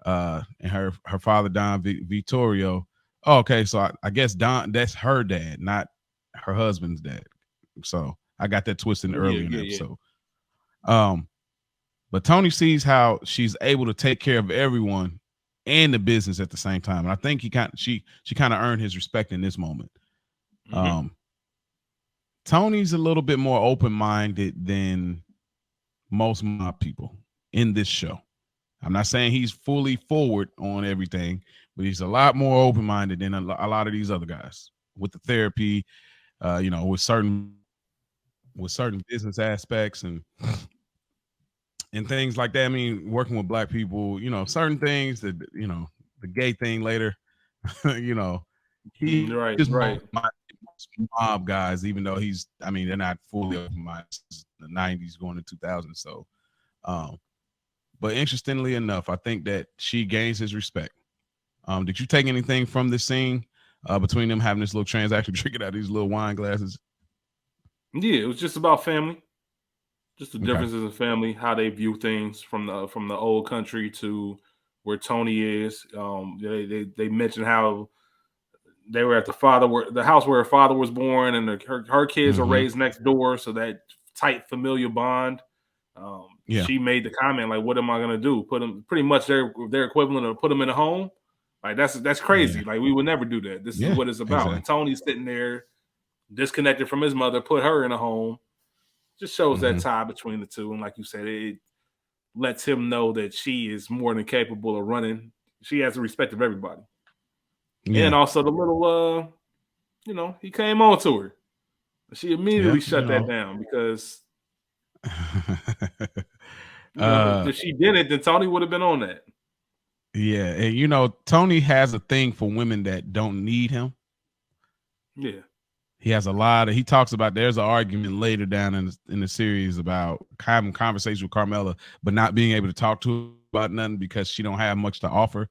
And her father, Don Vittorio. Oh, okay, so I guess Don, that's her dad, not her husband's dad. So I got that twisted earlier in the episode. But Tony sees how she's able to take care of everyone and the business at the same time. And I think she kind of earned his respect in this moment. Tony's a little bit more open-minded than most mob people in this show. I'm not saying he's fully forward on everything, but he's a lot more open-minded than a lot of these other guys with the therapy, with certain business aspects and things like that. I mean, working with black people, certain things that, the gay thing later, he Right, just right. mob guys, even though they're not fully open-minded since the 90s going to 2000. So, but interestingly enough, I think that she gains his respect. Did you take anything from this scene between them having this little transaction, drinking out of these little wine glasses? Yeah, it was just about family, just the differences in family, how they view things from the old country to where Tony is. They mentioned how they were at the house where her father was born, and her kids are raised next door, so that tight familial bond. She made the comment like, "What am I gonna do? Put them pretty much their equivalent of put them in a home? Like that's crazy. Yeah. Like we would never do that. This is what it's about." Exactly. And Tony's sitting there disconnected from his mother, put her in a home. Just shows that tie between the two, and like you said, it lets him know that she is more than capable of running. She has the respect of everybody. Yeah. And also the little, he came on to her. She immediately shut that down because if she didn't, then Tony would have been on that. Yeah, and Tony has a thing for women that don't need him. Yeah. He has he talks about, there's an argument later down in the series about having conversations with Carmela, but not being able to talk to her about nothing because she don't have much to offer.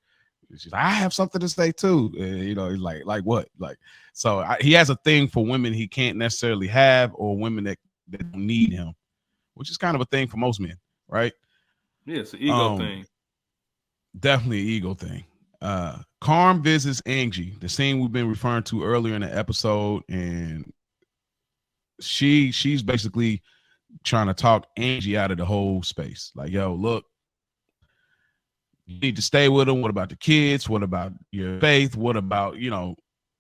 She's like, I have something to say too. He's like what? Like, so he has a thing for women he can't necessarily have, or women that don't need him, which is kind of a thing for most men, right? Yeah, it's an ego thing. Definitely an ego thing. Carm visits Angie, the scene we've been referring to earlier in the episode, and she's basically trying to talk Angie out of the whole space. Like, yo, look, you need to stay with him. What about the kids? What about your faith? What about,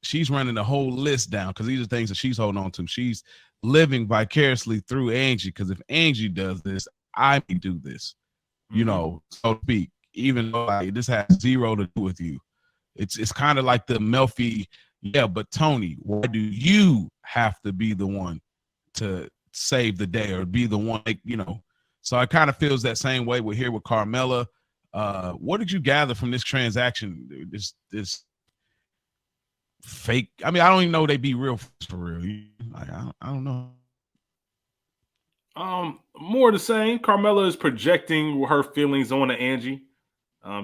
she's running the whole list down because these are things that she's holding on to. She's living vicariously through Angie, because if Angie does this, I may do this, so to speak, even though this has zero to do with you. It's kind of like the Melfi, but Tony, why do you have to be the one to save the day or be the one, So it kind of feels that same way we're here with Carmela. What did you gather from this transaction? This fake. I mean, I don't even know they be real for real. Like, I don't know. More the same. Carmela is projecting her feelings onto Angie.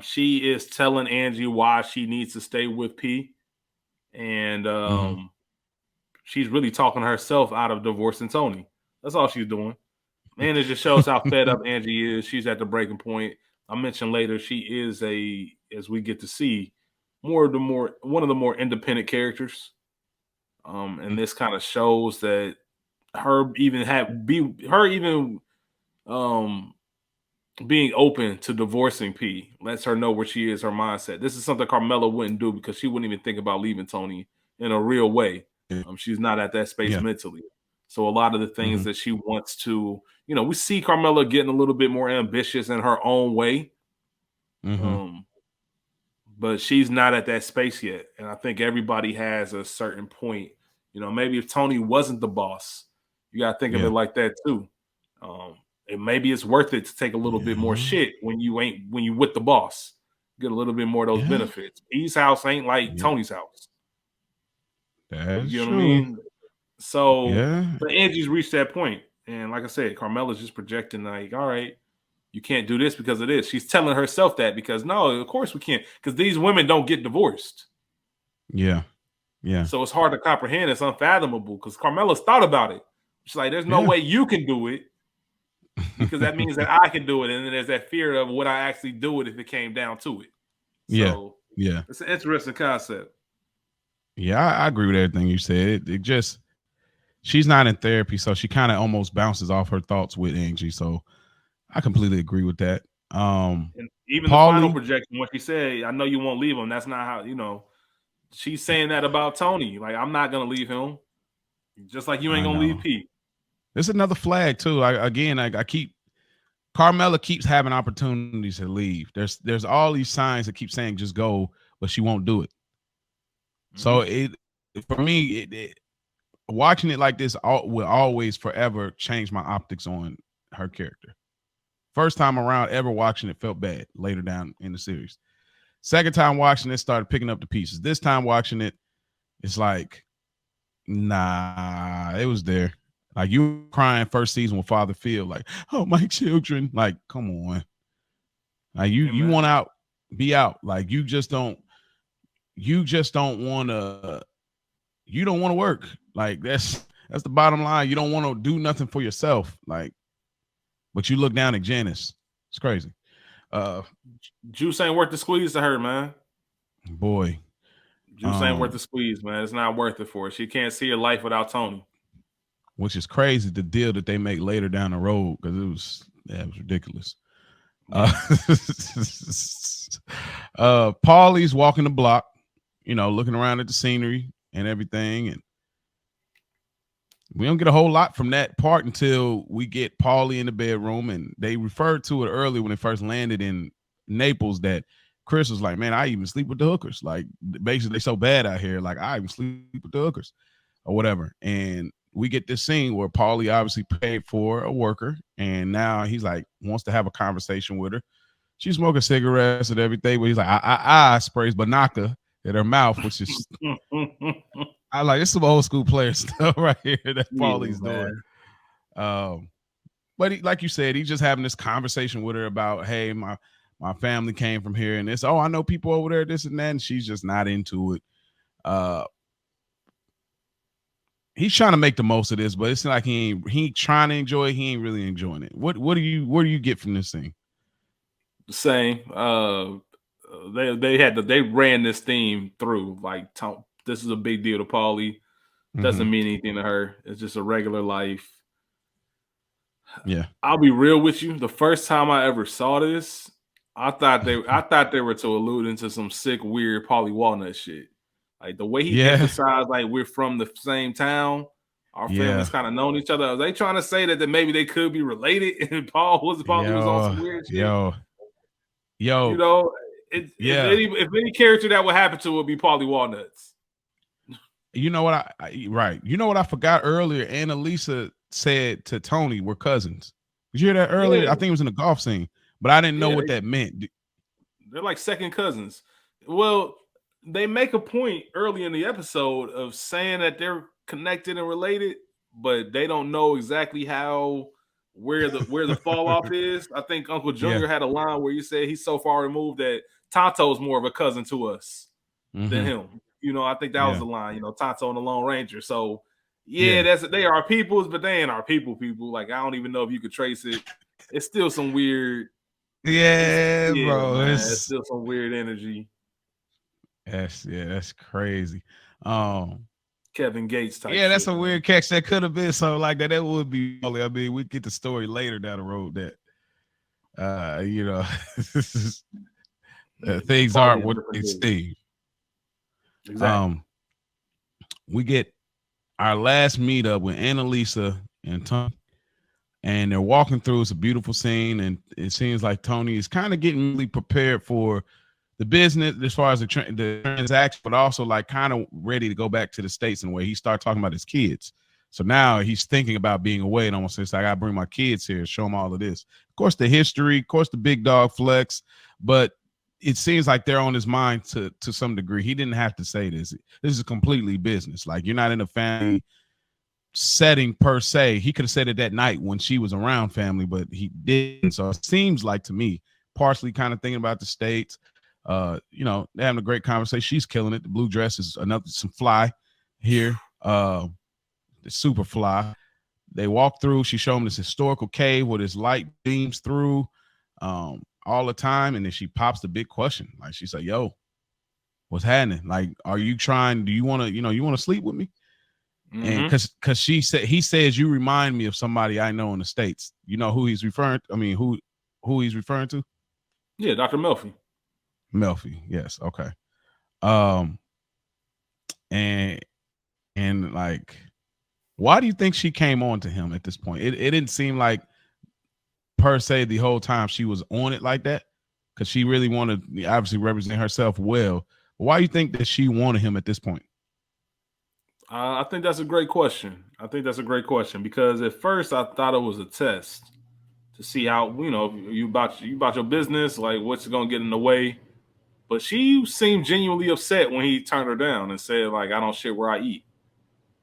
She is telling Angie why she needs to stay with P, and she's really talking herself out of divorcing Tony. That's all she's doing. And it just shows how fed up Angie is. She's at the breaking point. I mentioned later, she is as we get to see, one of the more independent characters. And this kind of shows that being open to divorcing P lets her know where she is, her mindset. This is something Carmela wouldn't do because she wouldn't even think about leaving Tony in a real way. She's not at that space mentally. So a lot of the things that she wants to, we see Carmela getting a little bit more ambitious in her own way. But she's not at that space yet. And I think everybody has a certain point. Maybe if Tony wasn't the boss, you got to think of it like that too. And maybe it's worth it to take a little bit more shit when you with the boss. Get a little bit more of those benefits. P's house ain't like Tony's house. That's you know true. what I mean? So, but Angie's reached that point. And like I said, Carmela's just projecting like, all right, you can't do this because of this. She's telling herself that because no, of course we can't, because these women don't get divorced. Yeah. So it's hard to comprehend. It's unfathomable because Carmela's thought about it. She's like, there's no way you can do it, because that means that I can do it. And then there's that fear of would I actually do it if it came down to it. So it's an interesting concept. Yeah, I agree with everything you said. It just, she's not in therapy, so she kind of almost bounces off her thoughts with Angie. So I completely agree with that. And even the final Paulie, projection, when she said, "I know you won't leave him," that's not how, she's saying that about Tony. Like, I'm not gonna leave him, just like you ain't I gonna leave know. Pete. There's another flag too. I keep Carmella keeps having opportunities to leave. There's all these signs that keep saying just go, but she won't do it. So it for me, watching it like this will always forever change my optics on her character. First time around ever watching it felt bad later down in the series. Second time watching it, started picking up the pieces. This time watching it, it's like, nah, it was there. Like you crying first season with Father Phil, like, oh my children, like, come on. Like you want out, be out. Like you just don't want to. You don't want to work. Like that's the bottom line. You don't want to do nothing for yourself. Like, but you look down at Janice. It's crazy. Juice ain't worth the squeeze to her, man. Boy, Juice ain't worth the squeeze, man. It's not worth it for her. She can't see her life without Tony. Which is crazy, the deal that they make later down the road, because it was ridiculous. Paulie's walking the block, looking around at the scenery and everything, and we don't get a whole lot from that part until we get Paulie in the bedroom, and they referred to it earlier when it first landed in Naples that Chris was like, man, I even sleep with the hookers. Like, basically, they so bad out here. Like, I even sleep with the hookers or whatever. And we get this scene where Paulie obviously paid for a worker, and now he's like, wants to have a conversation with her. She's smoking cigarettes and everything, but he's like, I sprays Banaka in her mouth, which is, I like, it's some old school player stuff right here that Paulie's doing. But like you said, he's just having this conversation with her about, hey, my family came from here, and it's, oh, I know people over there, this and that, and she's just not into it. He's trying to make the most of this, but it's like he ain't trying to enjoy it. He ain't really enjoying it. What do you get from this thing? The same. They ran this theme through like, this is a big deal to Paulie. Doesn't mean anything to her. It's just a regular life. Yeah, I'll be real with you. The first time I ever saw this, I thought they were to allude into some sick, weird Paulie Walnut shit. Like the way he emphasized, like, we're from the same town, our families kind of known each other. Are they trying to say that maybe they could be related? And Paulie was on some weird shit. Yo. If any character that would happen to would be Paulie Walnuts. You know what right. You know what I forgot earlier? Annalisa said to Tony, we're cousins. Did you hear that earlier? Yeah. I think it was in the golf scene, but I didn't know what that meant. They're like second cousins. Well, they make a point early in the episode of saying that they're connected and related, but they don't know exactly where the fall off is. I think Uncle Junior had a line where he said he's so far removed that Tonto's more of a cousin to us than him. I think that was the line, Tonto and the Lone Ranger. So they are peoples, but they ain't our people. Like, I don't even know if you could trace it. It's still some weird. Bro. Man, it's still some weird energy. That's crazy. Kevin Gates type. Yeah, that's a weird catch. That could have been something like that. That would be. I mean, we get the story later down the road that, things aren't what they seem. Exactly. We get our last meetup with Annalisa and Tony, and they're walking through. It's a beautiful scene, and it seems like Tony is kind of getting really prepared for the business as far as the transaction, but also like kind of ready to go back to the States in a way. He started talking about his kids. So now he's thinking about being away and almost says, I got to bring my kids here, show them all of this. Of course, the history, of course, the big dog flex, but it seems like they're on his mind to some degree. He didn't have to say this. This is completely business. Like, you're not in a family setting per se. He could have said it that night when she was around family, but he didn't. So it seems like to me, partially kind of thinking about the States. They're having a great conversation. She's killing it. The blue dress is some fly here. The super fly. They walk through. She showed him this historical cave where this light beams through all the time. And then she pops the big question. Like, she's like, yo, what's happening? Like, are you trying? Do you want to, you want to sleep with me? And because he says you remind me of somebody I know in the States. You know who he's referring? I mean, who he's referring to? Yeah, Dr. Melfi. Melfi, yes, okay. And like, why do you think she came on to him at this point? It didn't seem like per se the whole time she was on it like that, because she really wanted to obviously represent herself well. But why do you think that she wanted him at this point? I think that's a great question. Because at first I thought it was a test to see how you about your business, like what's going to get in the way. But she seemed genuinely upset when he turned her down and said, like, I don't shit where I eat.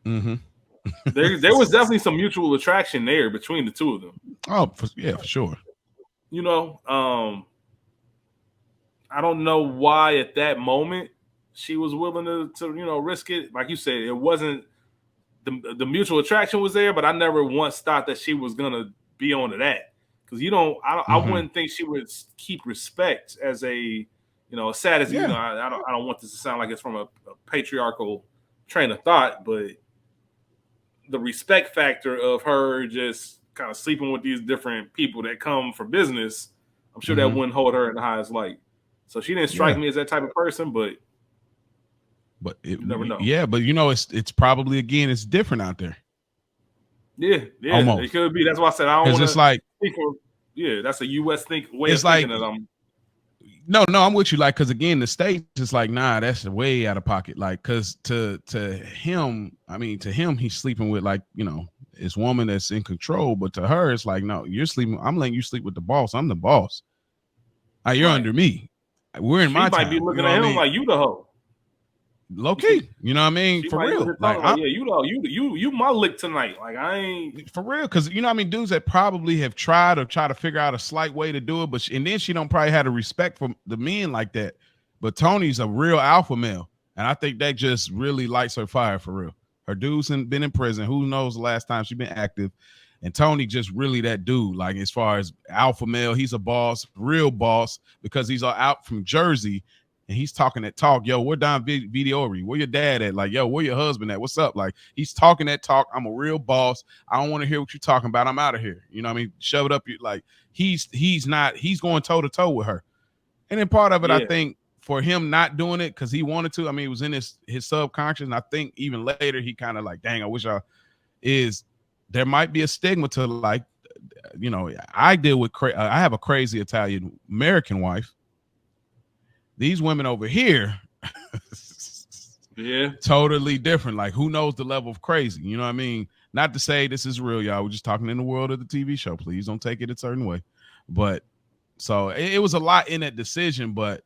There was definitely some mutual attraction there between the two of them. Oh, for sure. I don't know why at that moment she was willing to risk it. Like you said, it wasn't the mutual attraction was there, but I never once thought that she was gonna be on to that. Because I wouldn't think she would keep respect as a sad as I don't want this to sound like it's from a patriarchal train of thought, but the respect factor of her just kind of sleeping with these different people that come for business, I'm sure that wouldn't hold her in the highest light. So she didn't strike me as that type of person, but you never know. Yeah, but it's probably, again, it's different out there. Yeah, almost. It could be. That's why I said I don't want to. It's like, that's a U.S. way of thinking that I'm. No, I'm with you. Like, because again, the States is like, nah, that's way out of pocket. Like, because to him, he's sleeping with, like, this woman that's in control, but to her, it's like, no, you're sleeping. I'm letting you sleep with the boss. I'm the boss. You're under me. We're in my time. She might be looking at him like you the hoe. Low key, you know what I mean? For real. Like, you my lick tonight. Like, I ain't for real, because dudes that probably have tried or try to figure out a slight way to do it, but and then she don't probably have the respect for the men like that. But Tony's a real alpha male, and I think that just really lights her fire for real. Her dude's been in prison. Who knows the last time she's been active? And Tony just really that dude. Like, as far as alpha male, he's a boss, real boss, because he's out from Jersey. And he's talking that talk. Yo, we're down Videory. Where your dad at? Like, yo, where your husband at? What's up? Like, he's talking that talk. I'm a real boss. I don't want to hear what you're talking about. I'm out of here. You know what I mean? Shove it up. Like, he's going toe to toe with her. And then part of it, I think, for him not doing it because he wanted to. I mean, it was in his subconscious. And I think even later he kind of like, dang, I wish there might be a stigma to, like, I deal with I have a crazy Italian American wife. These women over here, totally different. Like, who knows the level of crazy? You know what I mean? Not to say this is real, y'all. We're just talking in the world of the TV show. Please don't take it a certain way. But so it was a lot in that decision. But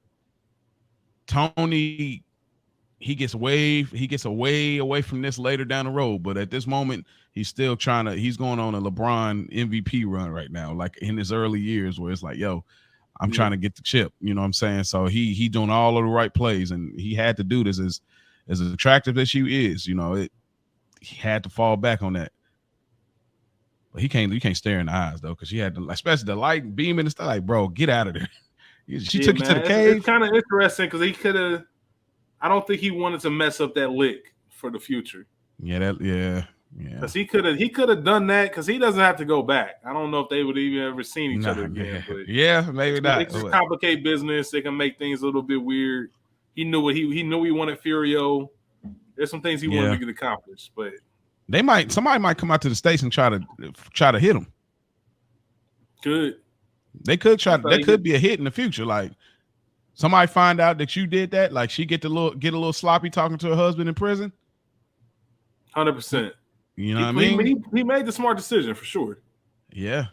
Tony, he gets way away from this later down the road. But at this moment, he's still he's going on a LeBron MVP run right now, like in his early years, where it's like, yo, I'm trying to get the chip, you know what I'm saying? So he doing all of the right plays, and he had to do this as attractive as she is, he had to fall back on that. But you can't stare in the eyes though, because she had to, especially the light beaming and stuff. Like, bro, get out of there. She took you to the cave. It's kind of interesting because he could have. I don't think he wanted to mess up that lick for the future. Yeah. Because he could have done that because he doesn't have to go back. I don't know if they would even ever seen each other again. But maybe not. It's just complicate business. They can make things a little bit weird. He knew he knew he wanted Furio. There's some things he wanted to get accomplished, but somebody might come out to the States and try to hit him. They could try. That could be a hit in the future. Like, somebody find out that you did that. Like, she get a little sloppy talking to her husband in prison. 100%. You know what I mean? He made the smart decision for sure. Yeah.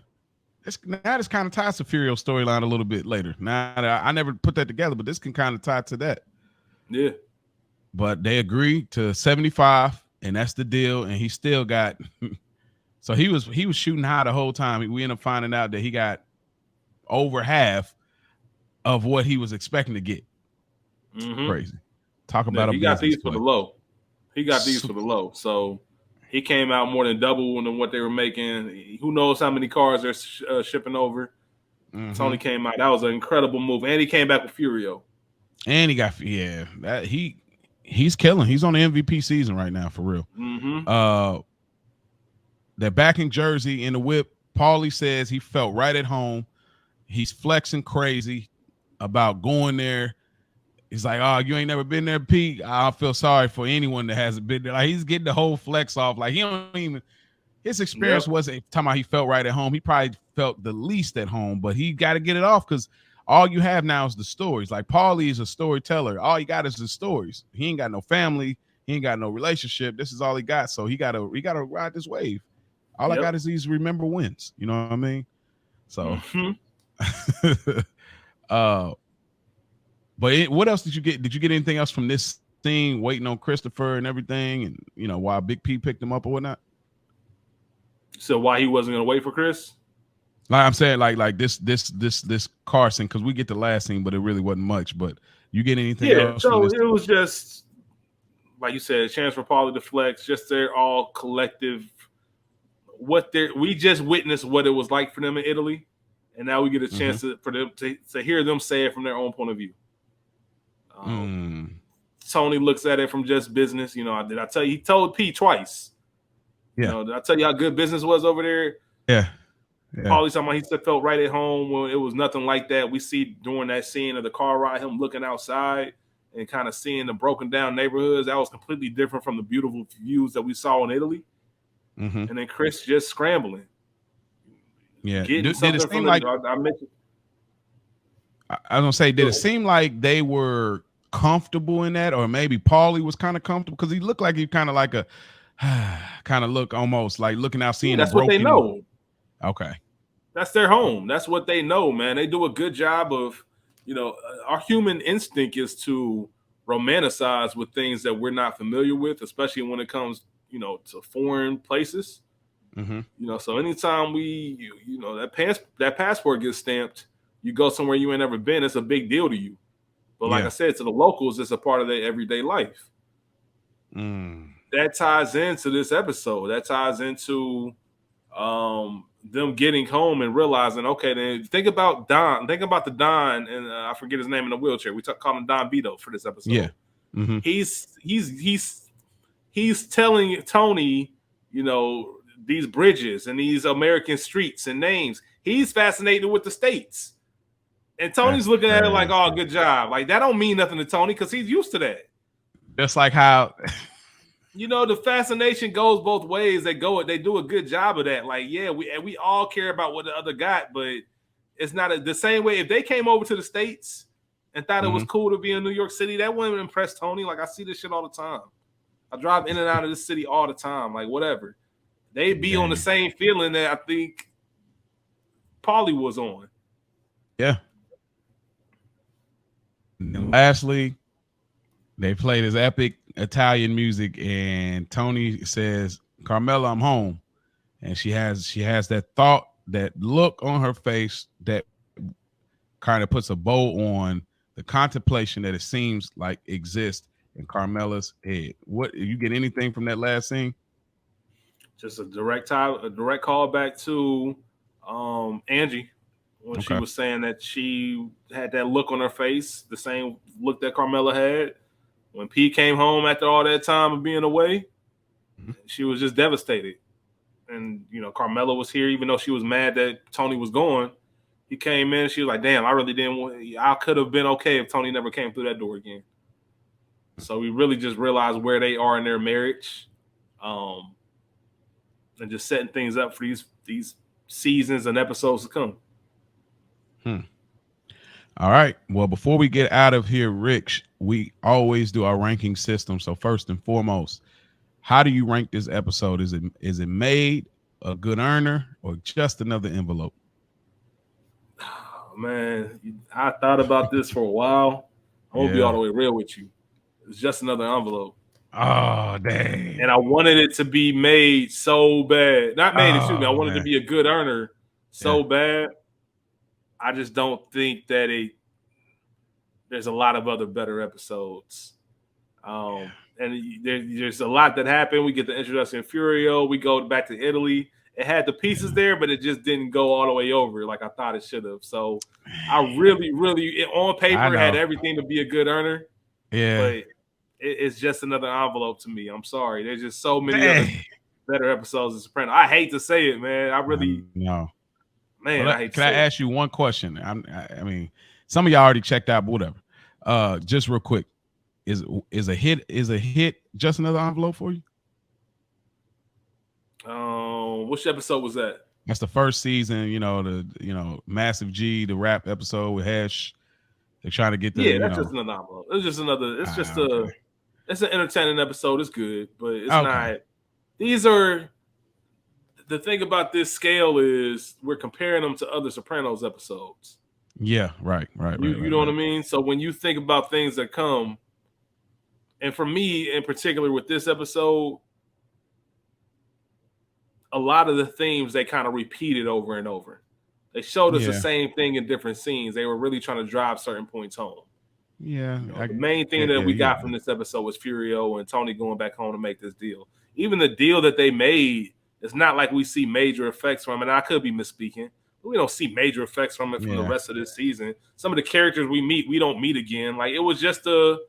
That is kind of ties to Furio's storyline a little bit later. Now, I never put that together, but this can kind of tie to that. Yeah. But they agreed to 75, and that's the deal. And he still got so he was shooting high the whole time. We ended up finding out that he got over half of what he was expecting to get. Crazy. Talk about he got these for the low. So he came out more than double than what they were making. Who knows how many cars they're shipping over. Tony came out. That was an incredible move. And he came back with Furio. And he got he's killing. He's on the MVP season right now, for real. Mm-hmm. They're backing Jersey in the whip. Paulie says he felt right at home. He's flexing crazy about going there. He's like, "Oh, you ain't never been there, Pete. I feel sorry for anyone that hasn't been there." Like, he's getting the whole flex off. Like, he don't even. His experience wasn't talking about he felt right at home. He probably felt the least at home, but he got to get it off because all you have now is the stories. Like, Paulie is a storyteller. All you got is the stories. He ain't got no family. He ain't got no relationship. This is all he got. So he gotta ride this wave. All I got is these remember wins. You know what I mean? So, but what else did you get? Did you get anything else from this scene? Waiting on Christopher and everything, and while Big P picked him up or whatnot. So why he wasn't gonna wait for Chris? Like I'm saying, like this Carson, because we get the last scene, but it really wasn't much. But you get anything else? So it was just like you said, a chance for Paulie to flex. Just their all collective. We just witnessed what it was like for them in Italy, and now we get a chance for them to hear them say it from their own point of view. Tony looks at it from just business. Did I tell you he told P twice? Yeah. Did I tell you how good business was over there? Yeah. Paulie's talking about he felt right at home when it was nothing like that. We see during that scene of the car ride, him looking outside and kind of seeing the broken down neighborhoods. That was completely different from the beautiful views that we saw in Italy. And then Chris just scrambling. Yeah. Did it seem like I mentioned? I was gonna say, did it seem like they were comfortable in that, or maybe Paulie was kind of comfortable because he looked like he kind of like a kind of look almost like looking out, seeing that's what they know. Okay, that's their home. That's what they know, man. They do a good job of, our human instinct is to romanticize with things that we're not familiar with, especially when it comes, to foreign places. So anytime that passport gets stamped, you go somewhere you ain't never been, it's a big deal to you. But like I said, to the locals, it's a part of their everyday life. That ties into this episode. That ties into them getting home and realizing, okay, then think about Don. Think about the Don, and I forget his name in the wheelchair. We call him Don Vito for this episode. Yeah. He's telling Tony, these bridges and these American streets and names. He's fascinated with the states. And Tony's looking at it like, oh, good job. Like, that don't mean nothing to Tony because he's used to that. Just like how the fascination goes both ways. They do a good job of that. Like, yeah, we all care about what the other got, but it's not the same way. If they came over to the States and thought it was cool to be in New York City, that wouldn't impress Tony. Like, I see this shit all the time. I drive in and out of this city all the time. Like, whatever. They'd be on the same feeling that I think Paulie was on. Yeah. And lastly, they play this epic Italian music, and Tony says, "Carmela, I'm home." And she has that thought, that look on her face that kind of puts a bow on the contemplation that it seems like exists in Carmela's head. What, you get anything from that last scene? Just a direct call back to Angie when she was saying that she had that look on her face, the same look that Carmela had when P came home after all that time of being away. She was just devastated. And, Carmela was here, even though she was mad that Tony was gone. He came in, she was like, damn, I could have been okay if Tony never came through that door again. So we really just realized where they are in their marriage. And just setting things up for these seasons and episodes to come. All right. Well, before we get out of here, Rich, we always do our ranking system. So first and foremost, how do you rank this episode? Is it made, a good earner, or just another envelope? Oh, man, I thought about this for a while. I won't be all the way real with you. It's just another envelope. Oh, dang. And I wanted it to be made so bad. Not made, excuse me. I wanted it to be a good earner so bad. I just don't think that there's a lot of other better episodes. And there's a lot that happened. We get the introduction of Furio. We go back to Italy. It had the pieces there, but it just didn't go all the way over like I thought it should have. So I really, really, on paper, had everything to be a good earner. Yeah. But it's just another envelope to me. I'm sorry. There's just so many other Dang. better episodes of Sopranos. I hate to say it, man. I really, no. man, I hate to Can I say it. ask you one question? I mean, some of y'all already checked out, but whatever. Just real quick, is a hit just another envelope for you? Which episode was that? That's the first season. Massive G, the rap episode with Hash. They're trying to get the Yeah, that's just another envelope. It's just another. It's just okay. It's an entertaining episode. It's good, but it's Okay. not. These are the thing about this scale is we're comparing them to other Sopranos episodes. Yeah, right. You know what I mean? So when you think about things that come, and for me in particular with this episode, a lot of the themes they kind of repeated over and over. They showed us the same thing in different scenes. They were really trying to drive certain points home. Yeah. The main thing that we got from this episode was Furio and Tony going back home to make this deal. Even the deal that they made, it's not like we see major effects from it. And I could be misspeaking, but we don't see major effects from it from the rest of this season. Some of the characters we don't meet again. Like it was just a,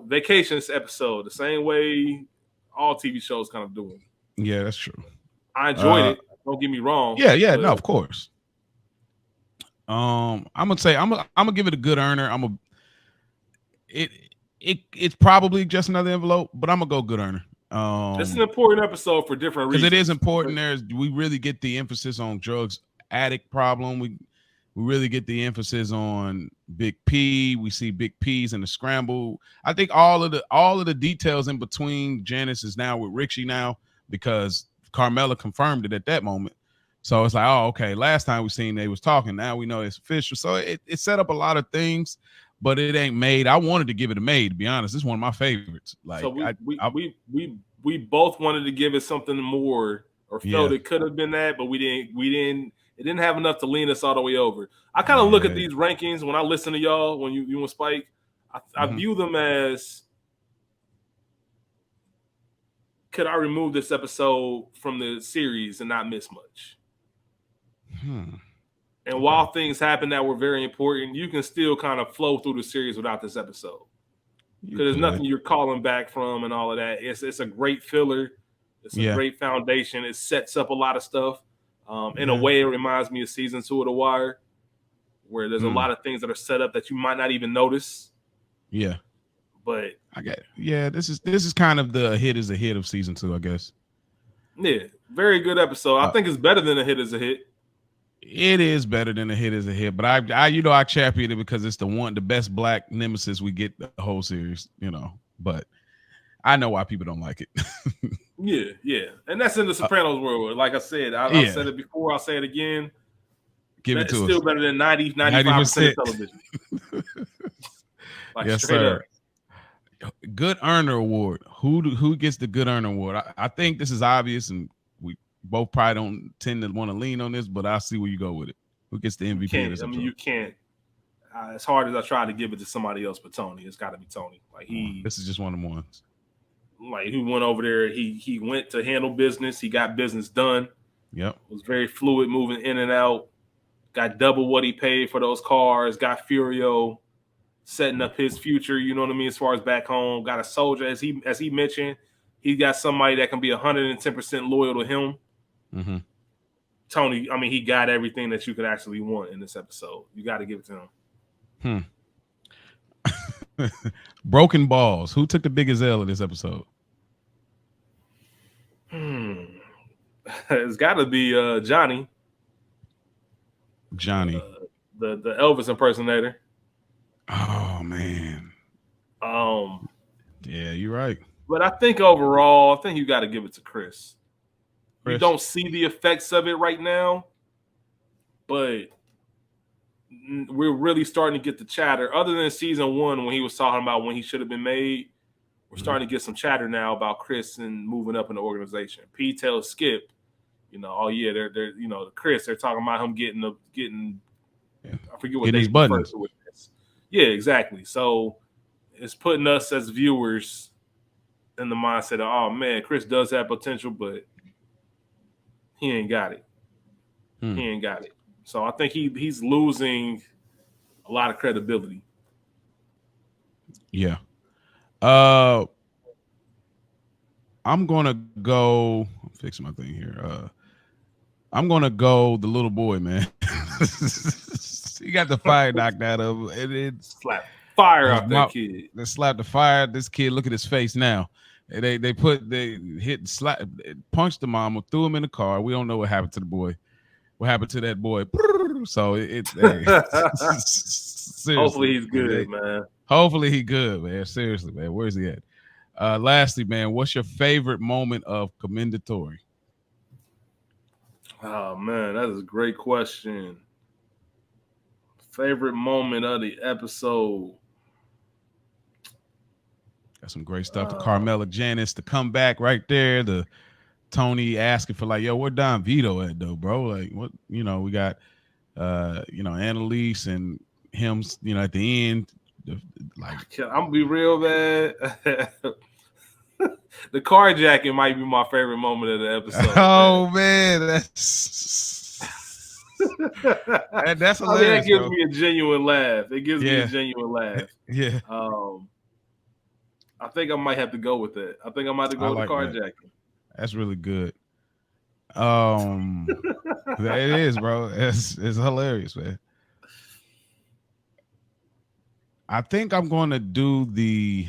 vacations episode, the same way all TV shows kind of doing. Yeah, that's true. I enjoyed it. Don't get me wrong. Yeah, no, of course. I'm gonna give it a good earner. It's probably just another envelope, but I'm gonna go good earner. It's an important episode for different reasons. Because it is important. We really get the emphasis on drugs addict problem. We really get the emphasis on Big P. We see Big P's in the scramble. I think all of the details in between Janice is now with Richie now because Carmela confirmed it at that moment. So it's like, oh, okay. Last time we seen they was talking. Now we know it's official. So it set up a lot of things, but it ain't made. I wanted to give it a made. To be honest, it's one of my favorites. Like, so we both wanted to give it something more, or felt it could have been that, but we didn't. It didn't have enough to lean us all the way over. I kind of look at these rankings when I listen to y'all, when you and Spike, I view them as, could I remove this episode from the series and not miss much? And while things happen that were very important, you can still kind of flow through the series without this episode. Because there's nothing you're calling back from and all of that. It's a great filler. It's a great foundation. It sets up a lot of stuff. In a way, it reminds me of season 2 of The Wire, where there's a lot of things that are set up that you might not even notice. Yeah. But I get this is kind of the hit is a hit of season 2, I guess. Yeah, very good episode. I think it's better than a hit is a hit. It is better than a hit is a hit, but I champion it because it's the best black nemesis we get the whole series, But I know why people don't like it. Yeah, and that's in the Sopranos world. Like I said, I said it before. I'll say it again. Give it to us. It's still better than 95% of television. Like yes, sir. Up. Good earner award. Who gets the good earner award? I think this is obvious, and we both probably don't tend to want to lean on this, but I'll see where you go with it. Who gets the MVP? You can't. As hard as I try to give it to somebody else, but Tony, it's got to be Tony. Like this is just one of the ones. Like he went over there, he went to handle business. He got business done. Yep. Was very fluid, moving in and out. Got double what he paid for those cars. Got Furio setting up his future. You know what I mean? As far as back home, got a soldier. As he mentioned, he got somebody that can be 110% loyal to him. Mm-hmm. Tony, I mean, he got everything that you could actually want in this episode. You got to give it to him. Broken balls. Who took the biggest L in this episode? It's got to be Johnny. Johnny, the Elvis impersonator. Oh man. Yeah, you're right. But I think overall, you got to give it to Chris. You don't see the effects of it right now, but we're really starting to get the chatter. Other than season 1, when he was talking about when he should have been made, we're starting to get some chatter now about Chris and moving up in the organization. P tells Skip, oh yeah, they're Chris. They're talking about him getting. I forget what they refer to with this. Yeah, exactly. So it's putting us as viewers in the mindset of, oh man, Chris does have potential, but he ain't got it. He ain't got it. So I think he's losing a lot of credibility. Yeah. Uh, I'm gonna go. I'm fixing my thing here. I'm gonna go the little boy, man. He got the fire knocked out of him, and Slap fire his out that mouth. kid. They slapped the fire. This kid, look at his face now. They hit slap punched the mama, threw him in the car. We don't know what happened to the boy. What happened to that boy? So hey, seriously, Hopefully he's good, man. Hopefully he good, man. Seriously, man. Where's he at? Lastly, man, what's your favorite moment of Commendatori? Oh man, that is a great question. Favorite moment of the episode. Got some great stuff. The Carmela Janice, the comeback right there. The Tony asking for like, yo, where Don Vito at though, bro? Like, what? We got, Annalise and him. At the end, like, I'm gonna be real, man. The carjacking might be my favorite moment of the episode. Oh man, that's hilarious. I mean, that gives me a genuine laugh. It gives me a genuine laugh. Yeah. I think I might have to go with that. I think I might have to go with the carjacking. That's really good. It is, bro. It's hilarious, man. I think I'm going to do the.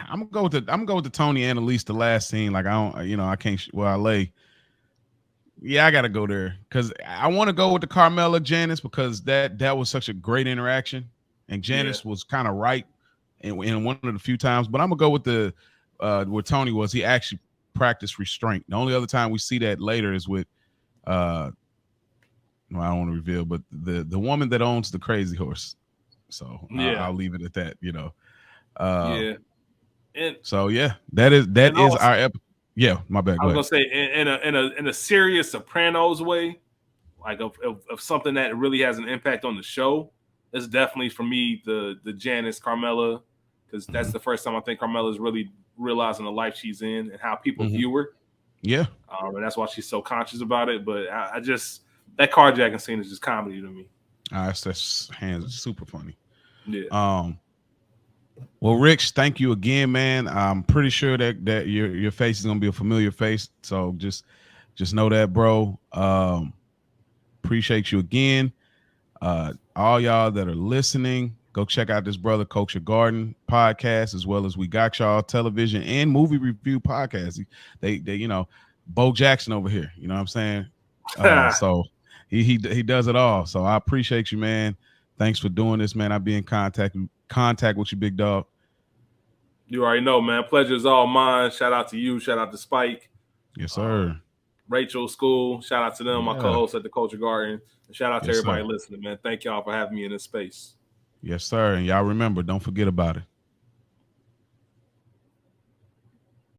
I'm gonna go with the Tony and Annalise, the last scene. Like I don't, I can't. Where I lay. Yeah, I gotta go there because I want to go with the Carmela Janice because that was such a great interaction, and Janice was kind of right in one of the few times. But I'm gonna go with the where Tony was. He actually practiced restraint. The only other time we see that later is with I don't want to reveal, but the woman that owns the crazy horse. So I'll leave it at that. And so that is also, our episode. Yeah, my bad. I was gonna say in a serious Sopranos way, like of something that really has an impact on the show. It's definitely for me the Janice Carmela, because that's the first time I think Carmela is really realizing the life she's in and how people view her. Yeah, and that's why she's so conscious about it. But I just that carjacking scene is just comedy to me. That's hands super funny. Yeah. Well, Rich, thank you again, man. I'm pretty sure that your face is gonna be a familiar face. So just know that, bro. Appreciate you again. All y'all that are listening, go check out this Brother Culture Garden podcast, as well as We Got Y'all television and movie review podcast. They Bo Jackson over here. You know what I'm saying? So he does it all. So I appreciate you, man. Thanks for doing this, man. I'll be in contact with you, big dog. You already know, man. Pleasure is all mine. Shout out to you. Shout out to Spike. Yes, sir. Rachel School. Shout out to them, my co-host at the Culture Garden. And shout out to everybody listening, man. Thank y'all for having me in this space. Yes, sir. And y'all remember, don't forget about it.